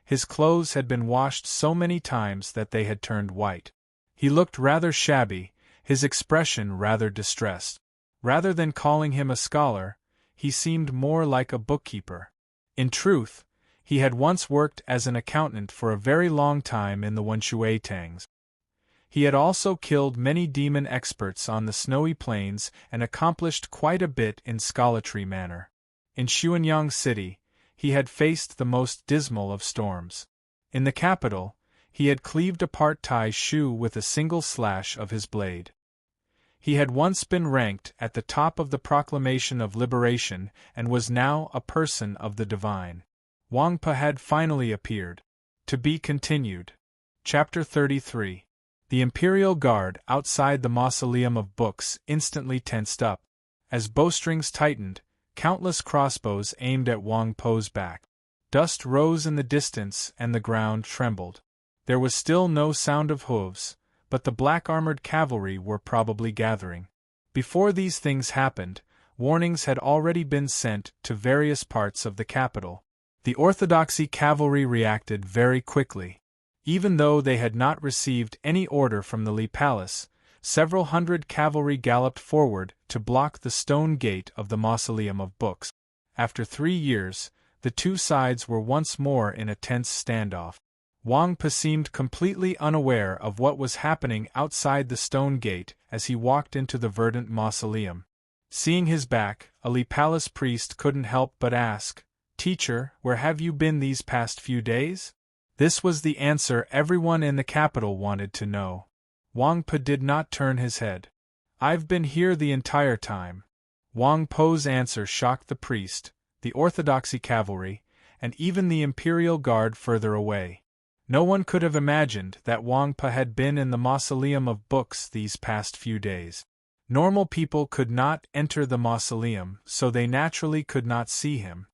his clothes had been washed so many times that they had turned white. He looked rather shabby, his expression rather distressed. Rather than calling him a scholar, he seemed more like a bookkeeper. In truth, he had once worked as an accountant for a very long time in the Wenshui Tangs. He had also killed many demon experts on the snowy plains and accomplished quite a bit in scholarly manner. In Xuanyang City, he had faced the most dismal of storms. In the capital, he had cleaved apart Tai Shu with a single slash of his blade. He had once been ranked at the top of the Proclamation of Liberation and was now a person of the divine. Wang Pa had finally appeared. To be continued. Chapter 33. The Imperial Guard outside the Mausoleum of Books instantly tensed up. As bowstrings tightened, countless crossbows aimed at Wang Po's back. Dust rose in the distance and the ground trembled. There was still no sound of hooves, but the black-armored cavalry were probably gathering. Before these things happened, warnings had already been sent to various parts of the capital. The Orthodoxy cavalry reacted very quickly. Even though they had not received any order from the Li Palace, several hundred cavalry galloped forward to block the stone gate of the Mausoleum of Books. After 3 years, the two sides were once more in a tense standoff. Wang Pa seemed completely unaware of what was happening outside the stone gate as he walked into the verdant mausoleum. Seeing his back, a Li Palace priest couldn't help but ask, "Teacher, where have you been these past few days?" This was the answer everyone in the capital wanted to know. Wang Pa did not turn his head. "I've been here the entire time." Wang Po's answer shocked the priest, the orthodoxy cavalry, and even the imperial guard further away. No one could have imagined that Wang Pa had been in the mausoleum of books these past few days. Normal people could not enter the mausoleum, so they naturally could not see him.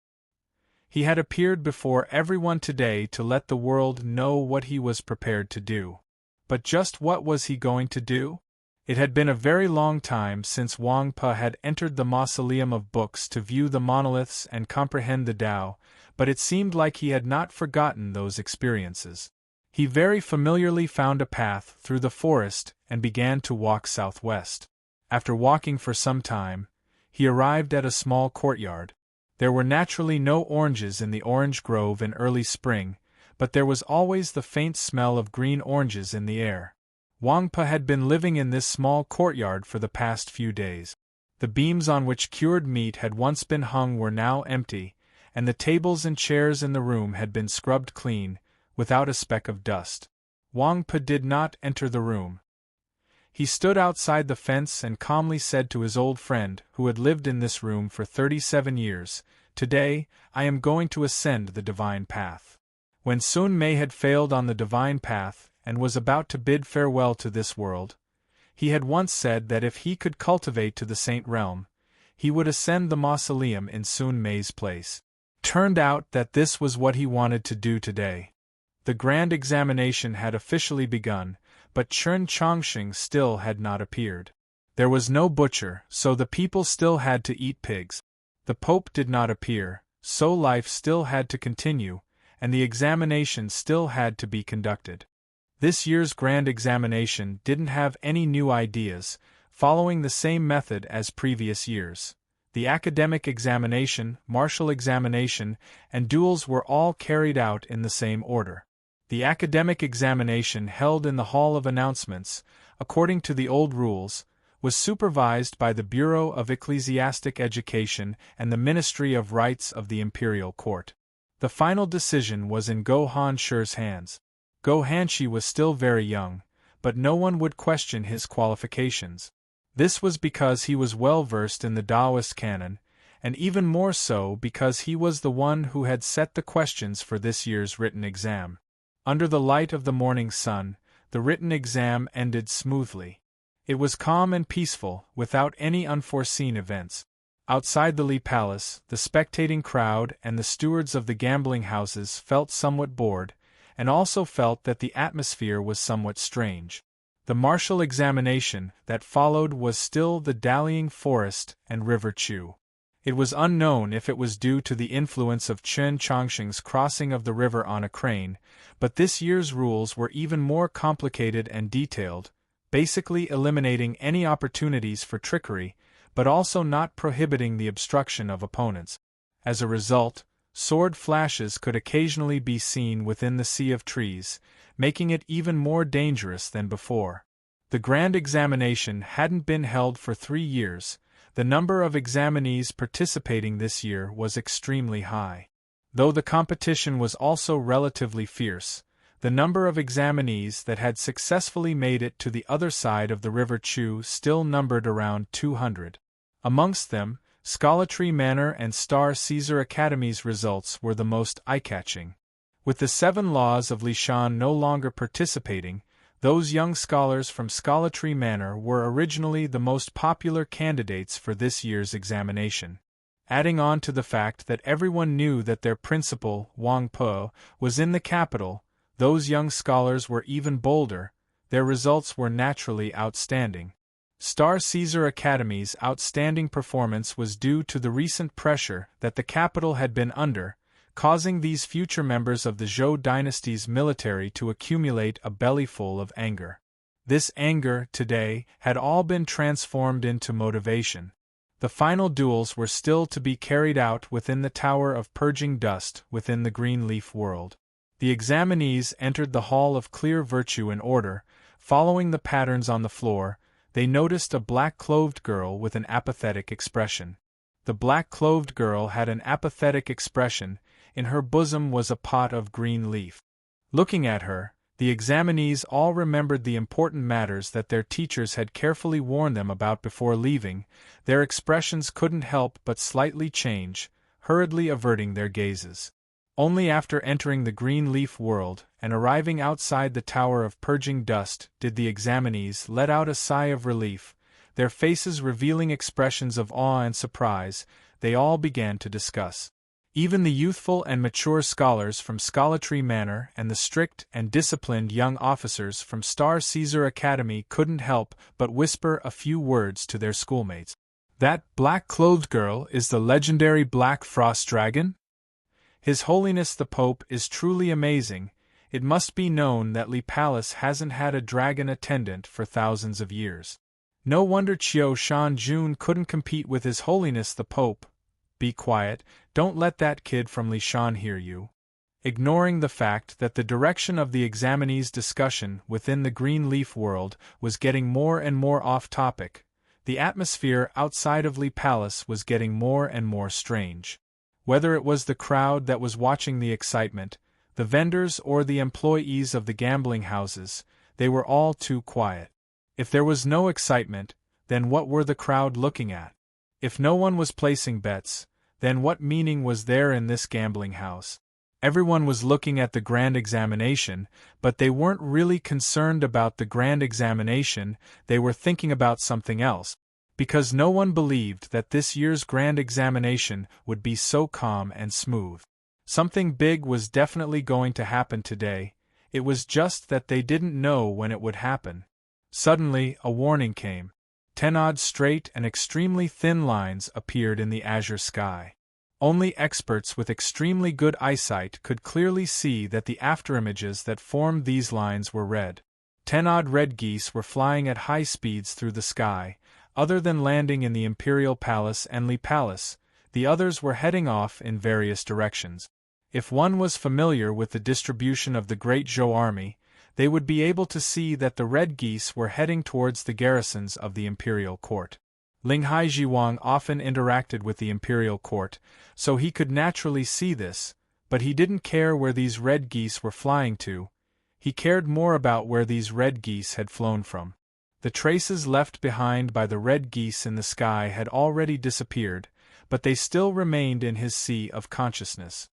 He had appeared before everyone today to let the world know what he was prepared to do. But just what was he going to do? It had been a very long time since Wang Pa had entered the mausoleum of books to view the monoliths and comprehend the Tao, but it seemed like he had not forgotten those experiences. He very familiarly found a path through the forest and began to walk southwest. After walking for some time, he arrived at a small courtyard. There were naturally no oranges in the orange grove in early spring, but there was always the faint smell of green oranges in the air. Wang Pa had been living in this small courtyard for the past few days. The beams on which cured meat had once been hung were now empty, and the tables and chairs in the room had been scrubbed clean, without a speck of dust. Wang Pa did not enter the room. He stood outside the fence and calmly said to his old friend, who had lived in this room for 37 years, "Today, I am going to ascend the divine path." When Sun Mei had failed on the divine path and was about to bid farewell to this world, he had once said that if he could cultivate to the saint realm, he would ascend the mausoleum in Sun Mei's place. Turned out that this was what he wanted to do today. The grand examination had officially begun, but Chen Chongqing still had not appeared. There was no butcher, so the people still had to eat pigs. The Pope did not appear, so life still had to continue, and the examination still had to be conducted. This year's grand examination didn't have any new ideas, following the same method as previous years. The academic examination, martial examination, and duels were all carried out in the same order. The academic examination, held in the Hall of Announcements, according to the old rules, was supervised by the Bureau of Ecclesiastic Education and the Ministry of Rights of the Imperial Court. The final decision was in Go Hanshi's hands. Go Hanshi was still very young, but no one would question his qualifications. This was because he was well versed in the Taoist canon, and even more so because he was the one who had set the questions for this year's written exam. Under the light of the morning sun, the written exam ended smoothly. It was calm and peaceful, without any unforeseen events. Outside the Li Palace, the spectating crowd and the stewards of the gambling houses felt somewhat bored, and also felt that the atmosphere was somewhat strange. The martial examination that followed was still the dallying forest and river Chu. It was unknown if it was due to the influence of Chen Chongqing's crossing of the river on a crane, but this year's rules were even more complicated and detailed, basically eliminating any opportunities for trickery, but also not prohibiting the obstruction of opponents. As a result, sword flashes could occasionally be seen within the sea of trees, making it even more dangerous than before. The grand examination hadn't been held for 3 years. The number of examinees participating this year was extremely high. Though the competition was also relatively fierce, the number of examinees that had successfully made it to the other side of the River Chu still numbered around 200. Amongst them, Scholatry Manor and Star Caesar Academy's results were the most eye-catching. With the 7 laws of Lishan no longer participating, those young scholars from Scholatry Manor were originally the most popular candidates for this year's examination. Adding on to the fact that everyone knew that their principal, Wang Po, was in the capital, those young scholars were even bolder. Their results were naturally outstanding. Star Caesar Academy's outstanding performance was due to the recent pressure that the capital had been under, causing these future members of the Zhou dynasty's military to accumulate a bellyful of anger. This anger, today, had all been transformed into motivation. The final duels were still to be carried out within the Tower of Purging Dust within the Green Leaf world. The examinees entered the hall of clear virtue and order. Following the patterns on the floor, they noticed a black-clothed girl with an apathetic expression. The black-clothed girl had an apathetic expression. In her bosom was a pot of green leaf. Looking at her, the examinees all remembered the important matters that their teachers had carefully warned them about before leaving. Their expressions couldn't help but slightly change, hurriedly averting their gazes. Only after entering the green leaf world and arriving outside the tower of purging dust did the examinees let out a sigh of relief, their faces revealing expressions of awe and surprise. They all began to discuss. Even the youthful and mature scholars from Scholarly Manor and the strict and disciplined young officers from Star Caesar Academy couldn't help but whisper a few words to their schoolmates. "That black-clothed girl is the legendary Black Frost Dragon? His Holiness the Pope is truly amazing. It must be known that Li Palace hasn't had a dragon attendant for thousands of years. No wonder Qiu Shan Jun couldn't compete with His Holiness the Pope." "Be quiet, don't let that kid from Li Shan hear you." Ignoring the fact that the direction of the examinees' discussion within the green leaf world was getting more and more off-topic, the atmosphere outside of Li Palace was getting more and more strange. Whether it was the crowd that was watching the excitement, the vendors or the employees of the gambling houses, they were all too quiet. If there was no excitement, then what were the crowd looking at? If no one was placing bets, then what meaning was there in this gambling house? Everyone was looking at the grand examination, but they weren't really concerned about the grand examination, they were thinking about something else. Because no one believed that this year's grand examination would be so calm and smooth. Something big was definitely going to happen today, it was just that they didn't know when it would happen. Suddenly, a warning came. 10 odd straight and extremely thin lines appeared in the azure sky. Only experts with extremely good eyesight could clearly see that the afterimages that formed these lines were red. 10 odd red geese were flying at high speeds through the sky. Other than landing in the Imperial Palace and Li Palace, the others were heading off in various directions. If one was familiar with the distribution of the Great Zhou army, they would be able to see that the red geese were heading towards the garrisons of the Imperial Court. Linghai Jiwang often interacted with the Imperial Court, so he could naturally see this, but he didn't care where these red geese were flying to. He cared more about where these red geese had flown from. The traces left behind by the red geese in the sky had already disappeared, but they still remained in his sea of consciousness.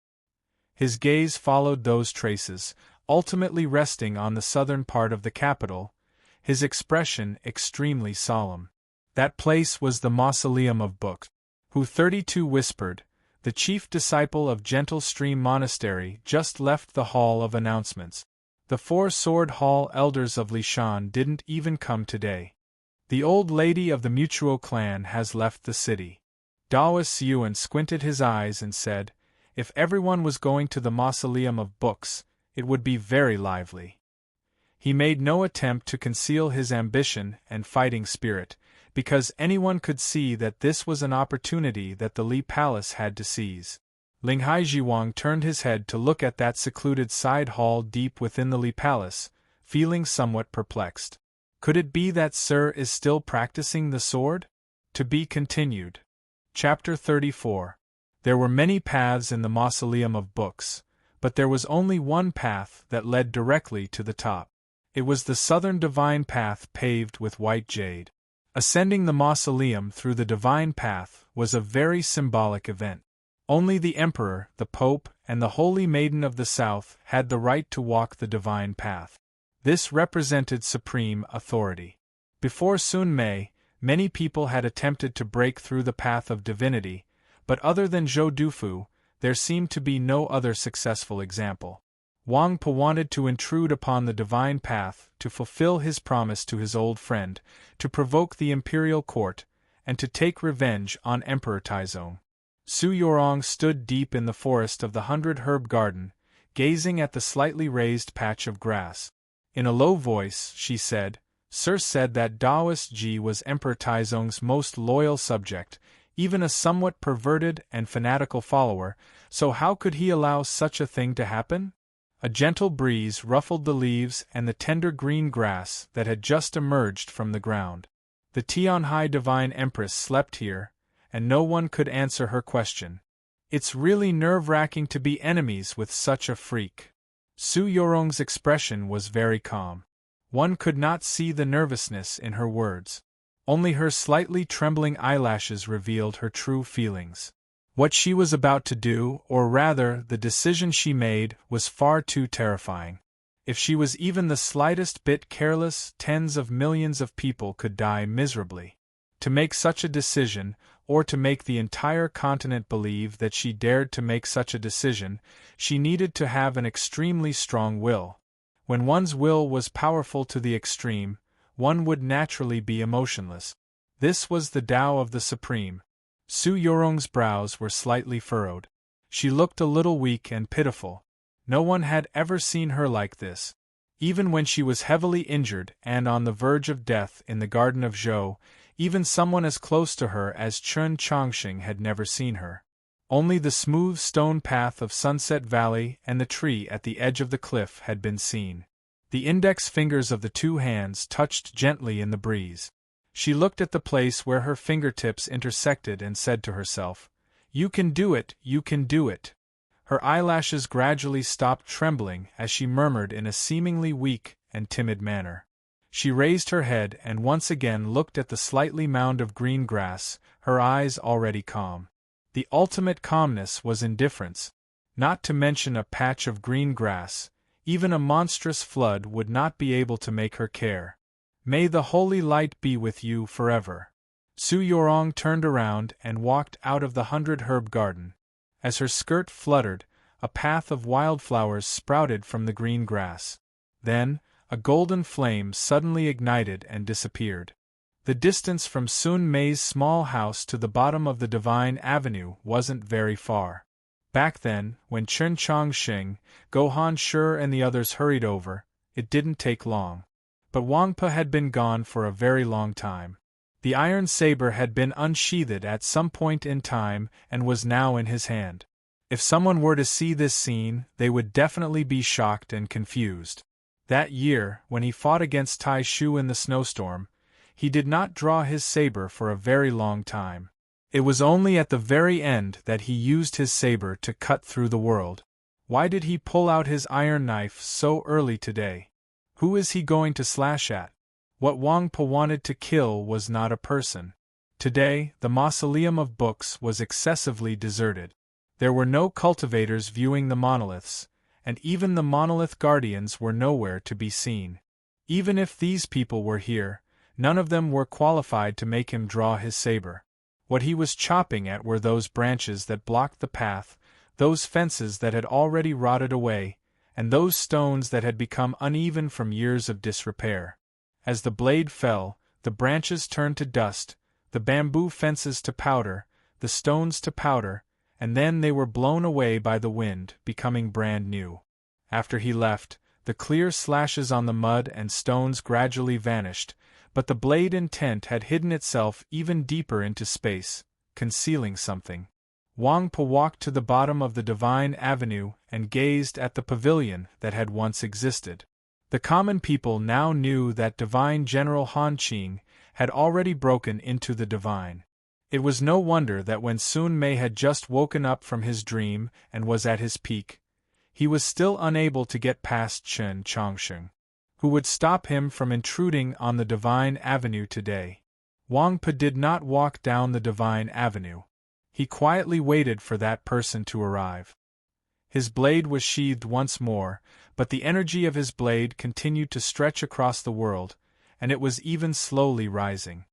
His gaze followed those traces, ultimately resting on the southern part of the capital, his expression extremely solemn. That place was the Mausoleum of Books. Hu 32 whispered, "The chief disciple of Gentle Stream Monastery just left the Hall of Announcements. The 4 Sword Hall elders of Li Shan didn't even come today. The old lady of the Mutuo clan has left the city." Daoist Yuan squinted his eyes and said, "If everyone was going to the Mausoleum of Books, it would be very lively." He made no attempt to conceal his ambition and fighting spirit, because anyone could see that this was an opportunity that the Li Palace had to seize. Linghai Jiwang turned his head to look at that secluded side hall deep within the Li Palace, feeling somewhat perplexed. Could it be that Sir is still practicing the sword? To be continued. Chapter 34. There were many paths in the Mausoleum of Books, but there was only one path that led directly to the top. It was the southern divine path paved with white jade. Ascending the mausoleum through the divine path was a very symbolic event. Only the Emperor, the Pope, and the Holy Maiden of the South had the right to walk the divine path. This represented supreme authority. Before Sun Mei, many people had attempted to break through the path of divinity, but other than Zhou Dufu, there seemed to be no other successful example. Wang Po wanted to intrude upon the divine path to fulfill his promise to his old friend, to provoke the imperial court, and to take revenge on Emperor Taizong. Su Yorong stood deep in the forest of the 100-herb garden, gazing at the slightly raised patch of grass. In a low voice, she said, "Sir said that Daoist Ji was Emperor Taizong's most loyal subject, even a somewhat perverted and fanatical follower, so how could he allow such a thing to happen?" A gentle breeze ruffled the leaves and the tender green grass that had just emerged from the ground. The Tianhai Divine Empress slept here, and no one could answer her question. It's really nerve-wracking to be enemies with such a freak. Su Yorong's expression was very calm. One could not see the nervousness in her words. Only her slightly trembling eyelashes revealed her true feelings. What she was about to do, or rather the decision she made, was far too terrifying. If she was even the slightest bit careless, tens of millions of people could die miserably. To make such a decision, or to make the entire continent believe that she dared to make such a decision, she needed to have an extremely strong will. When one's will was powerful to the extreme, one would naturally be emotionless. This was the Tao of the Supreme. Su Yorong's brows were slightly furrowed. She looked a little weak and pitiful. No one had ever seen her like this. Even when she was heavily injured and on the verge of death in the Garden of Zhou, even someone as close to her as Chen Chongqing had never seen her. Only the smooth stone path of Sunset Valley and the tree at the edge of the cliff had been seen. The index fingers of the two hands touched gently in the breeze. She looked at the place where her fingertips intersected and said to herself, "You can do it, you can do it." Her eyelashes gradually stopped trembling as she murmured in a seemingly weak and timid manner. She raised her head and once again looked at the slightly mound of green grass, her eyes already calm. The ultimate calmness was indifference. Not to mention a patch of green grass, even a monstrous flood would not be able to make her care. May the holy light be with you forever. Su Yorong turned around and walked out of the 100-herb garden. As her skirt fluttered, a path of wildflowers sprouted from the green grass. Then, a golden flame suddenly ignited and disappeared. The distance from Sun Mei's small house to the bottom of the Divine Avenue wasn't very far. Back then, when Chen Chongqing, Gohan Shi and the others hurried over, it didn't take long. But Wang Pe had been gone for a very long time. The iron saber had been unsheathed at some point in time and was now in his hand. If someone were to see this scene, they would definitely be shocked and confused. That year, when he fought against Tai Shu in the snowstorm, he did not draw his saber for a very long time. It was only at the very end that he used his saber to cut through the world. Why did he pull out his iron knife so early today? Who is he going to slash at? What Wang Pe wanted to kill was not a person. Today, the mausoleum of books was excessively deserted. There were no cultivators viewing the monoliths, and even the monolith guardians were nowhere to be seen. Even if these people were here, none of them were qualified to make him draw his saber. What he was chopping at were those branches that blocked the path, those fences that had already rotted away, and those stones that had become uneven from years of disrepair. As the blade fell, the branches turned to dust, the bamboo fences to powder, the stones to powder, and then they were blown away by the wind, becoming brand new. After he left, the clear slashes on the mud and stones gradually vanished, but the blade intent had hidden itself even deeper into space, concealing something. Wang Pe walked to the bottom of the Divine Avenue and gazed at the pavilion that had once existed. The common people now knew that Divine General Han Qing had already broken into the divine. It was no wonder that when Sun Mei had just woken up from his dream and was at his peak, he was still unable to get past Chen Chongqing. Who would stop him from intruding on the Divine Avenue today? Wang Pe did not walk down the Divine Avenue. He quietly waited for that person to arrive. His blade was sheathed once more, but the energy of his blade continued to stretch across the world, and it was even slowly rising.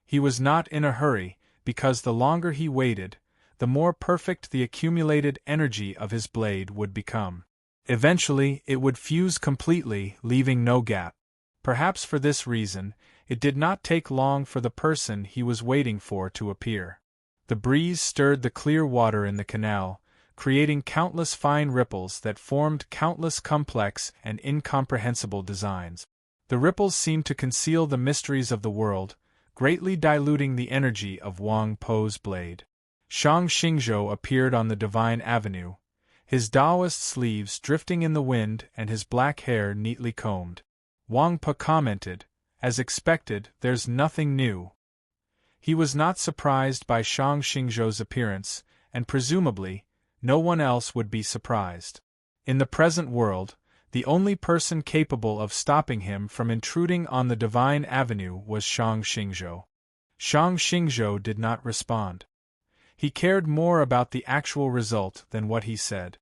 He was not in a hurry, because the longer he waited, the more perfect the accumulated energy of his blade would become. Eventually, it would fuse completely, leaving no gap. Perhaps for this reason, it did not take long for the person he was waiting for to appear. The breeze stirred the clear water in the canal, creating countless fine ripples that formed countless complex and incomprehensible designs. The ripples seemed to conceal the mysteries of the world, greatly diluting the energy of Wang Pe's blade. Shang Xingzhou appeared on the Divine Avenue, his Taoist sleeves drifting in the wind and his black hair neatly combed. Wang Po commented, "As expected, there's nothing new." He was not surprised by Shang Xingzhou's appearance, and presumably, no one else would be surprised. In the present world, the only person capable of stopping him from intruding on the divine avenue was Shang Xingzhou. Shang Xingzhou did not respond. He cared more about the actual result than what he said.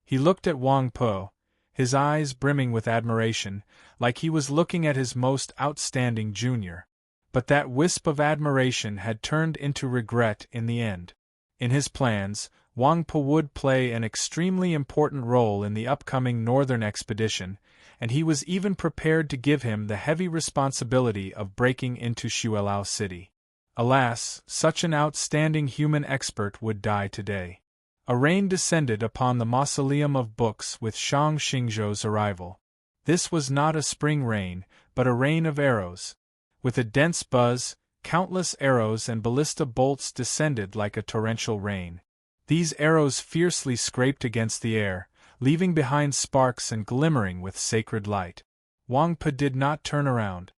He looked at Wang Po, his eyes brimming with admiration, like he was looking at his most outstanding junior. But that wisp of admiration had turned into regret in the end. In his plans, Wang Po would play an extremely important role in the upcoming northern expedition, and he was even prepared to give him the heavy responsibility of breaking into Xuelao City. Alas, such an outstanding human expert would die today. A rain descended upon the mausoleum of books with Shang Xingzhou's arrival. This was not a spring rain, but a rain of arrows. With a dense buzz, countless arrows and ballista bolts descended like a torrential rain. These arrows fiercely scraped against the air, leaving behind sparks and glimmering with sacred light. Wang Po did not turn around.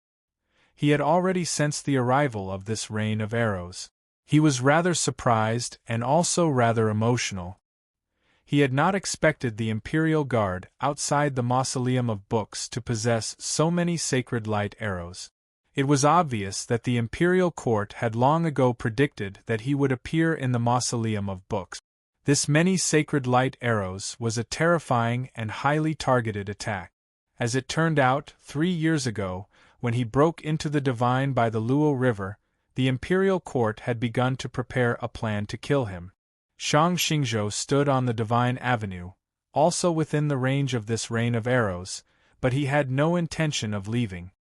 He had already sensed the arrival of this rain of arrows. He was rather surprised and also rather emotional. He had not expected the Imperial Guard outside the Mausoleum of Books to possess so many sacred light arrows. It was obvious that the Imperial Court had long ago predicted that he would appear in the Mausoleum of Books. This many sacred light arrows was a terrifying and highly targeted attack. As it turned out, 3 years ago, when he broke into the Divine by the Luo River, the Imperial Court had begun to prepare a plan to kill him. Shang Xingzhou stood on the Divine Avenue, also within the range of this rain of arrows, but he had no intention of leaving.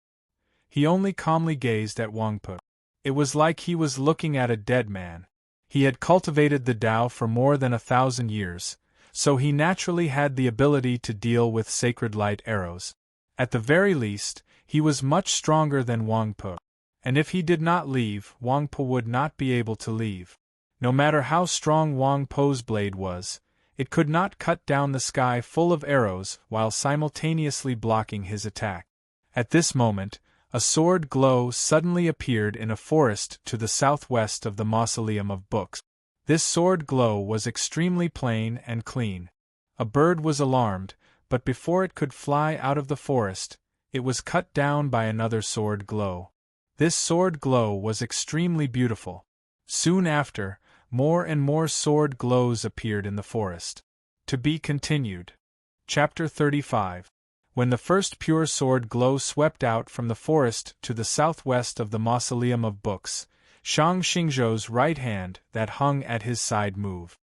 He only calmly gazed at Wang Po. It was like he was looking at a dead man. He had cultivated the Tao for more than 1,000 years, so he naturally had the ability to deal with sacred light arrows. At the very least, he was much stronger than Wang Po. And if he did not leave, Wang Po would not be able to leave. No matter how strong Wang Po's blade was, it could not cut down the sky full of arrows while simultaneously blocking his attack. At this moment, a sword glow suddenly appeared in a forest to the southwest of the Mausoleum of Books. This sword glow was extremely plain and clean. A bird was alarmed, but before it could fly out of the forest, it was cut down by another sword glow. This sword glow was extremely beautiful. Soon after, more and more sword glows appeared in the forest. To be continued. Chapter 35. When the first pure sword glow swept out from the forest to the southwest of the Mausoleum of Books, Shang Xingzhou's right hand that hung at his side moved.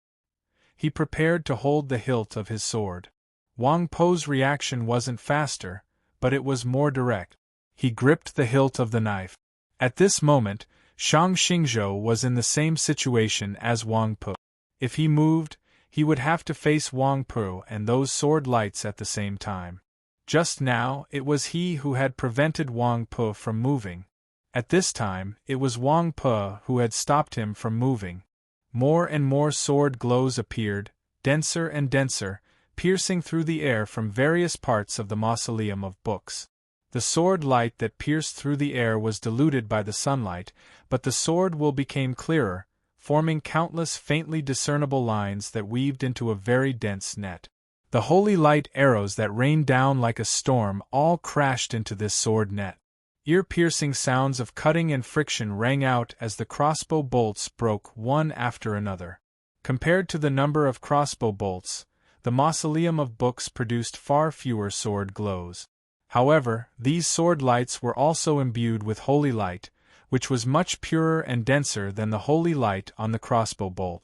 He prepared to hold the hilt of his sword. Wang Po's reaction wasn't faster, but it was more direct. He gripped the hilt of the knife. At this moment, Shang Xingzhou was in the same situation as Wang Po. If he moved, he would have to face Wang Po and those sword lights at the same time. Just now, it was he who had prevented Wang Po from moving. At this time, it was Wang Po who had stopped him from moving. More and more sword glows appeared, denser and denser, piercing through the air from various parts of the Mausoleum of Books. The sword light that pierced through the air was diluted by the sunlight, but the sword will became clearer, forming countless faintly discernible lines that weaved into a very dense net. The holy light arrows that rained down like a storm all crashed into this sword net. Ear-piercing sounds of cutting and friction rang out as the crossbow bolts broke one after another. Compared to the number of crossbow bolts, the Mausoleum of Books produced far fewer sword glows. However, these sword lights were also imbued with holy light, which was much purer and denser than the holy light on the crossbow bolt.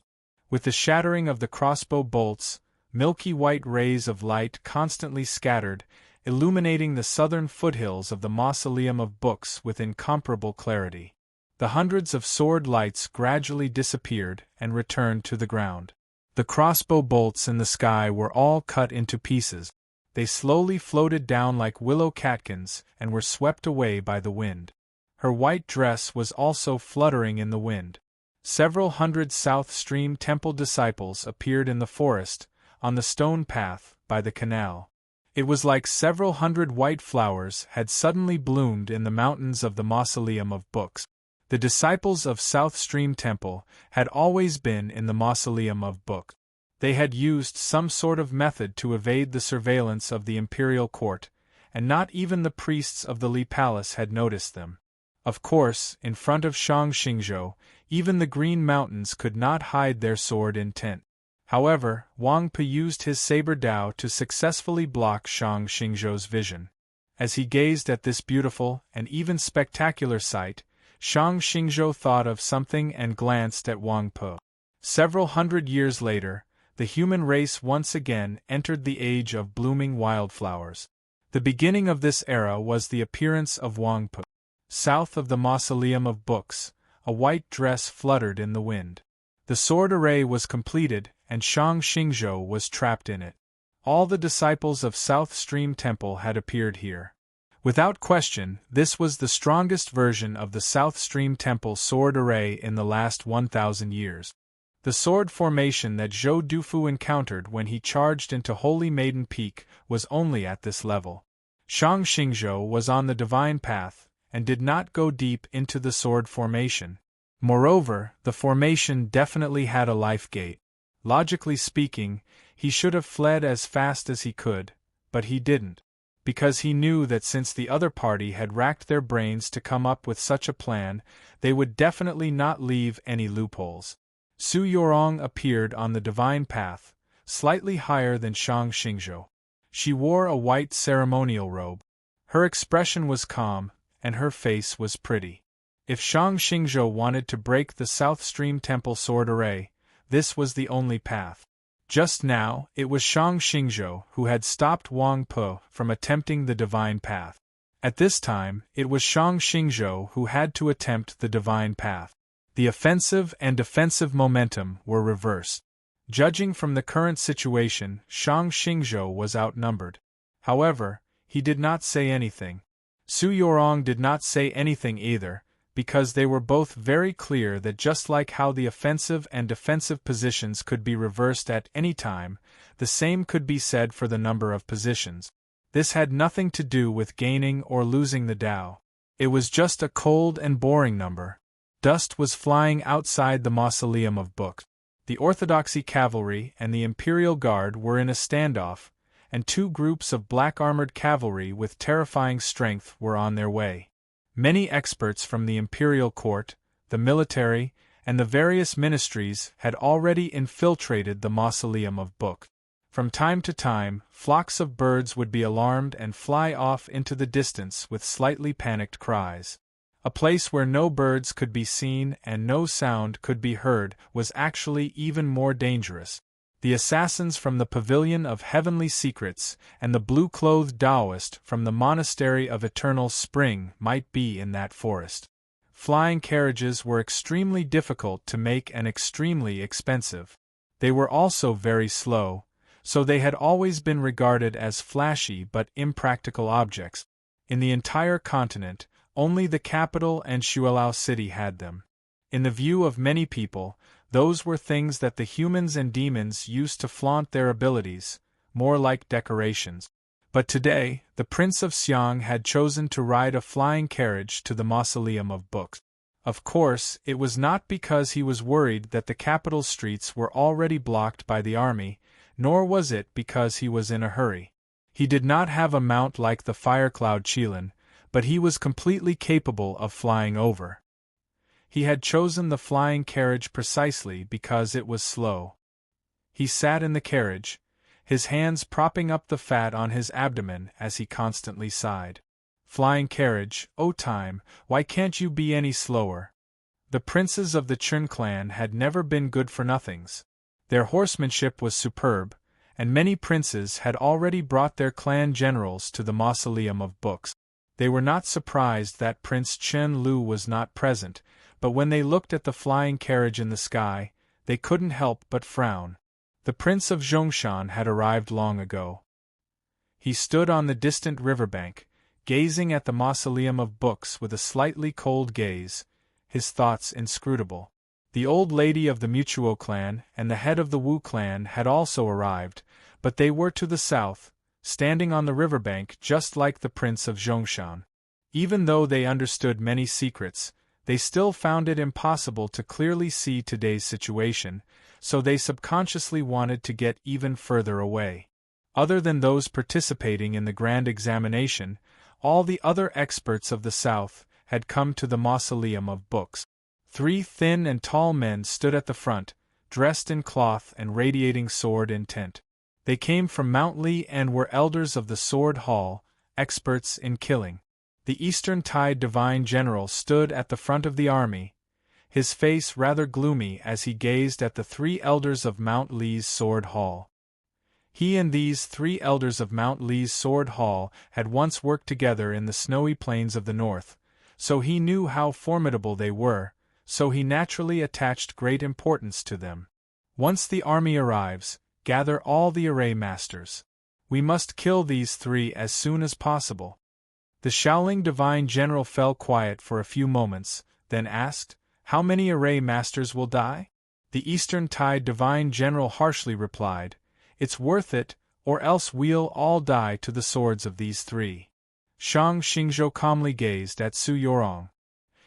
With the shattering of the crossbow bolts, milky white rays of light constantly scattered, illuminating the southern foothills of the Mausoleum of Books with incomparable clarity. The hundreds of sword lights gradually disappeared and returned to the ground. The crossbow bolts in the sky were all cut into pieces. They slowly floated down like willow catkins and were swept away by the wind. Her white dress was also fluttering in the wind. Several hundred South Stream Temple disciples appeared in the forest, on the stone path, by the canal. It was like several hundred white flowers had suddenly bloomed in the mountains of the Mausoleum of Books. The disciples of South Stream Temple had always been in the Mausoleum of Books. They had used some sort of method to evade the surveillance of the imperial court, and not even the priests of the Li Palace had noticed them. Of course, in front of Shang Xingzhou, even the Green Mountains could not hide their sword intent. However, Wang Pe used his saber Dao to successfully block Shang Xingzhou's vision. As he gazed at this beautiful and even spectacular sight, Shang Xingzhou thought of something and glanced at Wang Pe. Several hundred years later, the human race once again entered the age of blooming wildflowers. The beginning of this era was the appearance of Wang Pe. South of the Mausoleum of Books, a white dress fluttered in the wind. The sword array was completed, and Shang Xingzhou was trapped in it. All the disciples of South Stream Temple had appeared here. Without question, this was the strongest version of the South Stream Temple sword array in the last 1,000 years. The sword formation that Zhou Dufu encountered when he charged into Holy Maiden Peak was only at this level. Shang Xingzhou was on the divine path, and did not go deep into the sword formation. Moreover, the formation definitely had a life gate. Logically speaking, he should have fled as fast as he could, but he didn't. Because he knew that since the other party had racked their brains to come up with such a plan, they would definitely not leave any loopholes. Su Yorong appeared on the divine path, slightly higher than Shang Xingzhou. She wore a white ceremonial robe. Her expression was calm, and her face was pretty. If Shang Xingzhou wanted to break the South Stream Temple sword array, this was the only path. Just now, it was Shang Xingzhou who had stopped Wang Pe from attempting the divine path. At this time, it was Shang Xingzhou who had to attempt the divine path. The offensive and defensive momentum were reversed. Judging from the current situation, Shang Xingzhou was outnumbered. However, he did not say anything. Su Yorong did not say anything either, because they were both very clear that just like how the offensive and defensive positions could be reversed at any time, the same could be said for the number of positions. This had nothing to do with gaining or losing the Tao. It was just a cold and boring number. Dust was flying outside the Mausoleum of Books. The Orthodoxy cavalry and the Imperial Guard were in a standoff, and two groups of black-armored cavalry with terrifying strength were on their way. Many experts from the imperial court, the military, and the various ministries had already infiltrated the Mausoleum of Books. From time to time, flocks of birds would be alarmed and fly off into the distance with slightly panicked cries. A place where no birds could be seen and no sound could be heard was actually even more dangerous. The assassins from the Pavilion of Heavenly Secrets and the blue-clothed Taoist from the Monastery of Eternal Spring might be in that forest. Flying carriages were extremely difficult to make and extremely expensive. They were also very slow, so they had always been regarded as flashy but impractical objects. In the entire continent, only the capital and Xuelao City had them. In the view of many people, those were things that the humans and demons used to flaunt their abilities, more like decorations. But today, the Prince of Xiang had chosen to ride a flying carriage to the Mausoleum of Books. Of course, it was not because he was worried that the capital streets were already blocked by the army, nor was it because he was in a hurry. He did not have a mount like the Firecloud Qilin, but he was completely capable of flying over. He had chosen the flying carriage precisely because it was slow. He sat in the carriage, his hands propping up the fat on his abdomen as he constantly sighed. Flying carriage, oh time, why can't you be any slower? The princes of the Chun clan had never been good-for-nothings. Their horsemanship was superb, and many princes had already brought their clan generals to the Mausoleum of Books. They were not surprised that Prince Chen Lu was not present, but when they looked at the flying carriage in the sky, they couldn't help but frown. The Prince of Zhongshan had arrived long ago. He stood on the distant riverbank, gazing at the Mausoleum of Books with a slightly cold gaze, his thoughts inscrutable. The old lady of the Mutuo clan and the head of the Wu clan had also arrived, but they were to the south, standing on the riverbank just like the Prince of Zhongshan. Even though they understood many secrets, they still found it impossible to clearly see today's situation, so they subconsciously wanted to get even further away. Other than those participating in the grand examination, all the other experts of the south had come to the mausoleum of books. 3 thin and tall men stood at the front, dressed in cloth and radiating sword intent. They came from Mount Li and were elders of the Sword Hall, experts in killing. The Eastern Tide Divine General stood at the front of the army, his face rather gloomy as he gazed at the 3 elders of Mount Li's Sword Hall. He and these 3 elders of Mount Li's Sword Hall had once worked together in the snowy plains of the north, so he knew how formidable they were, so he naturally attached great importance to them. Once the army arrives, gather all the array masters. We must kill these 3 as soon as possible. The Shaoling Divine General fell quiet for a few moments, then asked, "How many array masters will die?" The Eastern Tide Divine General harshly replied, "It's worth it, or else we'll all die to the swords of these 3. Shang Xingzhou calmly gazed at Su Yorong.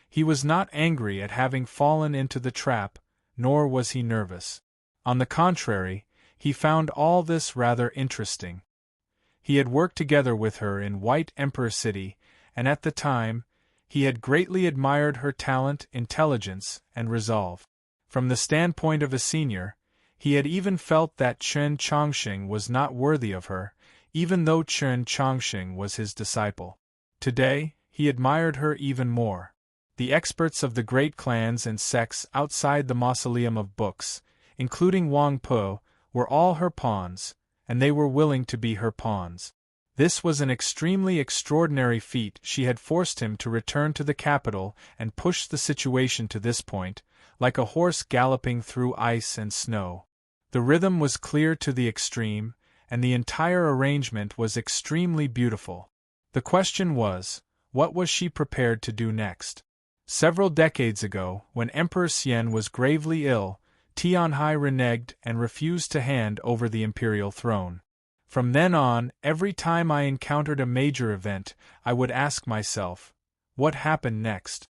He was not angry at having fallen into the trap, nor was he nervous. On the contrary, he found all this rather interesting. He had worked together with her in White Emperor City, and at the time, he had greatly admired her talent, intelligence, and resolve. From the standpoint of a senior, he had even felt that Chen Chongqing was not worthy of her, even though Chen Chongqing was his disciple. Today, he admired her even more. The experts of the great clans and sects outside the mausoleum of books, including Wang Po, were all her pawns, and they were willing to be her pawns. This was an extremely extraordinary feat. She had forced him to return to the capital and pushed the situation to this point, like a horse galloping through ice and snow. The rhythm was clear to the extreme, and the entire arrangement was extremely beautiful. The question was, what was she prepared to do next? Several decades ago, when Emperor Xian was gravely ill, Tianhai reneged and refused to hand over the imperial throne. From then on, every time I encountered a major event, I would ask myself, what happened next?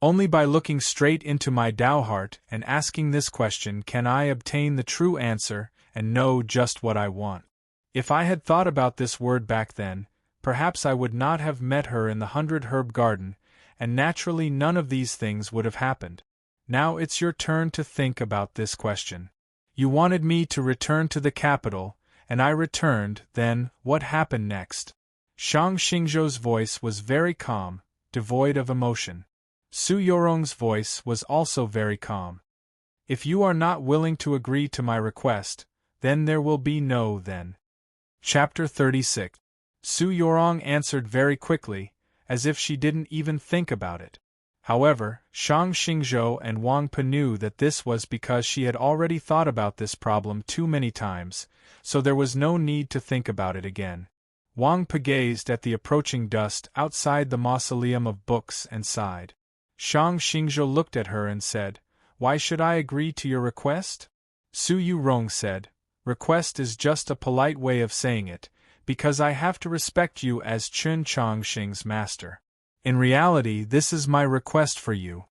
Only by looking straight into my Dao heart and asking this question can I obtain the true answer and know just what I want. If I had thought about this word back then, perhaps I would not have met her in the 100-herb garden, and naturally none of these things would have happened. Now it's your turn to think about this question. You wanted me to return to the capital, and I returned, then, what happened next? Shang Xingzhou's voice was very calm, devoid of emotion. Su Yorong's voice was also very calm. If you are not willing to agree to my request, then there will be no then. Chapter 36. Su Yorong answered very quickly, as if she didn't even think about it. However, Shang Xingzhou and Wang Po knew that this was because she had already thought about this problem too many times, so there was no need to think about it again. Wang Po gazed at the approaching dust outside the mausoleum of books and sighed. Shang Xingzhou looked at her and said, "Why should I agree to your request?" Su Yorong said, "Request is just a polite way of saying it, because I have to respect you as Chen Chongqing's master. In reality, this is my request for you."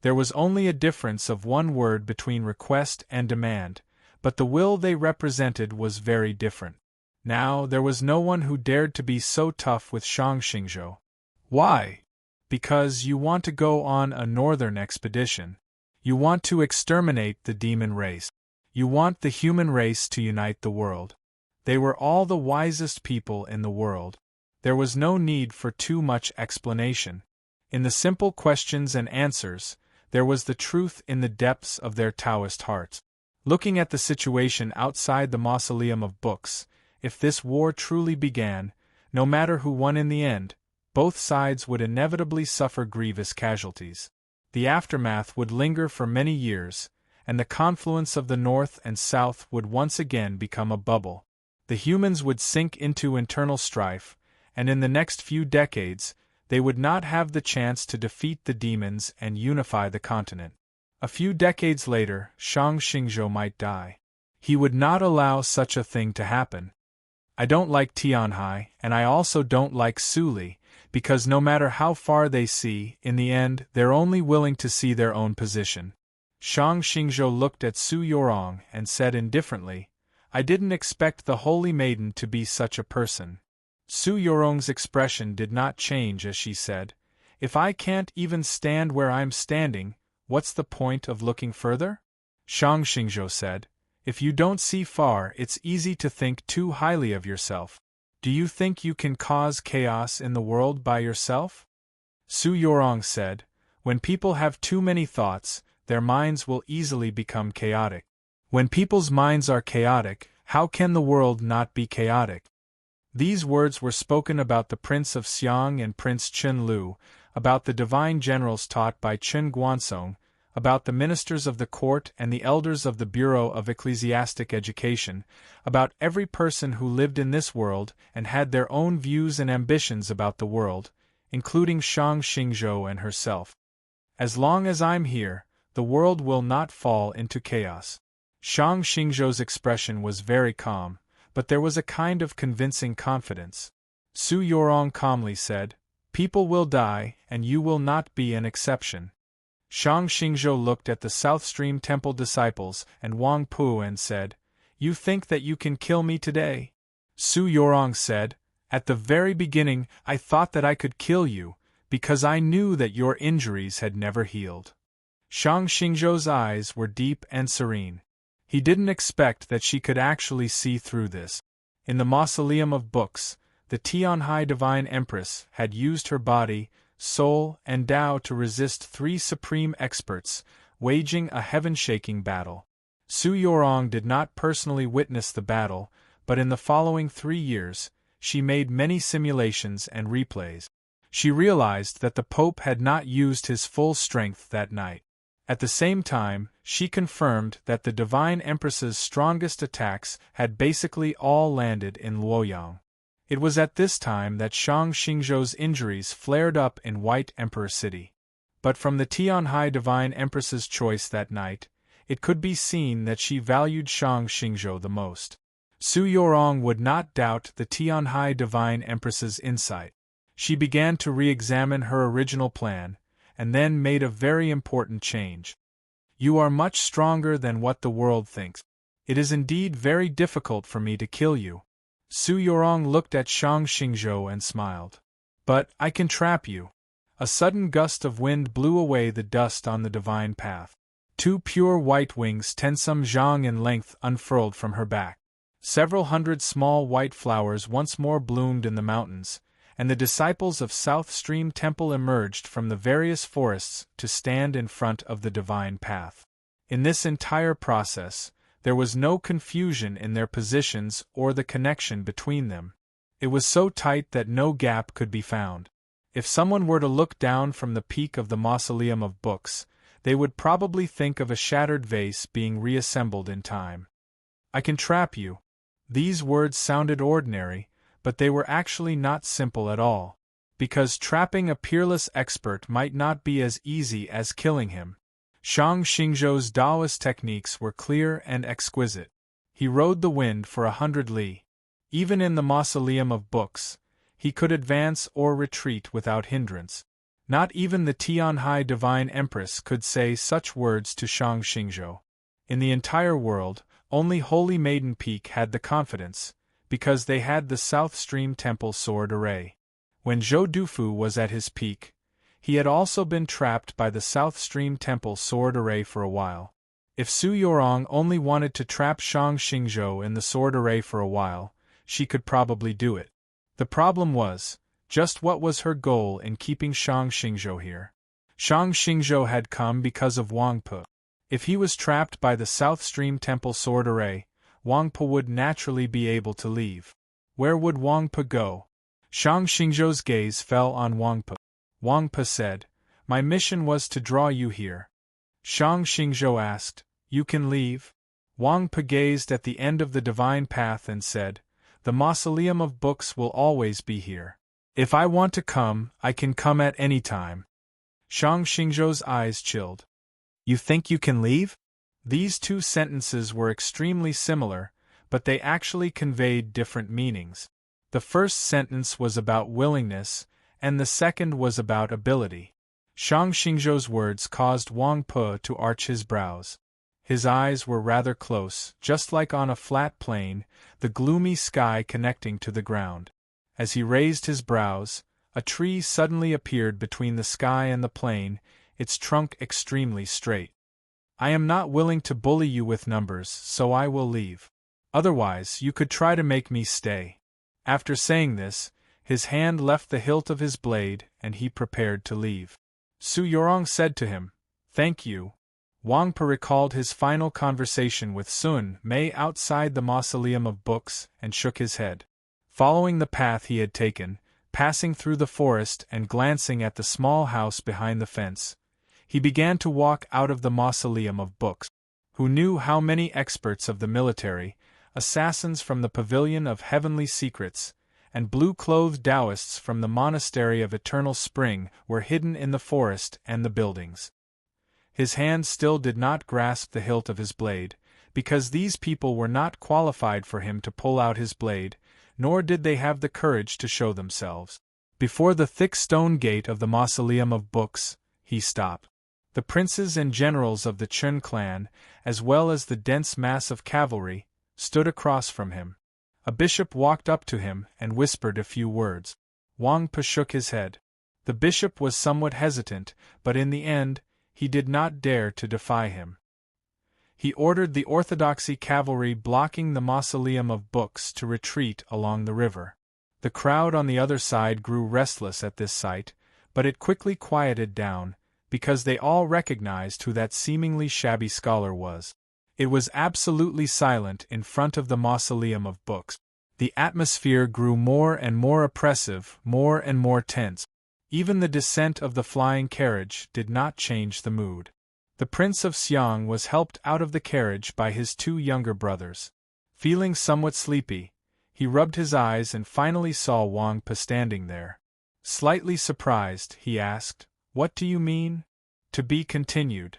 There was only a difference of one word between request and demand, but the will they represented was very different. Now, there was no one who dared to be so tough with Shang Xingzhou. Why? Because you want to go on a northern expedition. You want to exterminate the demon race. You want the human race to unite the world. They were all the wisest people in the world. There was no need for too much explanation. In the simple questions and answers, there was the truth in the depths of their Taoist hearts. Looking at the situation outside the mausoleum of books, if this war truly began, no matter who won in the end, both sides would inevitably suffer grievous casualties. The aftermath would linger for many years, and the confluence of the North and South would once again become a bubble. The humans would sink into internal strife, and in the next few decades, they would not have the chance to defeat the demons and unify the continent. A few decades later, Shang Xingzhou might die. He would not allow such a thing to happen. I don't like Tianhai, and I also don't like Su Li, because no matter how far they see, in the end, they're only willing to see their own position. Shang Xingzhou looked at Su Yorong and said indifferently, I didn't expect the holy maiden to be such a person. Su Yorong's expression did not change as she said, If I can't even stand where I'm standing, what's the point of looking further? Shang Xingzhou said, If you don't see far, it's easy to think too highly of yourself. Do you think you can cause chaos in the world by yourself? Su Yorong said, When people have too many thoughts, their minds will easily become chaotic. When people's minds are chaotic, how can the world not be chaotic? These words were spoken about the Prince of Xiang and Prince Chen Lu, about the divine generals taught by Chen Guansong, about the ministers of the court and the elders of the Bureau of Ecclesiastic Education, about every person who lived in this world and had their own views and ambitions about the world, including Shang Xingzhou and herself. As long as I'm here, the world will not fall into chaos. Shang Xingzhou's expression was very calm, but there was a kind of convincing confidence. Su Yorong calmly said, People will die, and you will not be an exception. Shang Xingzhou looked at the South Stream Temple disciples and Wang Pu and said, You think that you can kill me today? Su Yorong said, At the very beginning I thought that I could kill you, because I knew that your injuries had never healed. Shang Xingzhou's eyes were deep and serene. He didn't expect that she could actually see through this. In the Mausoleum of Books, the Tianhai Divine Empress had used her body, soul, and Tao to resist 3 supreme experts, waging a heaven-shaking battle. Su Yorong did not personally witness the battle, but in the following 3 years, she made many simulations and replays. She realized that the Pope had not used his full strength that night. At the same time, she confirmed that the Divine Empress's strongest attacks had basically all landed in Luoyang. It was at this time that Shang Xingzhou's injuries flared up in White Emperor City. But from the Tianhai Divine Empress's choice that night, it could be seen that she valued Shang Xingzhou the most. Su Yorong would not doubt the Tianhai Divine Empress's insight. She began to re-examine her original plan, and then made a very important change. You are much stronger than what the world thinks. It is indeed very difficult for me to kill you. Su Yorong looked at Shang Xingzhou and smiled. But I can trap you. A sudden gust of wind blew away the dust on the divine path. 2 pure white wings 10 some zhang in length unfurled from her back. Several hundred small white flowers once more bloomed in the mountains, and the disciples of South Stream Temple emerged from the various forests to stand in front of the divine path. In this entire process, there was no confusion in their positions or the connection between them. It was so tight that no gap could be found. If someone were to look down from the peak of the Mausoleum of Books, they would probably think of a shattered vase being reassembled in time. I can trap you. These words sounded ordinary, but they were actually not simple at all, because trapping a peerless expert might not be as easy as killing him. Shang Xingzhou's Taoist techniques were clear and exquisite. He rode the wind for 100 li. Even in the Mausoleum of Books, he could advance or retreat without hindrance. Not even the Tianhai Divine Empress could say such words to Shang Xingzhou. In the entire world, only Holy Maiden Peak had the confidence, because they had the South Stream Temple sword array. When Zhou Dufu was at his peak, he had also been trapped by the South Stream Temple sword array for a while. If Su Yorong only wanted to trap Shang Xingzhou in the sword array for a while, she could probably do it. The problem was, just what was her goal in keeping Shang Xingzhou here? Shang Xingzhou had come because of Wang Pu. If he was trapped by the South Stream Temple sword array, Wang Pu would naturally be able to leave. Where would Wang Pu go? Shang Xingzhou's gaze fell on Wang Pu. Wang Pu said, My mission was to draw you here. Shang Xingzhou asked, You can leave? Wang Pu gazed at the end of the divine path and said, The Mausoleum of Books will always be here. If I want to come, I can come at any time. Shang Xingzhou's eyes chilled. You think you can leave? These two sentences were extremely similar, but they actually conveyed different meanings. The first sentence was about willingness, and the second was about ability. Shang Xingzhou's words caused Wang Pe to arch his brows. His eyes were rather close, just like on a flat plane, the gloomy sky connecting to the ground. As he raised his brows, a tree suddenly appeared between the sky and the plain, its trunk extremely straight. I am not willing to bully you with numbers, so I will leave. Otherwise, you could try to make me stay. After saying this, his hand left the hilt of his blade, and he prepared to leave. Su Yorong said to him, "Thank you." Wang Pe recalled his final conversation with Sun Mei outside the Mausoleum of Books and shook his head. Following the path he had taken, passing through the forest and glancing at the small house behind the fence, he began to walk out of the Mausoleum of Books. Who knew how many experts of the military, assassins from the Pavilion of Heavenly Secrets, and blue-clothed Taoists from the Monastery of Eternal Spring were hidden in the forest and the buildings. His hand still did not grasp the hilt of his blade, because these people were not qualified for him to pull out his blade, nor did they have the courage to show themselves. Before the thick stone gate of the Mausoleum of Books, he stopped. The princes and generals of the Chun clan, as well as the dense mass of cavalry, stood across from him. A bishop walked up to him and whispered a few words. Wang Pe shook his head. The bishop was somewhat hesitant, but in the end, he did not dare to defy him. He ordered the orthodoxy cavalry blocking the Mausoleum of Books to retreat along the river. The crowd on the other side grew restless at this sight, but it quickly quieted down, because they all recognized who that seemingly shabby scholar was. It was absolutely silent in front of the Mausoleum of Books. The atmosphere grew more and more oppressive, more and more tense. Even the descent of the flying carriage did not change the mood. The Prince of Xiang was helped out of the carriage by his two younger brothers. Feeling somewhat sleepy, he rubbed his eyes and finally saw Wang Pe standing there. Slightly surprised, he asked, "What do you mean?" To be continued.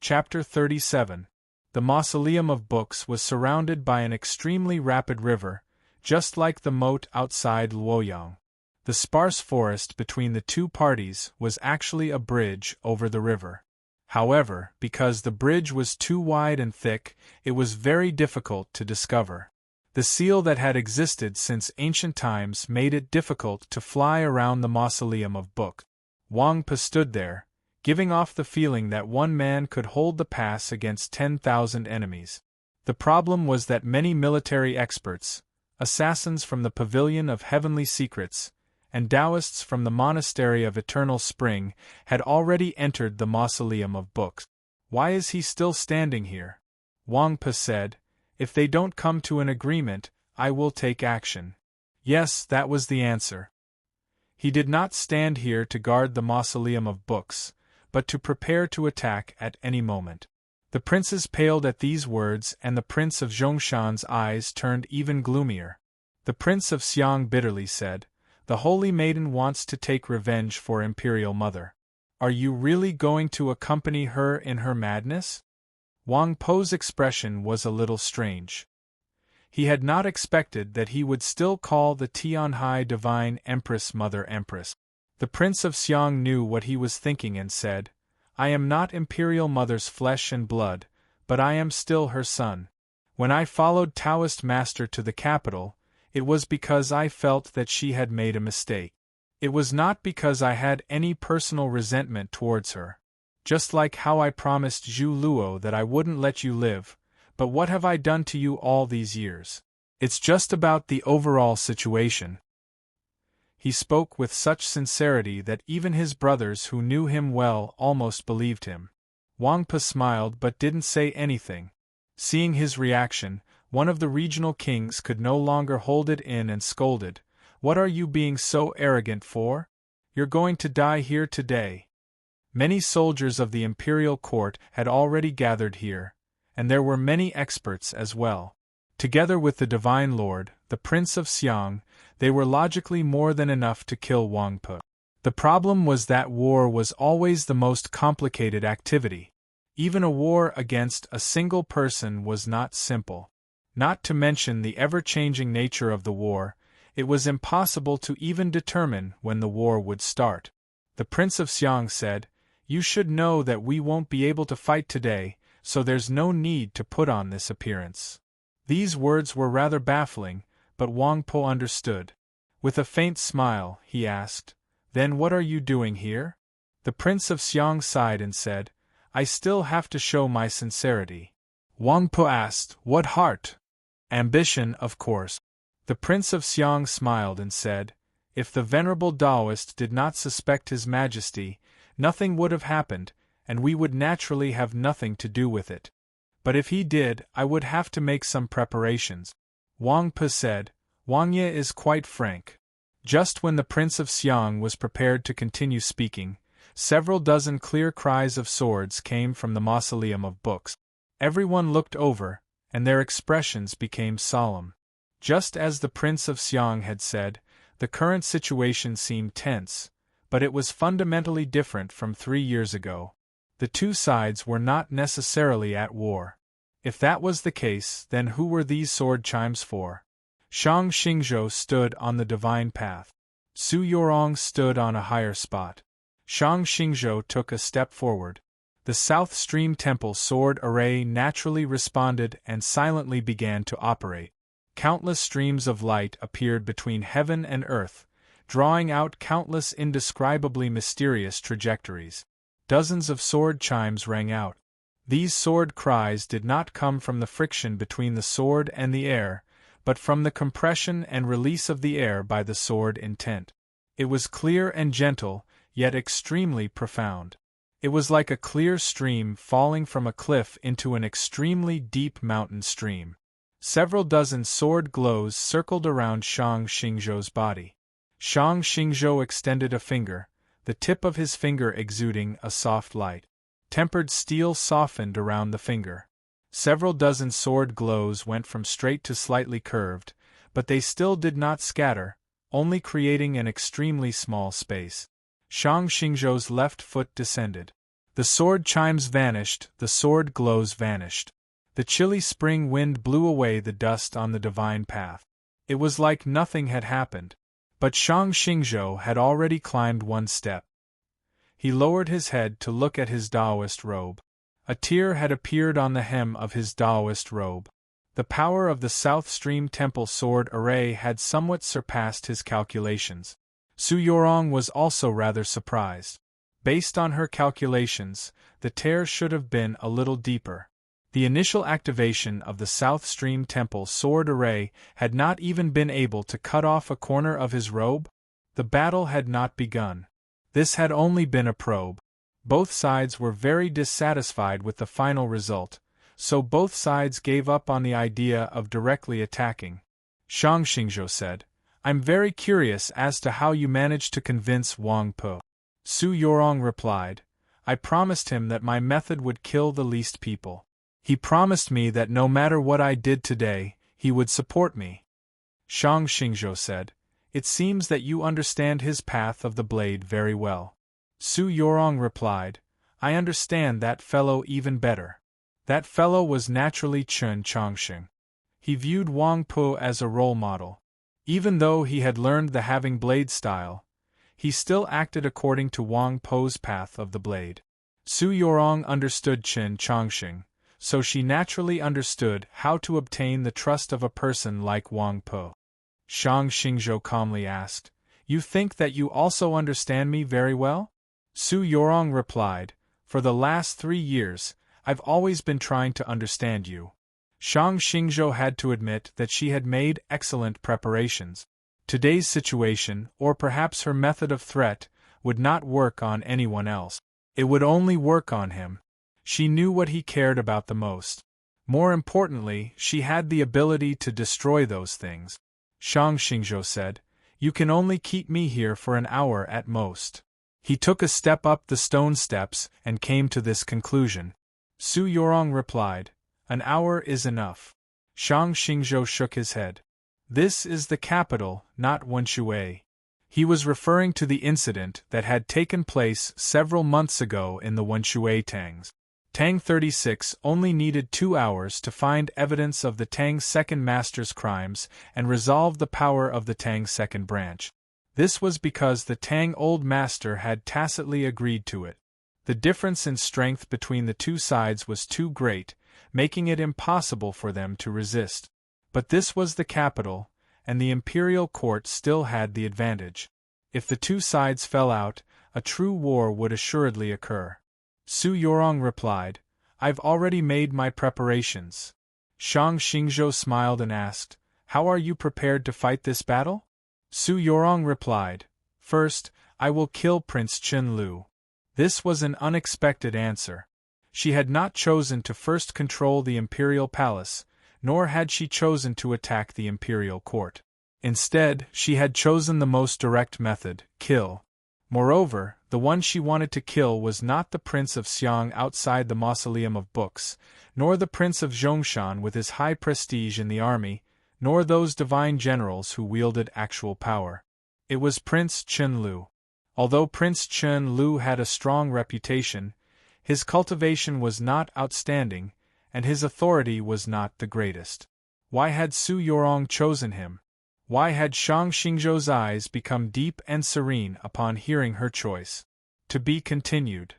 Chapter 37. The Mausoleum of Books was surrounded by an extremely rapid river, just like the moat outside Luoyang. The sparse forest between the two parties was actually a bridge over the river. However, because the bridge was too wide and thick, it was very difficult to discover. The seal that had existed since ancient times made it difficult to fly around the Mausoleum of Books. Wang Pe stood there, giving off the feeling that one man could hold the pass against 10,000 enemies. The problem was that many military experts, assassins from the Pavilion of Heavenly Secrets, and Taoists from the Monastery of Eternal Spring had already entered the Mausoleum of Books. "Why is he still standing here?" Wang Pe said. "If they don't come to an agreement, I will take action." Yes, that was the answer. He did not stand here to guard the Mausoleum of Books, but to prepare to attack at any moment. The princes paled at these words, and the Prince of Zhongshan's eyes turned even gloomier. The Prince of Xiang bitterly said, "The Holy Maiden wants to take revenge for Imperial Mother. Are you really going to accompany her in her madness?" Wang Pe's expression was a little strange. He had not expected that he would still call the Tianhai Divine Empress Mother Empress. The Prince of Xiang knew what he was thinking and said, "I am not Imperial Mother's flesh and blood, but I am still her son. When I followed Taoist Master to the capital, it was because I felt that she had made a mistake. It was not because I had any personal resentment towards her. Just like how I promised Zhu Luo that I wouldn't let you live, but what have I done to you all these years? It's just about the overall situation." He spoke with such sincerity that even his brothers who knew him well almost believed him. Wang Pe smiled but didn't say anything. Seeing his reaction, one of the regional kings could no longer hold it in and scolded, "What are you being so arrogant for? You're going to die here today." Many soldiers of the imperial court had already gathered here, and there were many experts as well. Together with the Divine Lord, the Prince of Xiang, they were logically more than enough to kill Wang Pe. The problem was that war was always the most complicated activity. Even a war against a single person was not simple. Not to mention the ever-changing nature of the war, it was impossible to even determine when the war would start. The Prince of Xiang said, "You should know that we won't be able to fight today, so there's no need to put on this appearance." These words were rather baffling, but Wang Po understood. With a faint smile, he asked, "Then what are you doing here?" The Prince of Xiang sighed and said, "I still have to show my sincerity." Wang Po asked, "What heart?" "Ambition, of course." The Prince of Xiang smiled and said, "If the venerable Taoist did not suspect His Majesty, nothing would have happened, and we would naturally have nothing to do with it. But if he did, I would have to make some preparations." Wang Po said, "Wang Ye is quite frank." Just when the Prince of Xiang was prepared to continue speaking, several dozen clear cries of swords came from the mausoleum of books. Everyone looked over, and their expressions became solemn. Just as the Prince of Xiang had said, the current situation seemed tense, but it was fundamentally different from 3 years ago. The two sides were not necessarily at war. If that was the case, then who were these sword chimes for? Shang Xingzhou stood on the divine path. Su Yorong stood on a higher spot. Shang Xingzhou took a step forward. The South Stream Temple sword array naturally responded and silently began to operate. Countless streams of light appeared between heaven and earth, drawing out countless indescribably mysterious trajectories. Dozens of sword chimes rang out. These sword cries did not come from the friction between the sword and the air, but from the compression and release of the air by the sword intent. It was clear and gentle, yet extremely profound. It was like a clear stream falling from a cliff into an extremely deep mountain stream. Several dozen sword glows circled around Shang Xingzhou's body. Shang Xingzhou extended a finger, the tip of his finger exuding a soft light. Tempered steel softened around the finger. Several dozen sword glows went from straight to slightly curved, but they still did not scatter, only creating an extremely small space. Shang Xingzhou's left foot descended. The sword chimes vanished, the sword glows vanished. The chilly spring wind blew away the dust on the divine path. It was like nothing had happened. But Shang Xingzhou had already climbed one step. He lowered his head to look at his Taoist robe. A tear had appeared on the hem of his Taoist robe. The power of the South Stream Temple sword array had somewhat surpassed his calculations. Su Yorong was also rather surprised. Based on her calculations, the tear should have been a little deeper. The initial activation of the South Stream Temple sword array had not even been able to cut off a corner of his robe. The battle had not begun. This had only been a probe. Both sides were very dissatisfied with the final result, so both sides gave up on the idea of directly attacking. Shang Xingzhou said, "I'm very curious as to how you managed to convince Wang Po." Su Yorong replied, "I promised him that my method would kill the least people. He promised me that no matter what I did today, he would support me." Shang Xingzhou said, "It seems that you understand his path of the blade very well." Su Yorong replied, "I understand that fellow even better." That fellow was naturally Chen Chongsheng. He viewed Wang Po as a role model. Even though he had learned the having blade style, he still acted according to Wang Po's path of the blade. Su Yorong understood Chen Chongsheng, so she naturally understood how to obtain the trust of a person like Wang Po. Shang Xingzhou calmly asked, "You think that you also understand me very well?" Su Yorong replied, "For the last 3 years, I've always been trying to understand you." Shang Xingzhou had to admit that she had made excellent preparations. Today's situation, or perhaps her method of threat, would not work on anyone else. It would only work on him. She knew what he cared about the most. More importantly, she had the ability to destroy those things. Shang Xingzhou said, "You can only keep me here for an hour at most." He took a step up the stone steps and came to this conclusion. Su Yorong replied, "An hour is enough." Shang Xingzhou shook his head. "This is the capital, not Wenshui." He was referring to the incident that had taken place several months ago in the Wenshui Tangs. Tang 36 only needed 2 hours to find evidence of the Tang second master's crimes and resolve the power of the Tang second branch. This was because the Tang old master had tacitly agreed to it. The difference in strength between the two sides was too great, making it impossible for them to resist. But this was the capital, and the imperial court still had the advantage. If the two sides fell out, a true war would assuredly occur. Su Yorong replied, "I've already made my preparations." Shang Xingzhou smiled and asked, "How are you prepared to fight this battle?" Su Yorong replied, "First, I will kill Prince Chen Lu." This was an unexpected answer. She had not chosen to first control the imperial palace, nor had she chosen to attack the imperial court. Instead, she had chosen the most direct method, kill. Moreover, the one she wanted to kill was not the Prince of Xiang outside the Mausoleum of Books, nor the Prince of Zhongshan with his high prestige in the army, nor those divine generals who wielded actual power. It was Prince Chen Lu. Although Prince Chen Lu had a strong reputation, his cultivation was not outstanding, and his authority was not the greatest. Why had Su Yorong chosen him? Why had Shang Xingzhou's eyes become deep and serene upon hearing her choice? To be continued.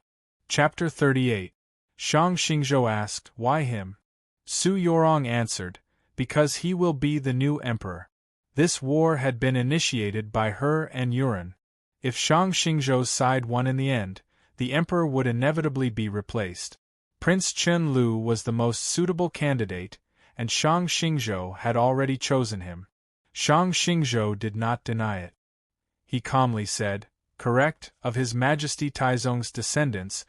Chapter 38. Shang Xingzhou asked, "Why him?" Su Yorong answered, "Because he will be the new emperor." This war had been initiated by her and Yuan. If Shang Xingzhou's side won in the end, the emperor would inevitably be replaced. Prince Chen Lu was the most suitable candidate, and Shang Xingzhou had already chosen him. Shang Xingzhou did not deny it. He calmly said, "Correct, of His Majesty Taizong's descendants,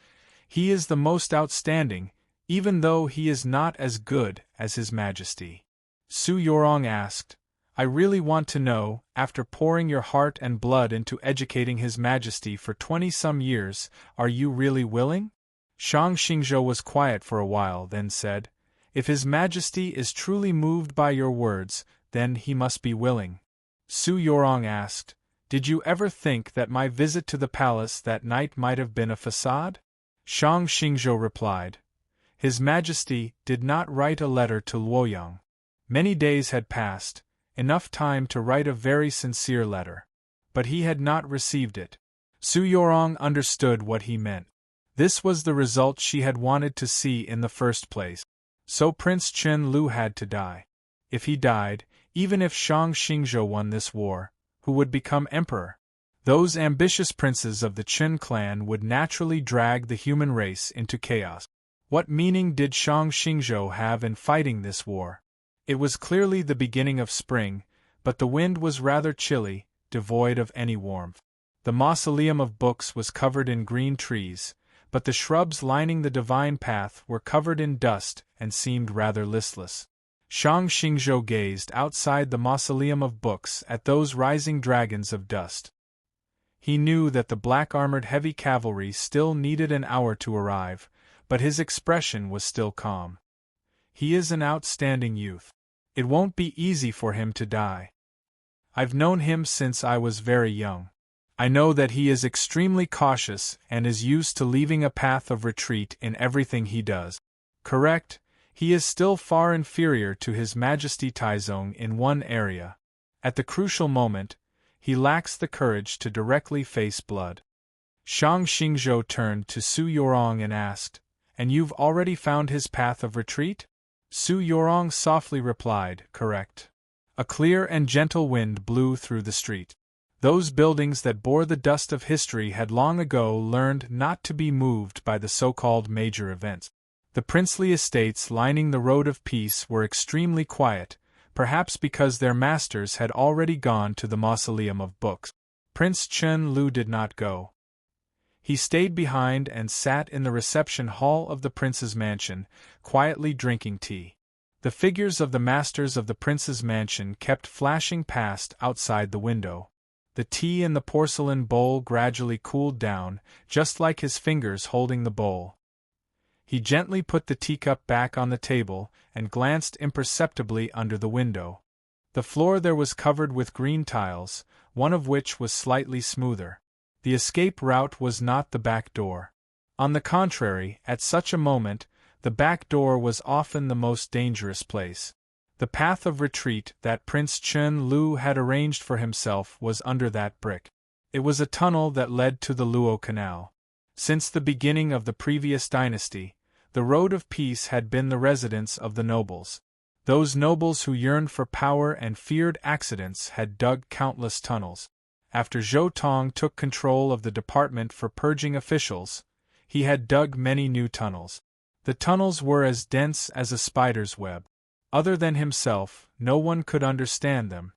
he is the most outstanding, even though he is not as good as His Majesty." Su Yorong asked, "I really want to know, after pouring your heart and blood into educating His Majesty for 20-some years, are you really willing?" Shang Xingzhou was quiet for a while, then said, "If His Majesty is truly moved by your words, then he must be willing." Su Yorong asked, "Did you ever think that my visit to the palace that night might have been a facade?" Shang Xingzhou replied, "His Majesty did not write a letter to Luoyang. Many days had passed, enough time to write a very sincere letter. But he had not received it." Su Yorong understood what he meant. This was the result she had wanted to see in the first place. So Prince Chen Lu had to die. If he died, even if Shang Xingzhou won this war, who would become emperor? Those ambitious princes of the Qin clan would naturally drag the human race into chaos. What meaning did Shang Xingzhou have in fighting this war? It was clearly the beginning of spring, but the wind was rather chilly, devoid of any warmth. The Mausoleum of Books was covered in green trees, but the shrubs lining the divine path were covered in dust and seemed rather listless. Shang Xingzhou gazed outside the Mausoleum of Books at those rising dragons of dust. He knew that the black-armored heavy cavalry still needed an hour to arrive, but his expression was still calm. He is an outstanding youth. It won't be easy for him to die. I've known him since I was very young. I know that he is extremely cautious and is used to leaving a path of retreat in everything he does. Correct, he is still far inferior to His Majesty Taizong in one area. At the crucial moment, he lacks the courage to directly face blood. Shang Xingzhou turned to Su Yorong and asked, "And you've already found his path of retreat?" Su Yorong softly replied, "Correct." A clear and gentle wind blew through the street. Those buildings that bore the dust of history had long ago learned not to be moved by the so-called major events. The princely estates lining the road of peace were extremely quiet, perhaps because their masters had already gone to the Mausoleum of Books. Prince Chen Lu did not go. He stayed behind and sat in the reception hall of the prince's mansion, quietly drinking tea. The figures of the masters of the prince's mansion kept flashing past outside the window. The tea in the porcelain bowl gradually cooled down, just like his fingers holding the bowl. He gently put the teacup back on the table and glanced imperceptibly under the window. The floor there was covered with green tiles, one of which was slightly smoother. The escape route was not the back door. On the contrary, at such a moment, the back door was often the most dangerous place. The path of retreat that Prince Chen Lu had arranged for himself was under that brick. It was a tunnel that led to the Luo Canal. Since the beginning of the previous dynasty, the Road of Peace had been the residence of the nobles. Those nobles who yearned for power and feared accidents had dug countless tunnels. After Zhou Tong took control of the department for purging officials, he had dug many new tunnels. The tunnels were as dense as a spider's web. Other than himself, no one could understand them.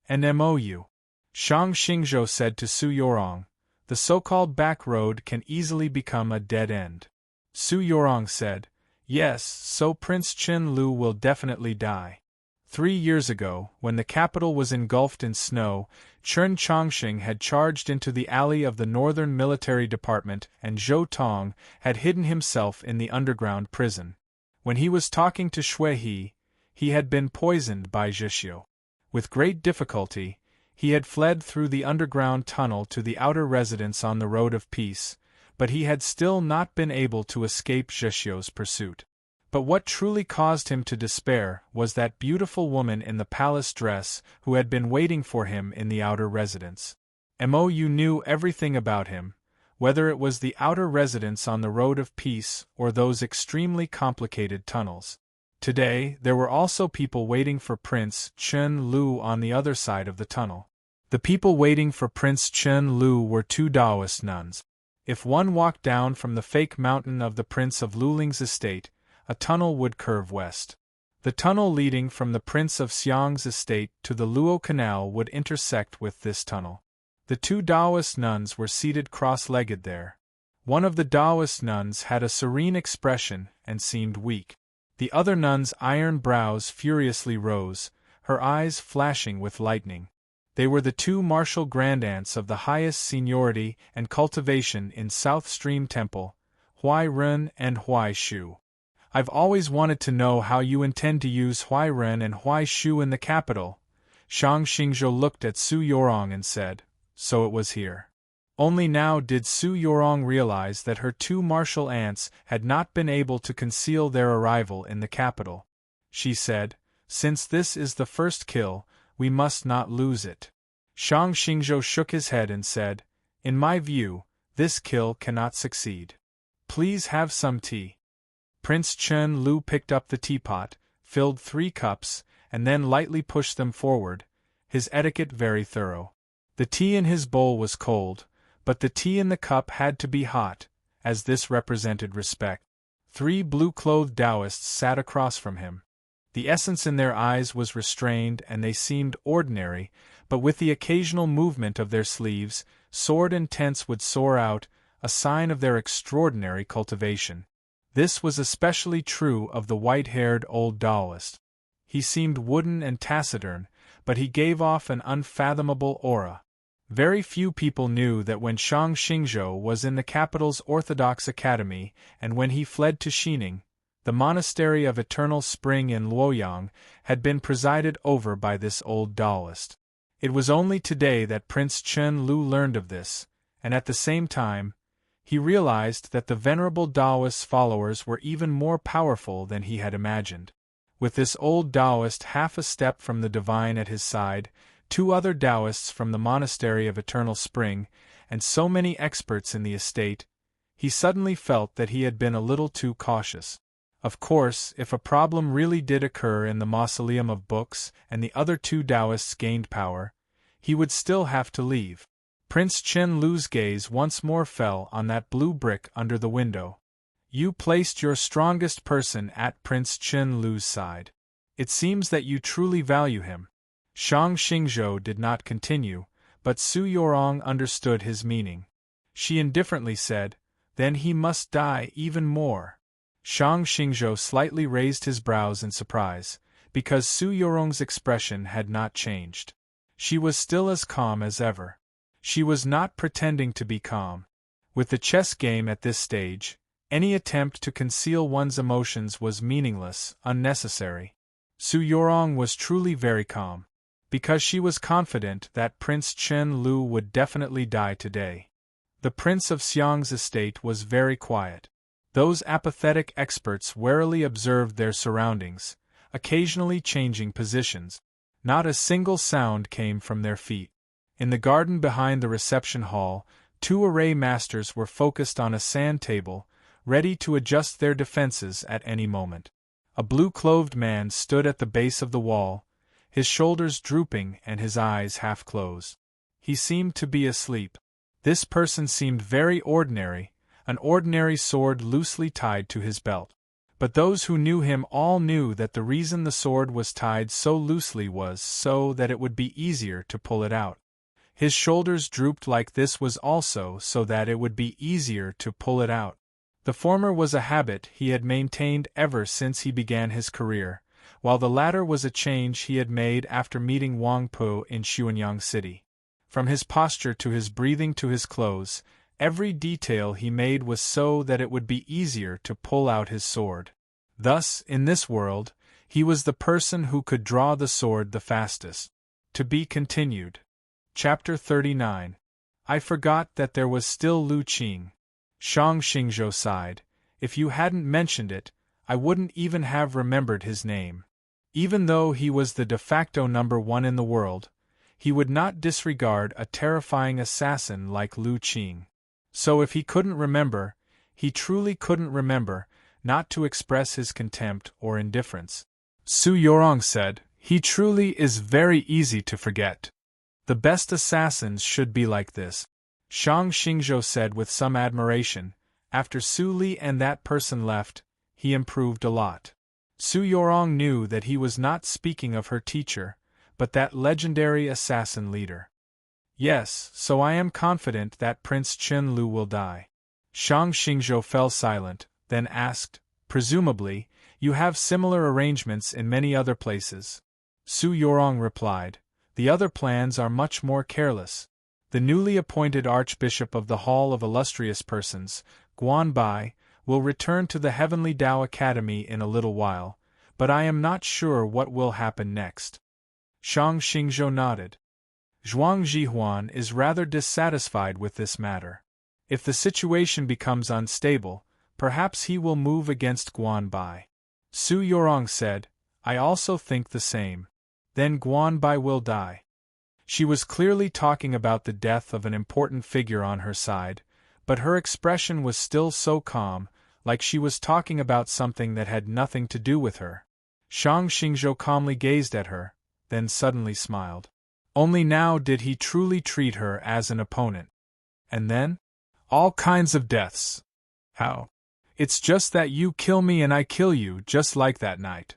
And Mou. Shang Xingzhou said to Su Yorong, the so-called back road can easily become a dead end. Su Yorong said, yes, so Prince Chen Lu will definitely die. 3 years ago, when the capital was engulfed in snow, Chen Chongqing had charged into the alley of the Northern Military Department and Zhou Tong had hidden himself in the underground prison. When he was talking to Shui he had been poisoned by Zhixiu. With great difficulty, he had fled through the underground tunnel to the outer residence on the Road of Peace, but he had still not been able to escape Zhixiu's pursuit. But what truly caused him to despair was that beautiful woman in the palace dress who had been waiting for him in the outer residence. Mou knew everything about him, whether it was the outer residence on the Road of Peace or those extremely complicated tunnels. Today, there were also people waiting for Prince Chen Lu on the other side of the tunnel. The people waiting for Prince Chen Lu were 2 Taoist nuns. If one walked down from the fake mountain of the Prince of Luling's estate, a tunnel would curve west. The tunnel leading from the Prince of Xiang's estate to the Luo Canal would intersect with this tunnel. The 2 Taoist nuns were seated cross-legged there. One of the Taoist nuns had a serene expression and seemed weak. The other nun's iron brows furiously rose, her eyes flashing with lightning. They were the 2 martial grandaunts of the highest seniority and cultivation in South Stream Temple, Huai Ren and Huai Shu. I've always wanted to know how you intend to use Huai Ren and Huai Shu in the capital. Shang Xingzhou looked at Su Yorong and said, so it was here. Only now did Su Yorong realize that her 2 martial aunts had not been able to conceal their arrival in the capital. She said, since this is the first kill, we must not lose it. Shang Xingzhou shook his head and said, in my view, this kill cannot succeed. Please have some tea. Prince Chen Lu picked up the teapot, filled 3 cups, and then lightly pushed them forward, his etiquette very thorough. The tea in his bowl was cold, but the tea in the cup had to be hot, as this represented respect. 3 blue-clothed Taoists sat across from him. The essence in their eyes was restrained and they seemed ordinary, but with the occasional movement of their sleeves, sword and tense would soar out, a sign of their extraordinary cultivation. This was especially true of the white-haired old Taoist. He seemed wooden and taciturn, but he gave off an unfathomable aura. Very few people knew that when Shang Xingzhou was in the capital's Orthodox Academy and when he fled to Xining, the Monastery of Eternal Spring in Luoyang had been presided over by this old Taoist. It was only today that Prince Chen Lu learned of this, and at the same time, he realized that the venerable Taoist's followers were even more powerful than he had imagined. With this old Taoist half a step from the divine at his side, 2 other Taoists from the Monastery of Eternal Spring, and so many experts in the estate, he suddenly felt that he had been a little too cautious. Of course, if a problem really did occur in the Mausoleum of Books and the other 2 Taoists gained power, he would still have to leave. Prince Chen Lu's gaze once more fell on that blue brick under the window. You placed your strongest person at Prince Chen Lu's side. It seems that you truly value him. Shang Xingzhou did not continue, but Su Yorong understood his meaning. She indifferently said, then he must die even more. Shang Xingzhou slightly raised his brows in surprise, because Su Yorong's expression had not changed. She was still as calm as ever. She was not pretending to be calm. With the chess game at this stage, any attempt to conceal one's emotions was meaningless, unnecessary. Su Yorong was truly very calm, because she was confident that Prince Chen Lu would definitely die today. The Prince of Xiang's estate was very quiet. Those apathetic experts warily observed their surroundings, occasionally changing positions. Not a single sound came from their feet. In the garden behind the reception hall, 2 array masters were focused on a sand table, ready to adjust their defenses at any moment. A blue-clothed man stood at the base of the wall, his shoulders drooping and his eyes half closed. He seemed to be asleep. This person seemed very ordinary, an ordinary sword loosely tied to his belt. But those who knew him all knew that the reason the sword was tied so loosely was so that it would be easier to pull it out. His shoulders drooped like this was also so that it would be easier to pull it out. The former was a habit he had maintained ever since he began his career, while the latter was a change he had made after meeting Wang Pu in Xuanyang City. From his posture to his breathing to his clothes, every detail he made was so that it would be easier to pull out his sword. Thus, in this world, he was the person who could draw the sword the fastest. To be continued. Chapter 39. I forgot that there was still Lu Qing. Shang Xingzhou sighed. If you hadn't mentioned it, I wouldn't even have remembered his name. Even though he was the de facto #1 in the world, he would not disregard a terrifying assassin like Lu Qing. So if he couldn't remember, he truly couldn't remember, not to express his contempt or indifference. Su Yorong said, "He truly is very easy to forget. The best assassins should be like this." Shang Xingzhou said with some admiration, "After Su Li and that person left, he improved a lot." Su Yorong knew that he was not speaking of her teacher, but that legendary assassin leader. "Yes, so I am confident that Prince Chen Lu will die." Shang Xingzhou fell silent, then asked, "Presumably, you have similar arrangements in many other places?" Su Yorong replied, "The other plans are much more careless. The newly appointed Archbishop of the Hall of Illustrious Persons, Guan Bai, will return to the Heavenly Tao Academy in a little while, but I am not sure what will happen next." Shang Xingzhou nodded. Zhuang Jihuan is rather dissatisfied with this matter. If the situation becomes unstable, perhaps he will move against Guan Bai. Su Yorong said, "I also think the same. Then Guan Bai will die." She was clearly talking about the death of an important figure on her side, but her expression was still so calm, like she was talking about something that had nothing to do with her. Shang Xingzhou calmly gazed at her, then suddenly smiled. Only now did he truly treat her as an opponent. And then? All kinds of deaths. How? It's just that you kill me and I kill you, just like that night.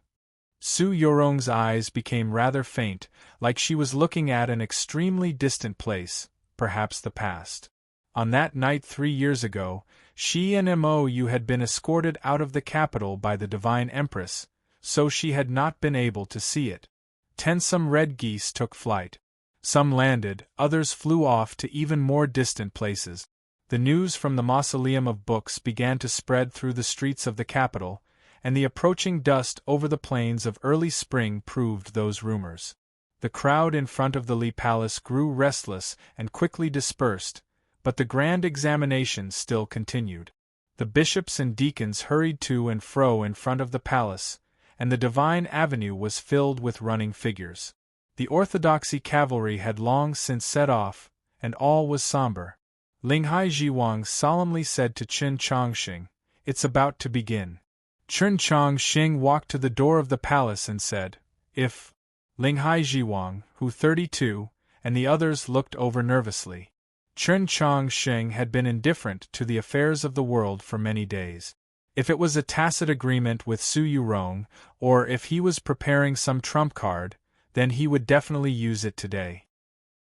Su Yorong's eyes became rather faint, like she was looking at an extremely distant place, perhaps the past. On that night 3 years ago, she and Mou had been escorted out of the capital by the Divine Empress, so she had not been able to see it. Tensome red geese took flight. Some landed, others flew off to even more distant places. The news from the Mausoleum of Books began to spread through the streets of the capital, and the approaching dust over the plains of early spring proved those rumors. The crowd in front of the Li Palace grew restless and quickly dispersed, but the grand examination still continued. The bishops and deacons hurried to and fro in front of the palace, and the Divine Avenue was filled with running figures. The orthodoxy cavalry had long since set off, and all was somber. Linghai Jiwang solemnly said to Chen Chongxing, "It's about to begin." Chen Chongxing walked to the door of the palace and said, "If..." Linghai Jiwang, who 32, and the others looked over nervously. Chen Chongxing had been indifferent to the affairs of the world for many days. If it was a tacit agreement with Su Yorong, or if he was preparing some trump card, then he would definitely use it today.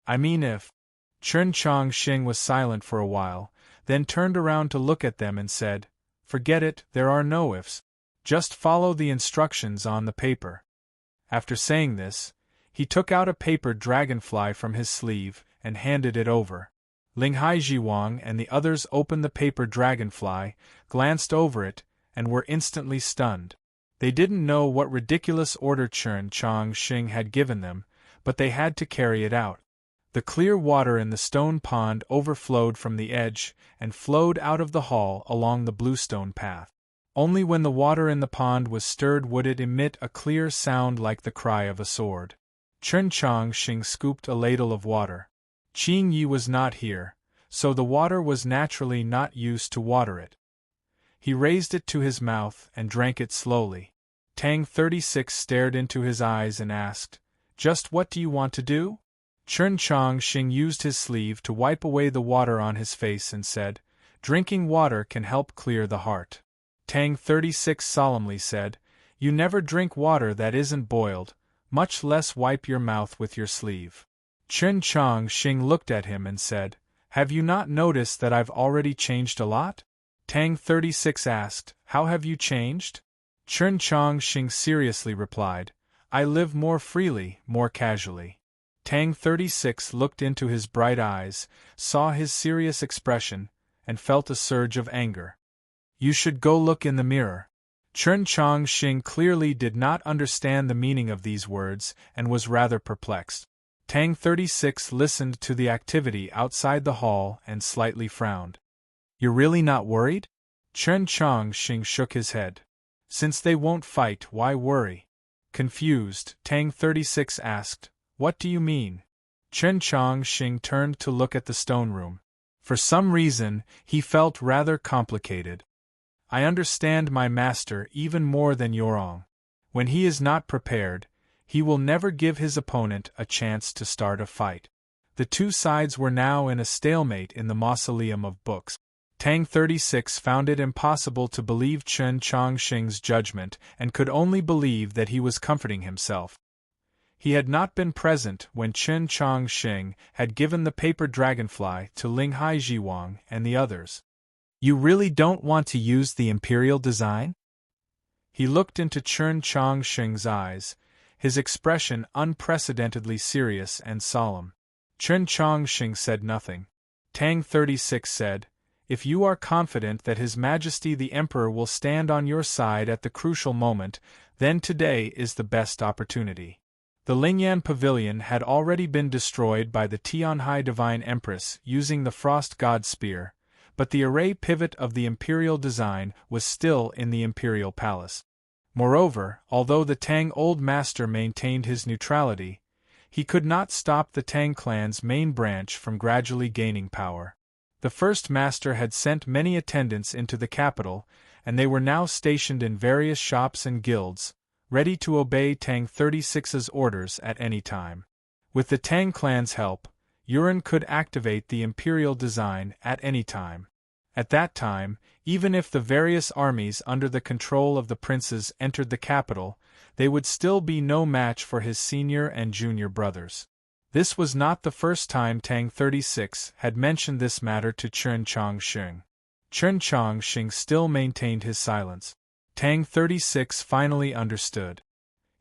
I mean if... Chen Chongxing was silent for a while, then turned around to look at them and said, "Forget it, there are no ifs. Just follow the instructions on the paper." After saying this, he took out a paper dragonfly from his sleeve and handed it over. Linghai Jiwang and the others opened the paper dragonfly, glanced over it, and were instantly stunned. They didn't know what ridiculous order Chen Chongxing had given them, but they had to carry it out. The clear water in the stone pond overflowed from the edge and flowed out of the hall along the bluestone path. Only when the water in the pond was stirred would it emit a clear sound like the cry of a sword. Chen Chongqing scooped a ladle of water. Qing Yi was not here, so the water was naturally not used to water it. He raised it to his mouth and drank it slowly. Tang 36 stared into his eyes and asked, "Just what do you want to do?" Chen Chongqing used his sleeve to wipe away the water on his face and said, "Drinking water can help clear the heart." Tang 36 solemnly said, "You never drink water that isn't boiled, much less wipe your mouth with your sleeve." Chen Chongqing looked at him and said, "Have you not noticed that I've already changed a lot?" Tang 36 asked, "How have you changed?" Chen Chongqing seriously replied, "I live more freely, more casually." Tang 36 looked into his bright eyes, saw his serious expression, and felt a surge of anger. "You should go look in the mirror." Chen Chongqing clearly did not understand the meaning of these words and was rather perplexed. Tang 36 listened to the activity outside the hall and slightly frowned. "You're really not worried?" Chen Chongqing shook his head. "Since they won't fight, why worry?" Confused, Tang 36 asked, "What do you mean?" Chen Chongqing turned to look at the stone room. For some reason, he felt rather complicated. "I understand my master even more than Yorong. When he is not prepared, he will never give his opponent a chance to start a fight." The two sides were now in a stalemate in the mausoleum of books. Tang 36 found it impossible to believe Chen Chongqing's judgment and could only believe that he was comforting himself. He had not been present when Chen Chongqing had given the paper dragonfly to Ling Hai Jiwang and the others. "You really don't want to use the imperial design?" He looked into Chen Chongqing's eyes, his expression unprecedentedly serious and solemn. Chen Chongqing said nothing. Tang 36 said, "If you are confident that His Majesty the Emperor will stand on your side at the crucial moment, then today is the best opportunity." The Lingyan Pavilion had already been destroyed by the Tianhai Divine Empress using the Frost God Spear, but the array pivot of the imperial design was still in the imperial palace. Moreover, although the Tang Old Master maintained his neutrality, he could not stop the Tang clan's main branch from gradually gaining power. The first master had sent many attendants into the capital, and they were now stationed in various shops and guilds, ready to obey Tang 36's orders at any time. With the Tang clan's help, Yuan could activate the imperial design at any time. At that time, even if the various armies under the control of the princes entered the capital, they would still be no match for his senior and junior brothers. This was not the first time Tang 36 had mentioned this matter to Chen Chongqing. Chen Chongqing still maintained his silence. Tang 36 finally understood.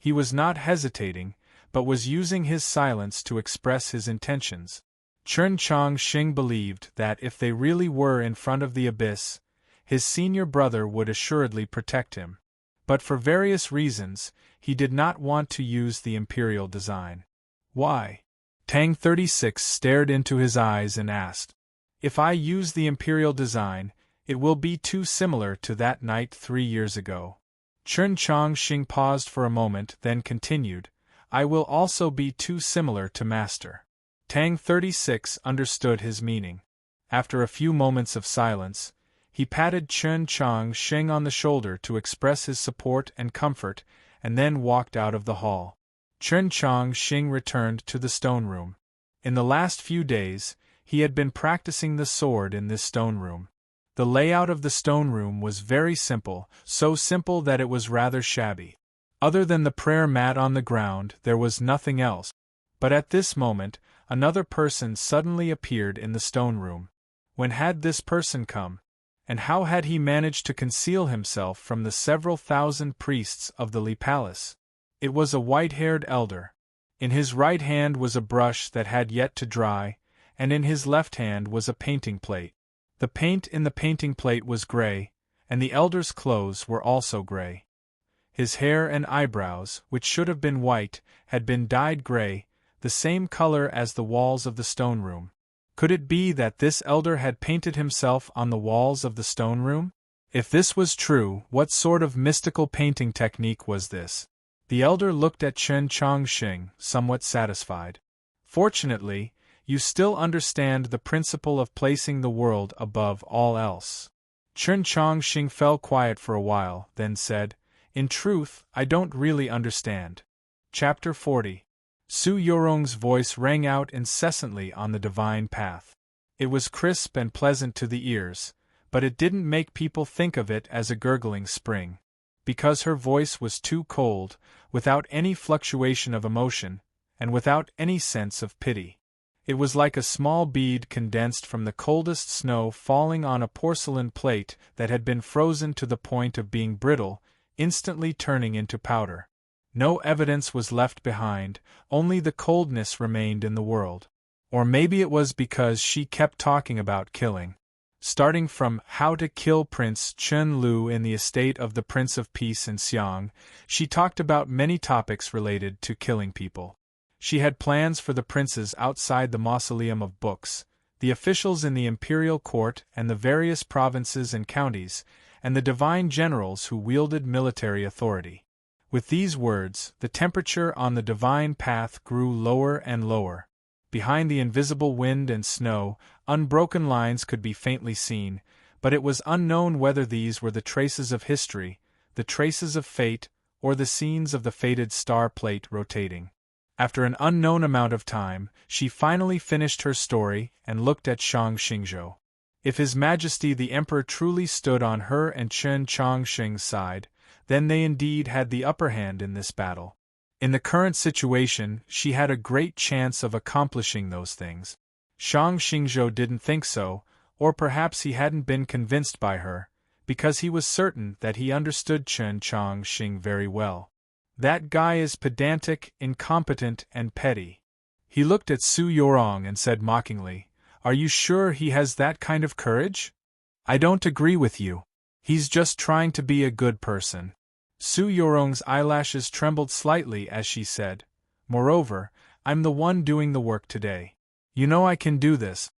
He was not hesitating, but was using his silence to express his intentions. Chen Chongqing believed that if they really were in front of the abyss, his senior brother would assuredly protect him. But for various reasons, he did not want to use the imperial design. "Why?" Tang 36 stared into his eyes and asked. "If I use the imperial design, it will be too similar to that night 3 years ago." Chen Chongqing paused for a moment, then continued, "I will also be too similar to Master." Tang 36 understood his meaning. After a few moments of silence, he patted Chen Chongqing on the shoulder to express his support and comfort, and then walked out of the hall. Chen Chongqing returned to the stone room. In the last few days, he had been practicing the sword in this stone room. The layout of the stone room was very simple, so simple that it was rather shabby. Other than the prayer mat on the ground, there was nothing else. But at this moment, another person suddenly appeared in the stone room. When had this person come? And how had he managed to conceal himself from the several thousand priests of the Li Palace? It was a white-haired elder. In his right hand was a brush that had yet to dry, and in his left hand was a painting plate. The paint in the painting plate was gray, and the elder's clothes were also gray. His hair and eyebrows, which should have been white, had been dyed gray, the same color as the walls of the stone room. Could it be that this elder had painted himself on the walls of the stone room? If this was true, what sort of mystical painting technique was this? The elder looked at Chen Chongqing, somewhat satisfied. Fortunately, you still understand the principle of placing the world above all else. Chen Chongqing fell quiet for a while, then said, "In truth, I don't really understand." Chapter 40. Su Yorong's voice rang out incessantly on the divine path. It was crisp and pleasant to the ears, but it didn't make people think of it as a gurgling spring. Because her voice was too cold, without any fluctuation of emotion, and without any sense of pity. It was like a small bead condensed from the coldest snow falling on a porcelain plate that had been frozen to the point of being brittle, instantly turning into powder. No evidence was left behind, only the coldness remained in the world. Or maybe it was because she kept talking about killing. Starting from how to kill Prince Chen Lu in the estate of the Prince of Peace in Xiang, she talked about many topics related to killing people. She had plans for the princes outside the mausoleum of books, the officials in the imperial court and the various provinces and counties, and the divine generals who wielded military authority. With these words, the temperature on the divine path grew lower and lower. Behind the invisible wind and snow, unbroken lines could be faintly seen, but it was unknown whether these were the traces of history, the traces of fate, or the scenes of the fated star plate rotating. After an unknown amount of time, she finally finished her story and looked at Shang Xingzhou. If His Majesty the Emperor truly stood on her and Chen Chongqing's side, then they indeed had the upper hand in this battle. In the current situation, she had a great chance of accomplishing those things. Shang Xingzhou didn't think so, or perhaps he hadn't been convinced by her, because he was certain that he understood Chen Chongqing very well. That guy is pedantic, incompetent, and petty. He looked at Su Yorong and said mockingly, "Are you sure he has that kind of courage?" "I don't agree with you. He's just trying to be a good person." Su Yorong's eyelashes trembled slightly as she said, "Moreover, I'm the one doing the work today. You know I can do this."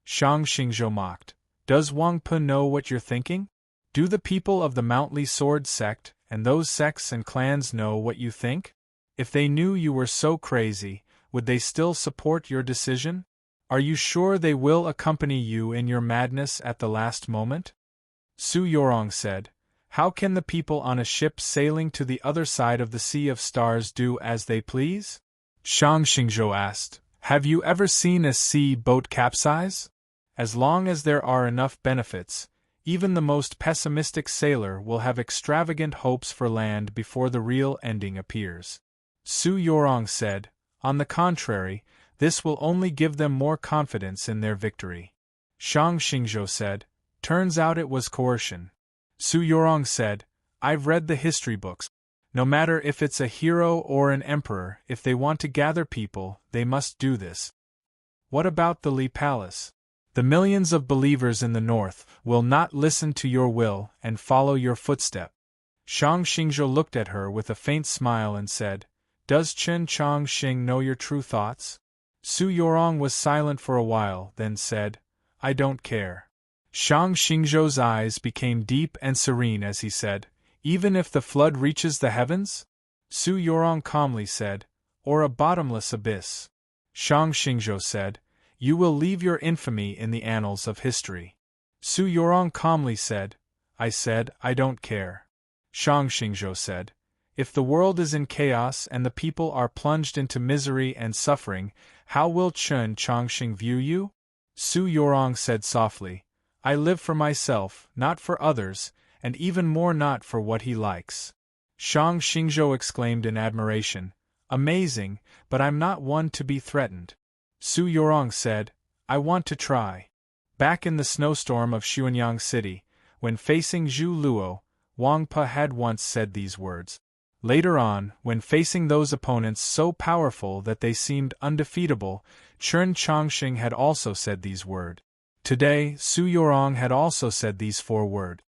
Shang Xingzhou mocked, "Does Wang Pe know what you're thinking? Do the people of the Mountly Sword sect and those sects and clans know what you think? If they knew you were so crazy, would they still support your decision? Are you sure they will accompany you in your madness at the last moment?" Su Yorong said, "How can the people on a ship sailing to the other side of the Sea of Stars do as they please?" Shang Xingzhou asked, "Have you ever seen a sea boat capsize? As long as there are enough benefits, even the most pessimistic sailor will have extravagant hopes for land before the real ending appears." Su Yorong said, "On the contrary, this will only give them more confidence in their victory." Shang Xingzhou said, "Turns out it was coercion." Su Yorong said, "I've read the history books. No matter if it's a hero or an emperor, if they want to gather people, they must do this." "What about the Li Palace? The millions of believers in the north will not listen to your will and follow your footstep." Shang Xingzhou looked at her with a faint smile and said, "Does Chen Chongqing know your true thoughts?" Su Yorong was silent for a while, then said, "I don't care." Shang Xingzhou's eyes became deep and serene as he said, "Even if the flood reaches the heavens?" Su Yorong calmly said, "Or a bottomless abyss." Shang Xingzhou said, "You will leave your infamy in the annals of history." Su Yorong calmly said, I don't care." Shang Xingzhou said, "If the world is in chaos and the people are plunged into misery and suffering, how will Chen Chongqing view you?" Su Yorong said softly, "I live for myself, not for others, and even more not for what he likes." Shang Xingzhou exclaimed in admiration, "Amazing, but I'm not one to be threatened." Su Yorong said, "I want to try." Back in the snowstorm of Xuanyang City, when facing Zhu Luo, Wang Pe had once said these words. Later on, when facing those opponents so powerful that they seemed undefeatable, Chen Chongqing had also said these words. Today, Su Yorong had also said these 4 words.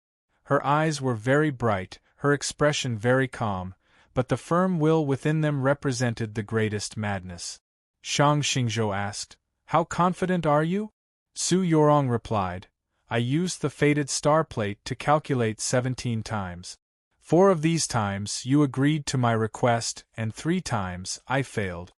Her eyes were very bright, her expression very calm, but the firm will within them represented the greatest madness. Shang Xingzhou asked. How confident are you? Su Yorong replied, I used the fated star plate to calculate 17 times. 4 of these times you agreed to my request, and 3 times I failed.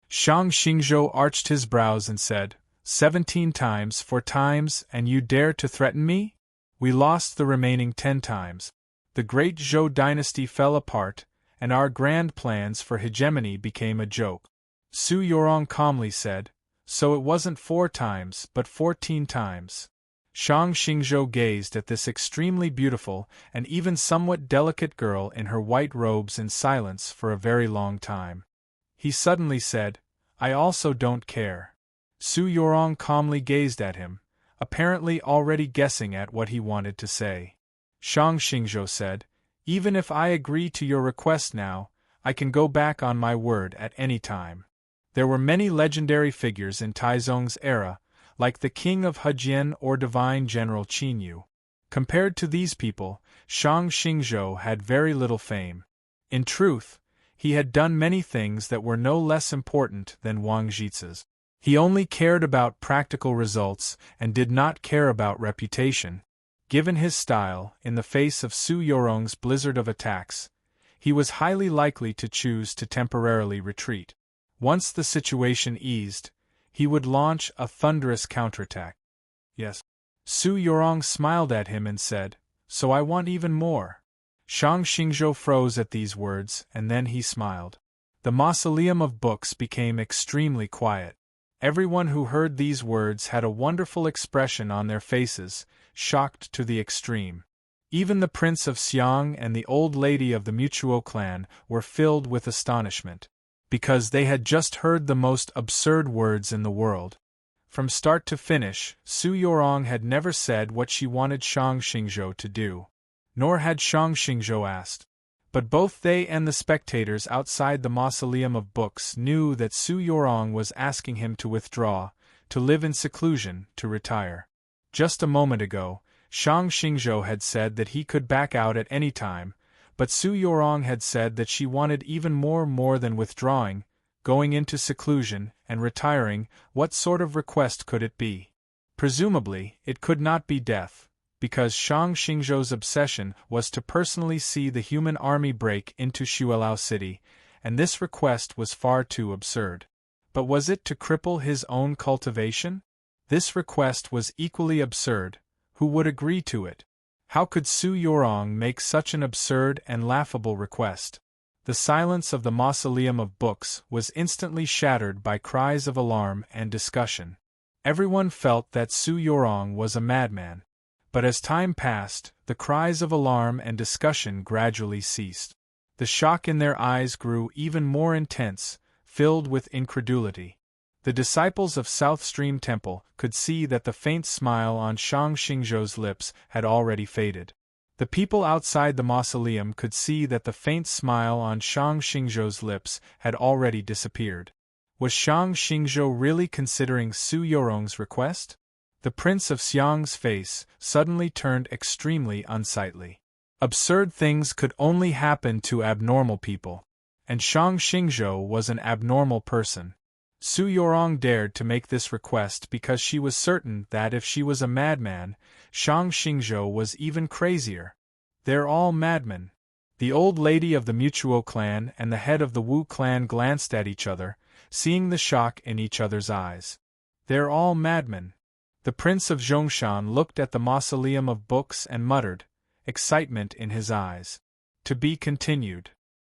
Shang Xingzhou arched his brows and said, 17 times 4 times, and you dare to threaten me? We lost the remaining 10 times. The great Zhou dynasty fell apart, and our grand plans for hegemony became a joke. Su Yorong calmly said, So it wasn't 4 times, but 14 times. Shang Xingzhou gazed at this extremely beautiful and even somewhat delicate girl in her white robes in silence for a very long time. He suddenly said, I also don't care. Su Yorong calmly gazed at him, apparently already guessing at what he wanted to say. Shang Xingzhou said, Even if I agree to your request now, I can go back on my word at any time. There were many legendary figures in Taizong's era, like the king of Hejian or divine general Qin Yu. Compared to these people, Shang Xingzhou had very little fame. In truth, he had done many things that were no less important than Wang Zhice's. He only cared about practical results and did not care about reputation. Given his style, in the face of Su Yorong's blizzard of attacks, he was highly likely to choose to temporarily retreat. Once the situation eased, he would launch a thunderous counterattack. Yes. Su Yorong smiled at him and said, So I want even more. Shang Xingzhou froze at these words, and then he smiled. The mausoleum of books became extremely quiet. Everyone who heard these words had a wonderful expression on their faces, shocked to the extreme. Even the Prince of Xiang and the old lady of the Mutuo clan were filled with astonishment, because they had just heard the most absurd words in the world. From start to finish, Su Yorong had never said what she wanted Shang Xingzhou to do. Nor had Shang Xingzhou asked. But both they and the spectators outside the mausoleum of books knew that Su Yorong was asking him to withdraw, to live in seclusion, to retire. Just a moment ago, Shang Xingzhou had said that he could back out at any time, but Su Yorong had said that she wanted even more than withdrawing, going into seclusion, and retiring. What sort of request could it be? Presumably, it could not be death, because Shang Xingzhou's obsession was to personally see the human army break into Xuelao City, and this request was far too absurd. But was it to cripple his own cultivation? This request was equally absurd. Who would agree to it? How could Su Yorong make such an absurd and laughable request? The silence of the mausoleum of books was instantly shattered by cries of alarm and discussion. Everyone felt that Su Yorong was a madman. But as time passed, the cries of alarm and discussion gradually ceased. The shock in their eyes grew even more intense, filled with incredulity. The disciples of South Stream Temple could see that the faint smile on Shang Xingzhou's lips had already faded. The people outside the mausoleum could see that the faint smile on Shang Xingzhou's lips had already disappeared. Was Shang Xingzhou really considering Su Yorong's request? The Prince of Xiang's face suddenly turned extremely unsightly. Absurd things could only happen to abnormal people, and Shang Xingzhou was an abnormal person. Su Yorong dared to make this request because she was certain that if she was a madman, Shang Xingzhou was even crazier. They're all madmen. The old lady of the Mutuo clan and the head of the Wu clan glanced at each other, seeing the shock in each other's eyes. They're all madmen. The Prince of Zhongshan looked at the mausoleum of books and muttered, excitement in his eyes. To be continued.